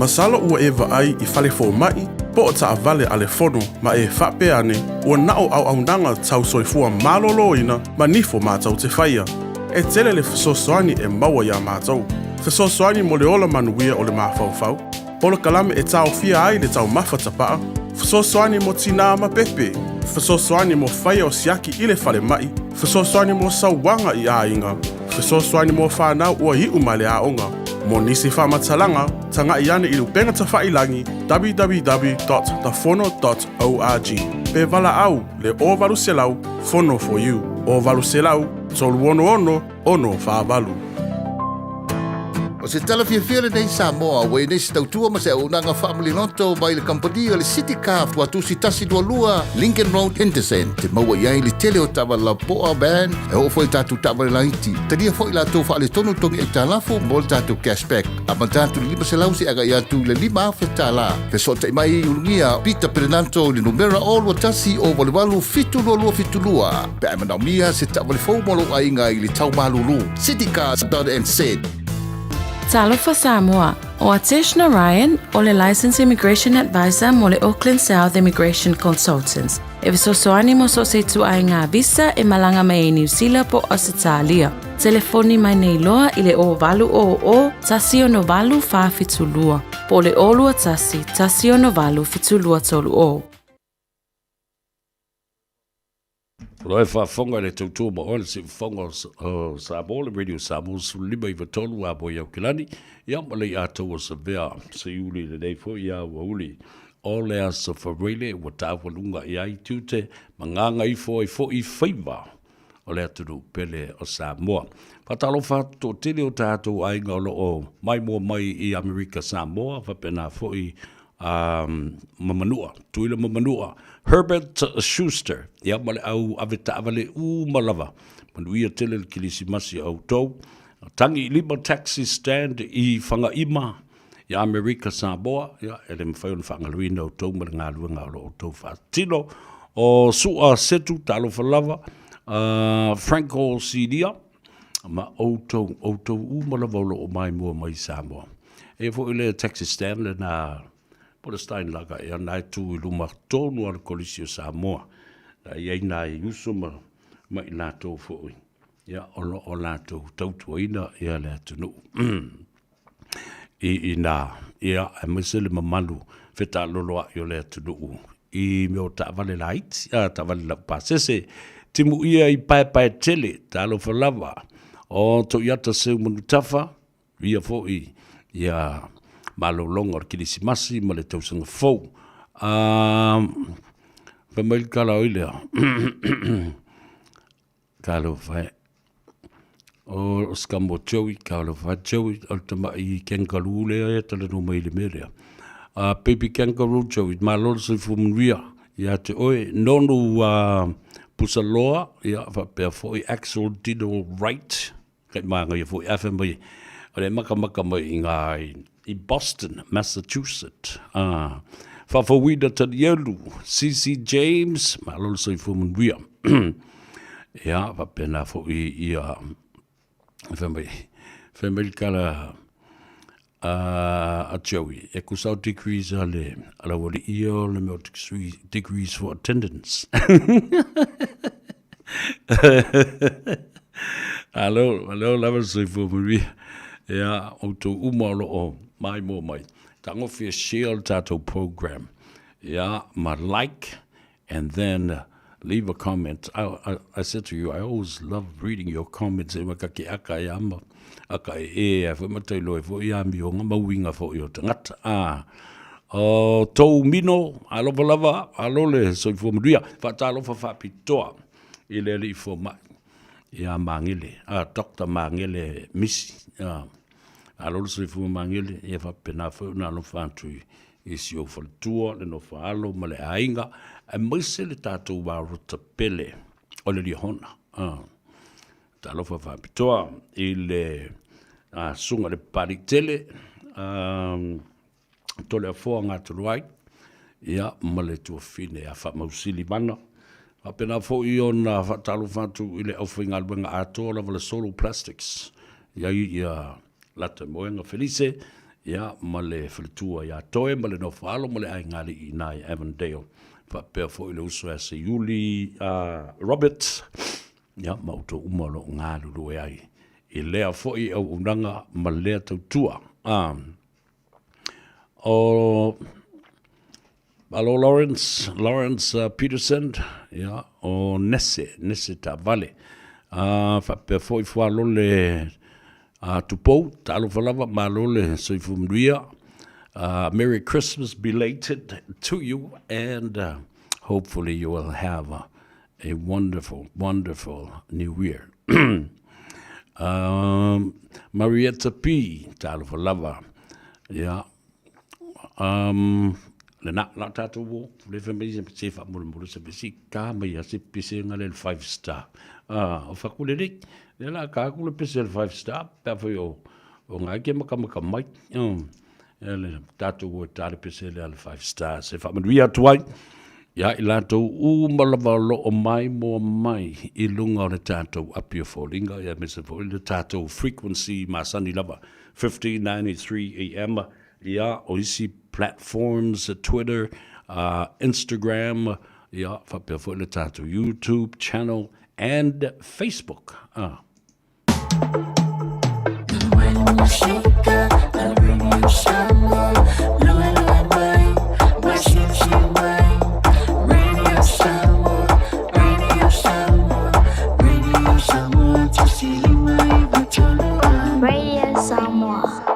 Masala ua e vaai I fale fo mai, po o taa vale ale fono ma e whape ane, ua nao au aunanga tau soifua malolo ina ma nifo mātau te whaia. E tele le fesosoani e maua ia mātau. Fesosoani mo le ola manuia o le mawhauwhau. Polo kalame e tau fia ai le tau mawhatapaa. Fesosoani mo tina ma pepe. Fesosoani mo whaia o siaki I le fale mai. Fesosoani mo sauwanga I a inga. Fesosoani mo whanau ua I umale a onga. Mo nisi whamatalanga, tanga I ane I lupenga ta whailangi www.thefono.org. Pe vala au, le o valu selau, fono for you. O valu selau, tolu ono, ono whaavalu. O se talawhiawhia nei Samoa, wei nei se tautua ma se unanga family noto mai le kampania le City Car watu si tasi dua lua Lincoln Road Henderson. Te maua iai le tele o tawa la poa band e o foi tatu tawa le laiti. Tania foi la tofa le tonu tongi e talafo mo le tatu cashback. Ama tatu lima se lausi aga iatu le lima afe tala. Pe so te mai ulungia Peter Pernanto le numera o lua tasi o walewalu fitulua. Pe ama mia se tawa le fau molo ainga I le tau malulu. citycars.nz. Talofa Samoa, o Atishna Ryan, o le Licensed Immigration Advisor mo le Auckland South Immigration Consultants. E visosoani mo so se tu ai ngā visa e malanga mai e New Zealand po Australia. Telefoni mai nei loa i le o valu o tasi ono valu wha fitulua. Po le olua tasi ono valu fitulua tolu o. Roe whaafonga le tautua ma oale se whafonga Samoa le radio Samoa su lima i watolu a boi au kilani. Ia ma le atou o sa vea se uli le nei fo ia wa uli. O le asa whawele wa tāwalunga i ai tūte ma nganga i fo i Faiva. O le aturu pele o Samoa. Patalo whato tele o tātou ai ngalo o mai mua mai i Amerika Samoa. Whapena fo i mamanua, tuila mamanua. Herbert Schuster, ia male au aveta avale malava. Manuia tele le kilisi masi au tau. Tangi lima taxi stand i whanga ima. Ia Amerika Samoa, ia ele mwhaion whangaluina au tau mara ngā luanga au tau whatino. O sua setu talo whalava, Franco Sidia, ma au tau malava o mai mua mai Samoa. E fo ile taxi stand le na Palestine laga e anai tu I luma tonu ar kolisio Samoa. Ia ina I uso ma I lātou fōi. Ia o lātou tautuaina ia le atunu. I nā, ia e misele mamalu wheta loloa I o le atunu. I meo ta'avale la iti, ta'avale la pasese. Timu ia I pai tele, tālo whalawa. O to iata seu manutafa, ia fōi, ia malolonga o kilisi masi ma le tausanga fou. Whamail kala oilea. Kalo whai. O skamo Joey, kalo whai Joey, o tama I kangaroo lea e tala no mai le merea. Baby kangaroo Joey, malolo se fumunria. Ia te oe, nonu pusaloa, ia whapea foi Axel Dino Wright. Kai maanga ia foi awha mai. O le maka mai I ngai. I Boston, Massachusetts. Whawhawina tanielu, C.C. James, malolo sa I fumunria. Ia, whapena fo I whamai kala a Joey. E kusau degrees ale wali ia le meo degrees for attendance. Alo, lava sa I fumunria. Ia, o tō umalo o mai mo mai. Tango fia share tato program. Yeah, my like, and then leave a comment. I said to you, I always love reading your comments. E makaki aka e ama, aka e e, fo matai loe fo I ami o ngama winga fo I o tangata. O tō mino, alofa lava, alole, so I fo maria, whata alofa whapitoa, I le li fo mai. Ia mangele, Dr. Mangele Misi, alolo se fu mangele e fa pena fo na no fantu I si o faltua le no falo ma le ainga e mese le tatou wa ruta pele o le hona ta lo fa pitoa I le sunga le paritele to le fo nga to right ia ma le tu fine a fa mausili mana apena fo I ona fa talo fantu I le ofinga albenga ato la le solo plastics ia lata moenga felice, ia male fletua ia toe, male no falo, male ai ngali I nai Avondale. Whapea fo I le uso ase Yuli Robert, ia mauto umalo ngā lulu e ai. I lea fo I au unanga ma lea tautua. Alo Lawrence Peterson, ia o Nese ta vale. Whapea fo I fualo le Tupou, talo falava, malole, so ifumria. Merry Christmas belated to you, and hopefully you will have a wonderful, wonderful new year. Marietta P, talo falava, yeah. Le na tato wo, le family se fa mo se bisi ka mai se pise ngale 5 star. O fa kulerik. Ela ka kule pese 5 star pa fo o ngai ke maka mai ele tatu wo tare pese le 5 star se fa manuia tuai ya ilato u malava lo o mai mo mai I lunga o le tatu apia fo linga ya mese fo le tatu frequency masani lava 1593 AM ya o isi platforms Twitter Instagram Ia, whapea fo le tātou YouTube channel and Facebook. When you shake the radio Samoa, Lua Lua Mai, Washington Mai, Radio Samoa, Radio Samoa, Radio Samoa, Tisili Mai, Batolua, Radio Samoa.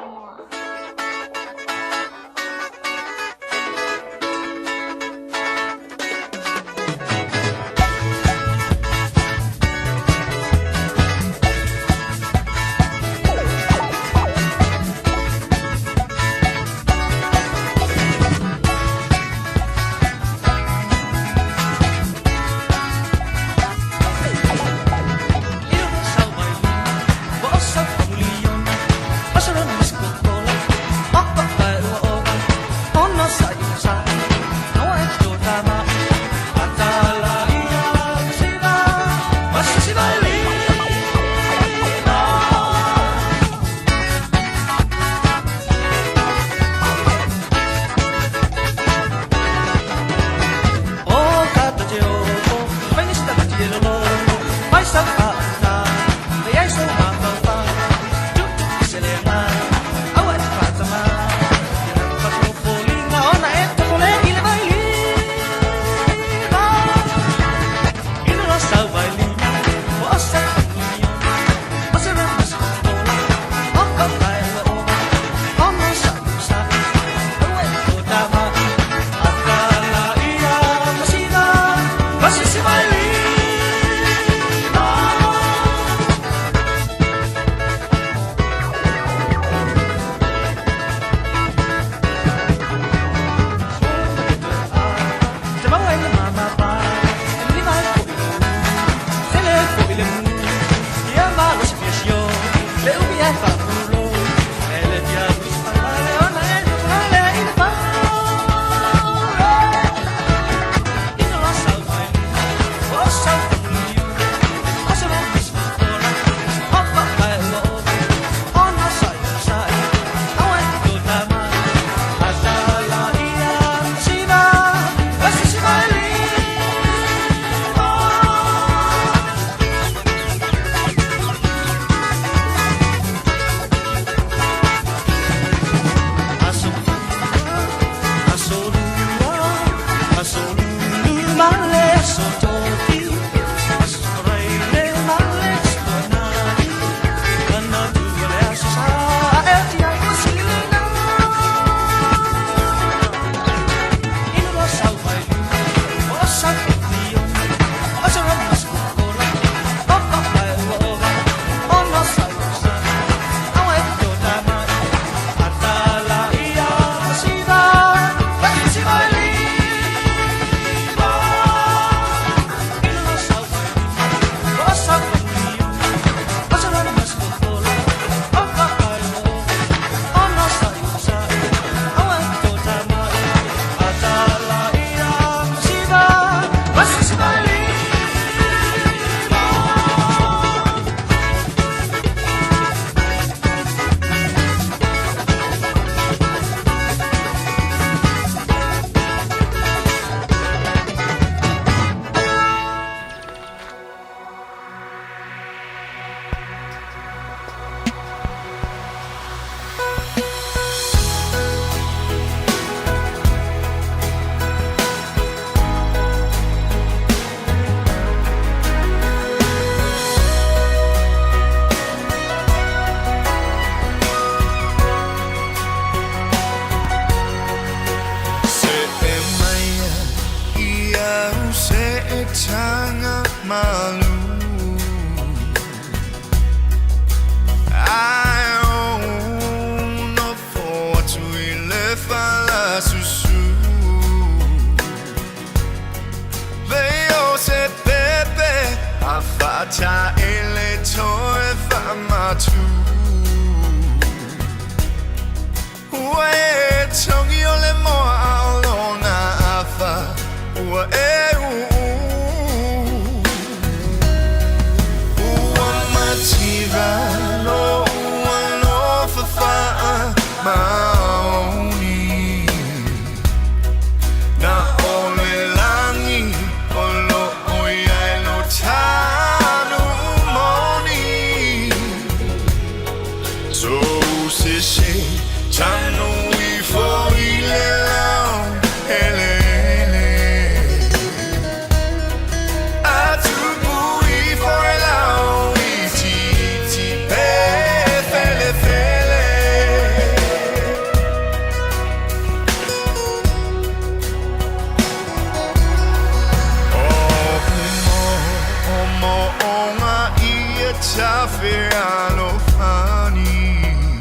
Faviano Fani.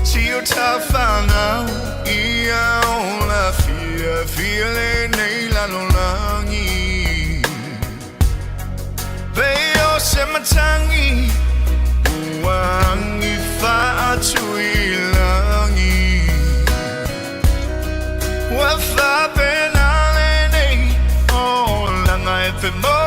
See you tough now, ia on la feeling naila no langi. Veo sematangi, uangi fa atui langi. Wafa penale nei, oh langa efe mo.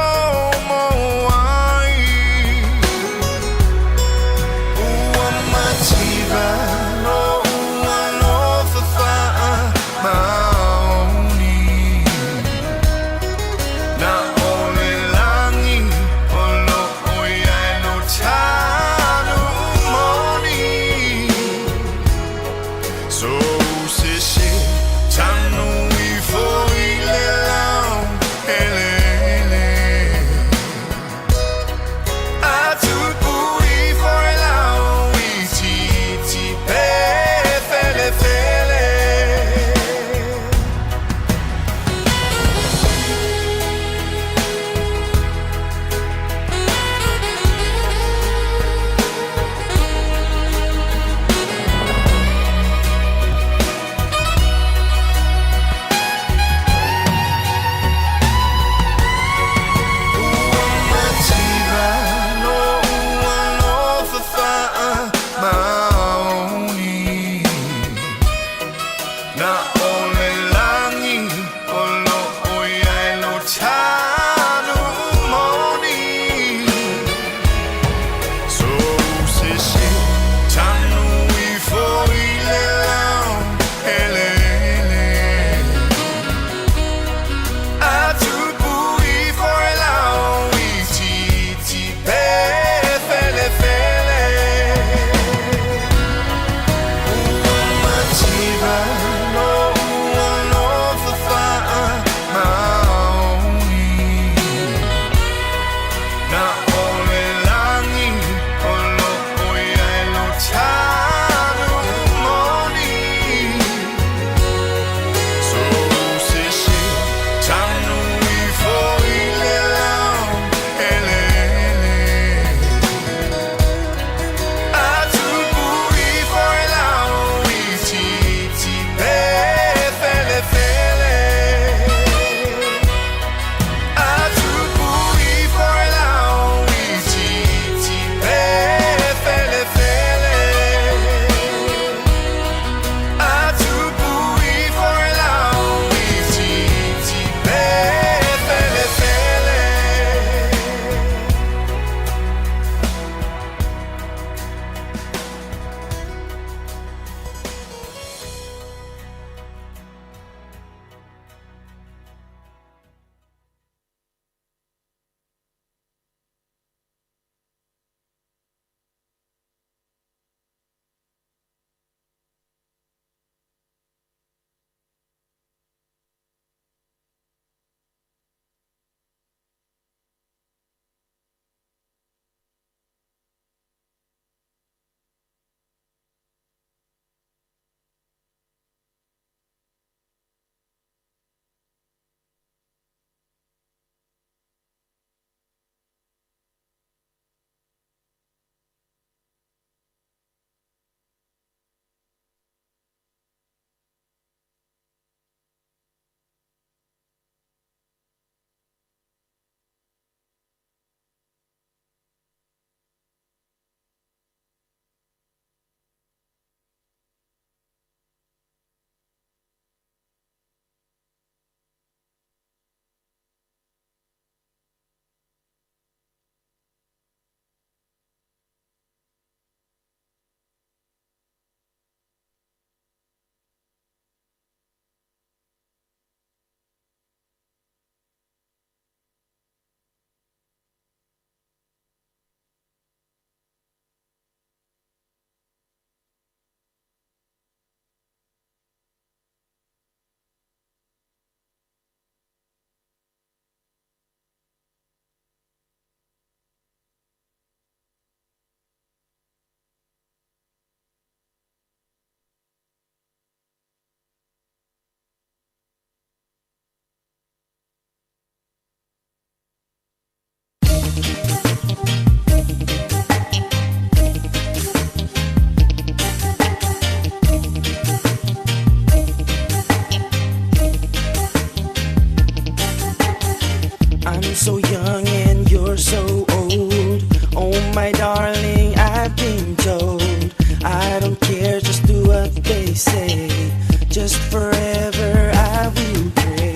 just forever I will pray.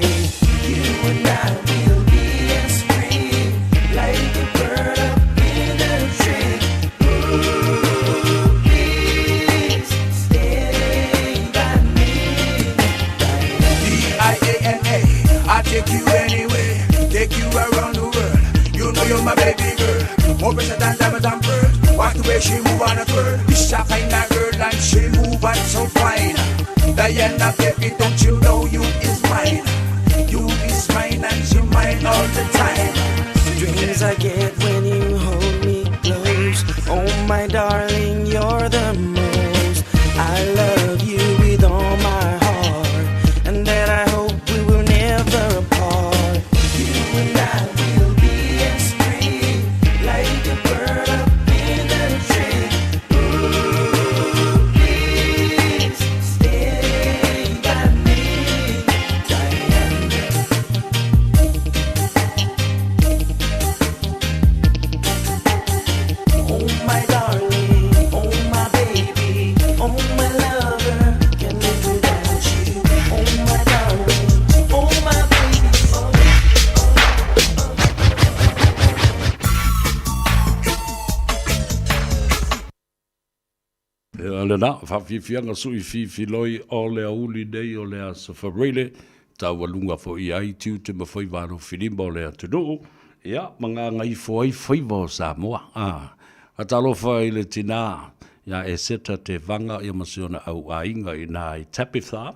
You and I will be as free, like a bird up in a tree. Ooh, please stay by me. DIANA, I take you anywhere, take you around the world. You know you're my baby girl, more precious than diamond and pearl. Watch the way she move on a twirl. This a kind of girl and she move on so fine. Diana, baby, don't you know you is mine? You is mine and you mine all the time. Dreams I get when you hold me close. Oh my darling, you're the most. I love you with all my heart, and that I hope we will never apart. You and I will be as free, like a bird up in a tree. Ooh, please stay by me, Diana. Oh my darling, oh my baby, oh my lover, can't live without you. Oh my darling, oh my baby, oh. Le na, whawhiwhianga sui whiwhiloi o le auli nei o le asa whareile, tau alunga fo I ai tiu te mawhai wāro whirimba o le atunuu, ia, mga ngai fo ai Faiva o Samoa, atalofa I le tina, ia e seta te vanga ia masiona au ainga I nā I Tapitha,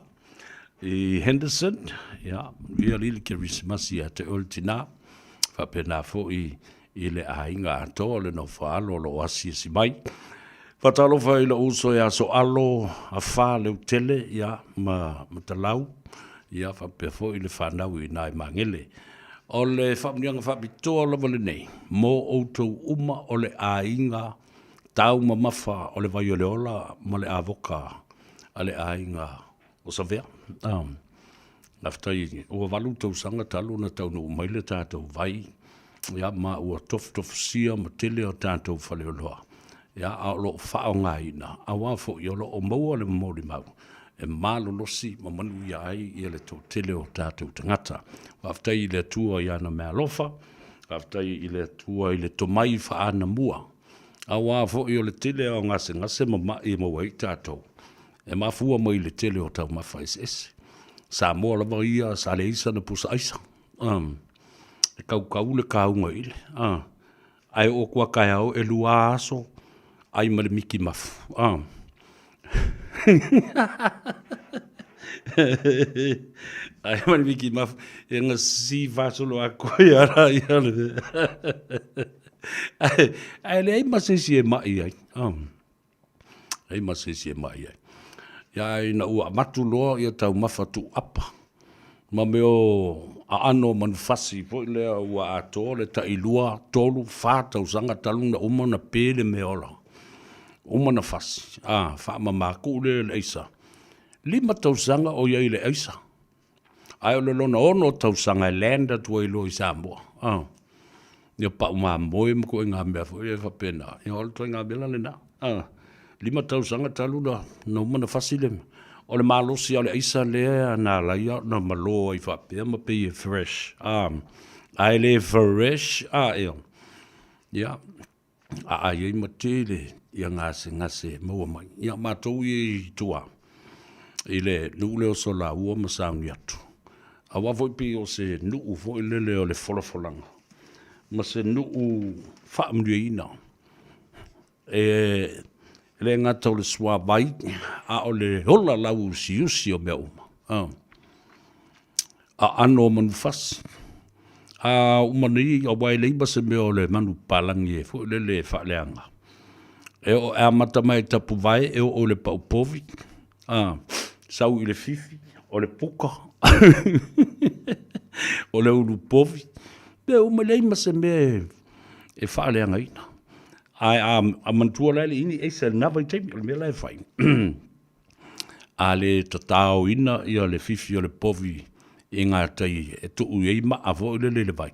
I Henderson, ia, ia lili ke risimasi a te ol tina, whapena fo I le ainga atoa le no whaalo lo asi si mai, Fatalofa I le uso ia so alo a wha leu tele ia ma talau ia whapea fo I le whanau I nai mangele. O le whamnianga whapitoa lava le nei, mō outou uma o le ainga tau ma mawha o le vai o le ola ma le avoka a le ainga o Savea. Naftai ua walu tau sanga talu na tau no umaile tātou vai ia ma ua tof sia ma tele o tātou whale o loa. Ia a lo whao ngaina, a wafo I olo o maua le mauri mau, e malo losi ma manu ia ai I le tō tele o tātou tangata. Waftai I le tua I ana mea lofa, waftai I le tua I le tomai wha ana mua. A wafo I o le tele o ngase ma mai ma wai tātou. E mafua mai le tele o tau mawha ese. Samoa lava ia sa le isa na pusa aisa. E kau le kaunga ile. Ai o kua kai au e lua aso. Ai male miki mafu. Ai male miki mafu. E ngā si vasolo a koe ara I ale. Ai le ai masesi e mai ai. Ai masesi e mai ai. Ia na ua matu loa ia tau mawhatu apa. Ma meo a ano manufasi po lea ua ato le ta ilua tolu whātau sanga talunga umana pele meola. Umana fasi, wha mamaku le eisa. 5 tausanga o iai le eisa. Ai o le lona ono tausanga landa tua ilo I Samoa. Ia pa uma moe mko e ngā mea fo e whapena. Ia olo toi ngā mea le na. 5 tausanga taluna na umana fasi le. O le malosi o le eisa lea na laia na malo I whapea ma pe e fresh. Ai le fresh, eo. Ia. Ai matele. Ia ngase maua mai. Ia mātou I tua. I le nuule o so la ua masaungi atu. A wafo I pi o se nuu fo I lele o le folafolanga. Ma se nuu whaamnua ina. Le ngata o le swa vai. A o le hola lau usi o mea uma. A ano manu fasi. A umani o wai leiba se mea o le manu palangi e fo I lele whaaleanga. E o e amata mai tapu vai, e o le paupovi. Sau I le fifi, o le puka. O le uru povi. Pe o malei ma se me e whaaleanga ina. Ai a mantua lele ini e se nawa I teimi, o le mea lai whai. A le tatao ina I o le fifi o le povi I ngā tai e tuu e ima a vo I le vai.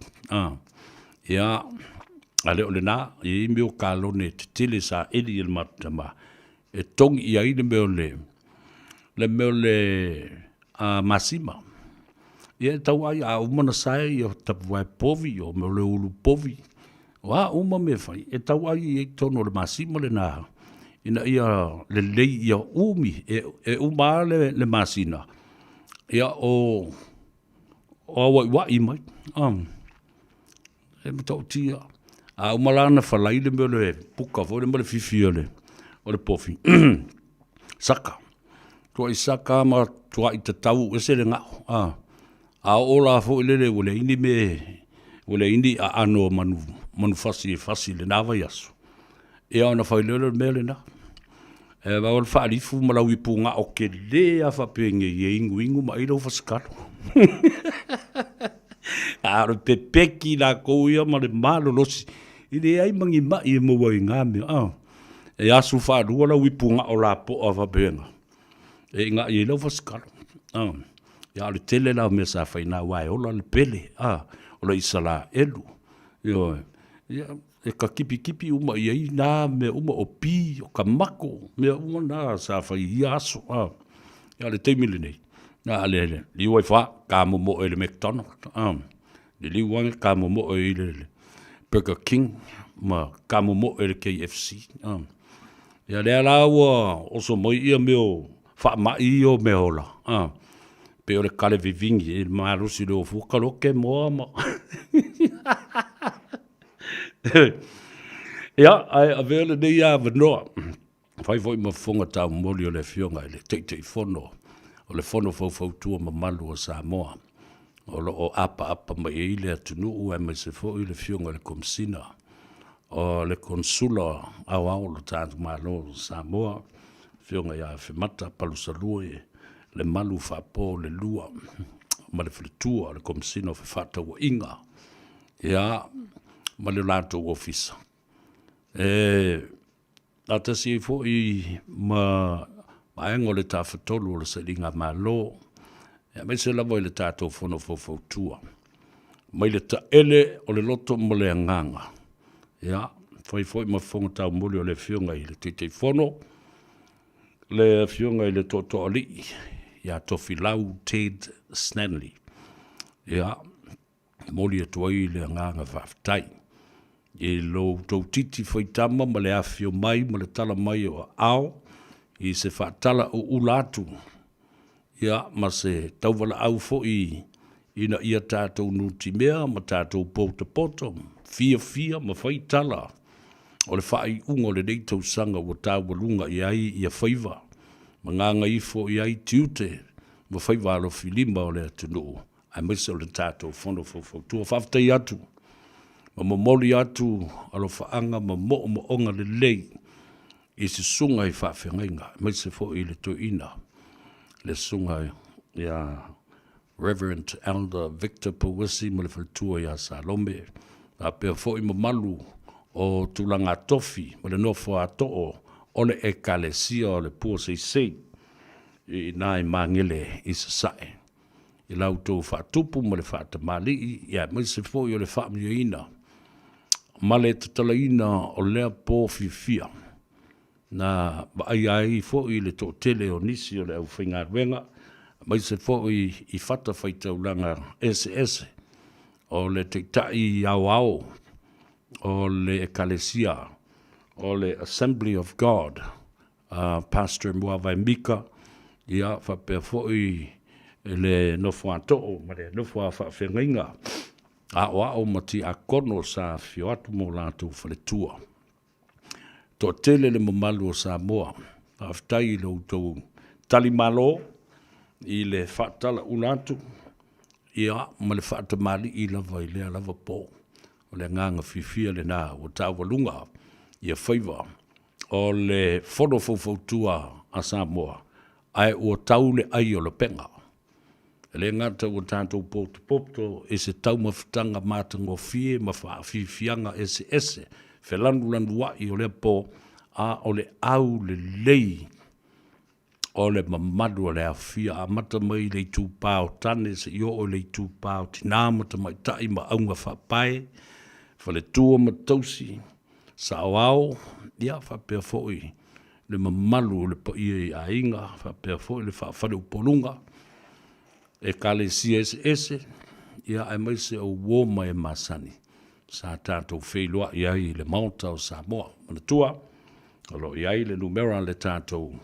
Ia... Ale o le nā, I meo kālone te tele sa eri il matama. E tongi I aile meo le meo le masima. Ia tau ai a umana sai o tapuai povi o meo le ulu povi. Wa uma me fai. E tau ai e tono le masima le na. Ina ia le lei ia umi. E uma le masina. Ia o awa iwa imai. E matau tia. A umalana falai le meo le puka fo le mele fifia le. O le pofi. Saka. Tua i saka ma tua i te tau ese le ngau. A ola fo ilele ule ini me ule ini a ano manu fasi le nawa yasu. E ana fai lele mele na. E wawal whaalifu malau i punga o ke lea whapenge i ingu ma ilo fasikalo. A ro pepeki la kouia ma le malo losi. I le ai mangi mai e mua i ngame. E asu whaalua lau i punga o la po a whapenga. E nga i ilo fasikalo. Ya le tele la me sa faina wai ola le pele ola isala elu yo ya e ka kipi uma i na me uma opi o kamako me uma na sa fai aso ya le te milene na le li wai fa ka mo ele McDonald le li wang ka mo ele Burger King ma ka mo ele KFC ya le ala o so mo i me o fa ma i o me ola pe o le kale vivingi, il marusi le ofuka loke moama. Ia, ai a vele nei a vanoa. Fai foi ma fonga tau moli o le fionga, le teitei fono. O le fono fau tua ma malu o Samoa. O apa ma e ile atunu ua me se fo i le fionga le komsina. O le konsula au lo tātu malo o Samoa. Fionga ia whimata palusalue. Le malu whapo, le lua, ma le whaletua, le komsino whawhata wa inga. Ia, ma le lato ofisa. Ata si fo i ma aingo le ta whatolu o le salinga malo. Ia, mai se lavo i le tātou fono fautua. Mai le ta ele o le loto mo le anganga. Ia, foi ma fonga tau muli o le fionga i le titei fono. Le fionga i le toto ali. Ia tofi lau Ted Stanley. Ia, moli e tuai le nganga whaftai. E lo tau titi whaitama ma le awhio mai, ma le tala mai o ao, i se whaatala o ulatu. Ia, ma se tauwala au fo ina ia tātou nuti mea, ma tātou poto, fia, ma whaitala. O le whai ungo le neitau sanga o tāwalunga i ai ia Faiva. Manganga ifo i ai tiute, ma Faiva alo filima o le atunu. Ai maise o le tātou fono tua whaftai atu. Ma momoli atu alo whaanga ma onga le lei. I se sunga i whawhengainga. Maise fo i le toina. Le sunga ia Reverend Elder Victor Powesi ma le whaltua ia Salome. A pia fo i malu o tulanga tofi ma le nofo atoo. Ole e kalesia o le pua sei i nai mangele i sa sae. I lau tō whaatupu ma le whaatamali i a maise fōi o le whaamioina. Ma le tatalaina o lea pō fia. Na ai fōi le tō tele o nisi o le au whaingaruenga. Maise fōi i whata whaitaulanga SS. O le teitai au o le e kalesia. O le Assembly of God, Pastor Muawai Mika, ia whapea fōi le nofo atoo, ma le nofo a whawhengainga. A o mati a kono sa fio atu mo lātou whaletua. Tō tele le mamalu o Samoa, awhtai le utou talimalo, i le whaatala unatu, ia ma le whaatamali i lava i lea lava pō. O le nganga fifia le nā, o tāwalunga, ia Faiva o le fono fautua a Samoa ai o taule ai o le penga. Le ngata o tātou poto e se tau mawhitanga mātango fie ma whaafianga ese whelandu wai o le po a o le au le lei o le mamadu o le awhia a mata mai le tūpāo tane se i o le tūpāo tinamata mai tai ma aunga whapai whale tua ma tausi sa au ia whapea fōi le mamalu le pa ia a inga, fa pea fo le fa fale upolunga, e kale CSS, ia ai mai se o woma e masani, sa tātou wheilua iai le Malta o Samoa, mana tua, alo iai le numera le tātou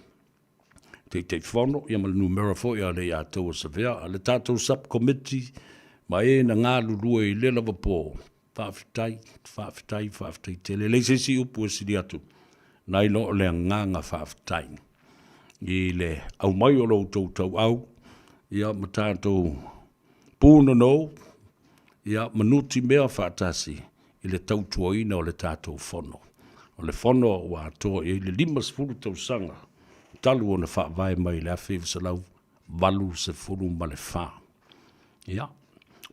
te whono, ia ma le numera fo ia le tātou savea, le tātou subcommittee, ma e na ngā lulua i le lava pō, whaafitai, tele, le se si upu e siri atu, nai lo le nganga whaafitai, i le au mai o lo tau au, ia ma tātou pūna no, ia manuti mea whaatasi, i le tautuaina o le tātou whono. O le whono o atoa i le 5 tau sanga, talu o na whaavai mai le awhi visalau, valu se furu ma le wha. Ia,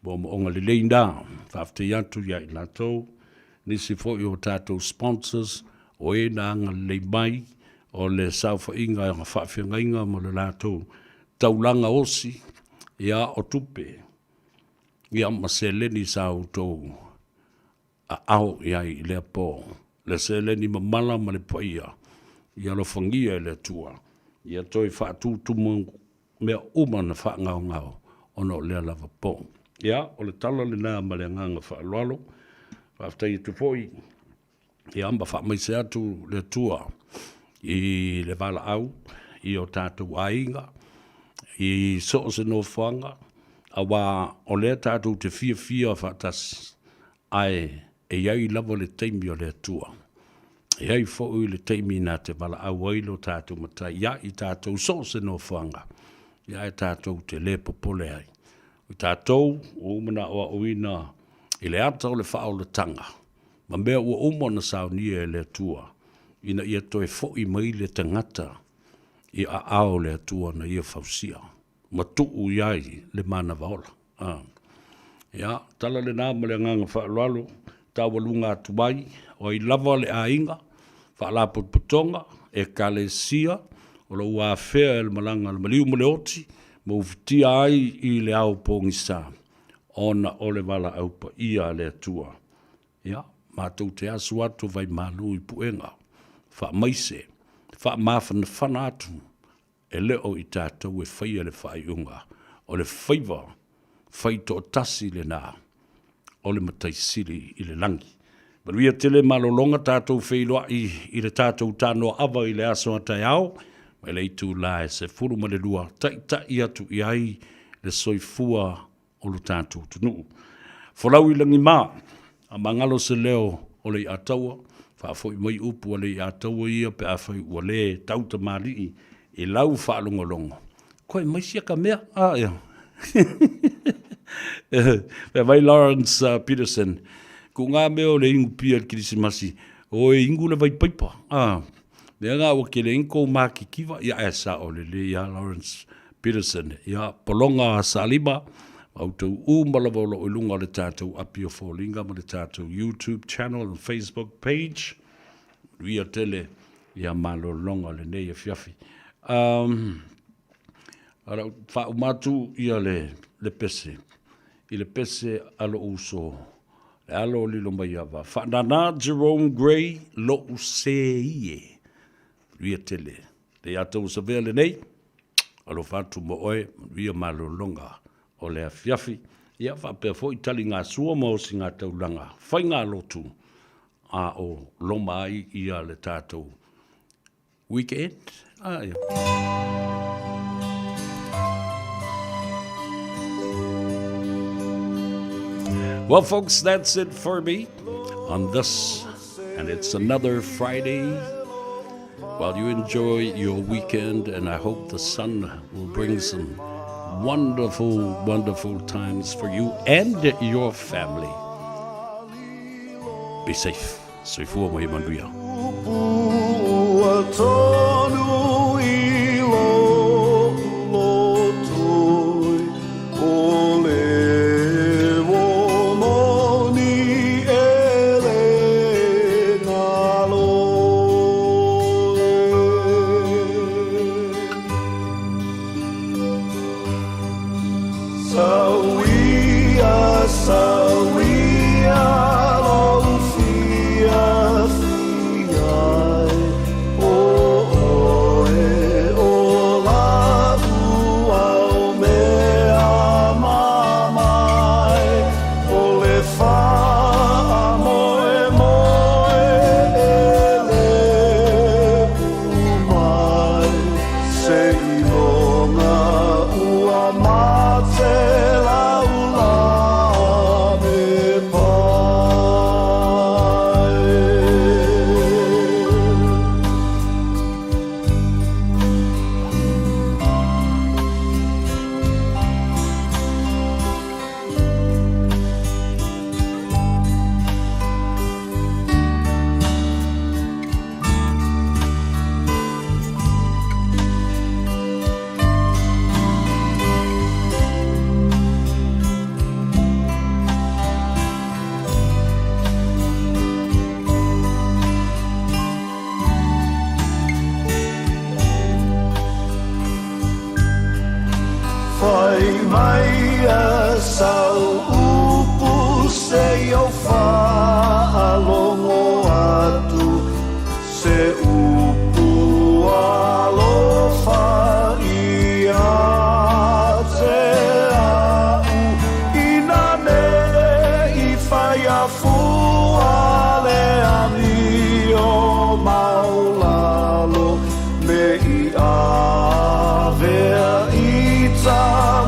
bo mo onga le leina, whaafte iantu ia i lātou, nisi fo i o tātou sponsors, o e na anga le mai, o le sauwha inga, o whaafenga inga, mo le lātou, taulanga osi, ia o tupe, ia ma se leni sa utou, a au ia i le po, le se leni ma mala ma le paia, ia lo fangia le tua, ia toi whaatu tumu mea umana wha ngau, ono le lava po. Ia, o le tala le nā ma le nganga wha loalo, whaftai tu foi, ia amba wha mai se atu le tua, i le vala au, i o tātou ainga, i so se no whanga, a wā o le tātou te fia whaatasi, ai e iai lava le teimi o le tua. E ai fo le teimi nā te vala au ailo tātou matai, ia i tātou so se no whanga, ia i tātou te le popole ai. I tātou, o umana o uina, i le ata o le whao le tanga, ma mea ua umana sao nia e le tua, ina ia toi fo i mai le tangata, i a ao le tua na ia fausia, ma tuu iai le mana vaola. Ia, tala le nā ma le nganga whaaloalo, tawalunga atuai, o i lava le ainga, whaalaput putonga, e kale sia, o la ua whea e le malanga le maliu mo le oti, mo ufitia ai i le au pōngisa, ona o le wala au pa ia le atua. Ia, mātou te asu atu vai malu i puenga, wha maise, wha mawhana whana atu, e leo i tātou e whaia le whaiunga, o le Faiva, whai to tasi le nā, o le mataisiri i le langi. Maruia tele malolonga tātou whailoa i le tātou tāno awa i le aso atai au, mai le itu lae se furu ma le lua, tai i atu i ai le soifua o lu tātou tunu. Folau i langi mā, a mangalo se leo o le i ataua, whaafoi mai upu o le i ataua ia pe awhai ua le tauta mali i lau whaalongolongo. Koe mai siaka mea? Ia. Vai Lawrence Peterson, ko ngā mea o le ingu pia kirisimasi, o e ingu le vai paipa. Mea ngā o ke le inko maki kiwa, ia e sa o le ia Lawrence Peterson, ia polonga salima, autou umalawa o ilunga le tātou api o fōlinga, ma le tātou YouTube channel and Facebook page, ria tele, ia malolonga le nei e fiafi. Ara, wha umatu ia le pese, i le pese alo uso, le alo lilo mai awa. Whanana Jerome Gray lo useiye, ria tele, le atou sa vea le nei, alo whatu mo oe, ria malolonga, o le afiafi, ia whapea fo i tali ngā sua mo si ngā taulanga, whai ngā lotu, a o loma ai ia le tātou weekend. Ia. Well, folks, that's it for me on this, and it's another Friday. While you enjoy your weekend, and I hope the sun will bring some wonderful, wonderful times for you and your family. Be safe. Soifua mo imanuia. Oh mai mai a sau upu se yo whaalongo atu se upu alofa ia te au ina me I whai a fuale ani o maulalo me I avea I ta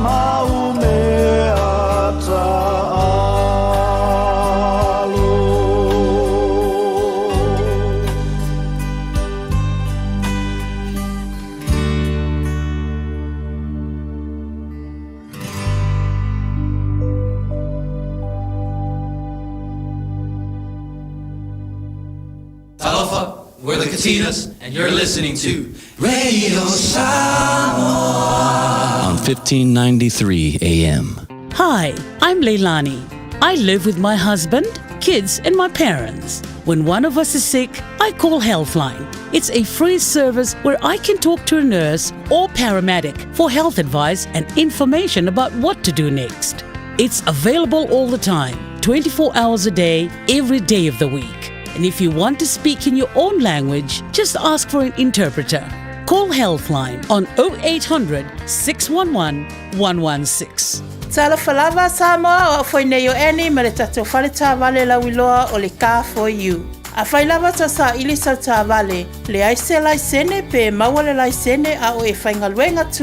mau me ata alo. Talofa, we're the Katinas, and you're listening to Radio Samoa on 1593 AM. Hi, I'm Leilani. I live with my husband, kids, and my parents. When one of us is sick, I call Healthline. It's a free service where I can talk to a nurse or paramedic for health advice and information about what to do next. It's available all the time, 24 hours a day, every day of the week. And if you want to speak in your own language, just ask for an interpreter. Call Healthline on 0800 611 116. Talafalava Samoa o whaineo eni ma le tatou whale tā wale la wiloa o le Car for You. A whailava ta sa ilisa tā wale, le aise lai sene pe mawale lai sene a o e whaingaluenga tu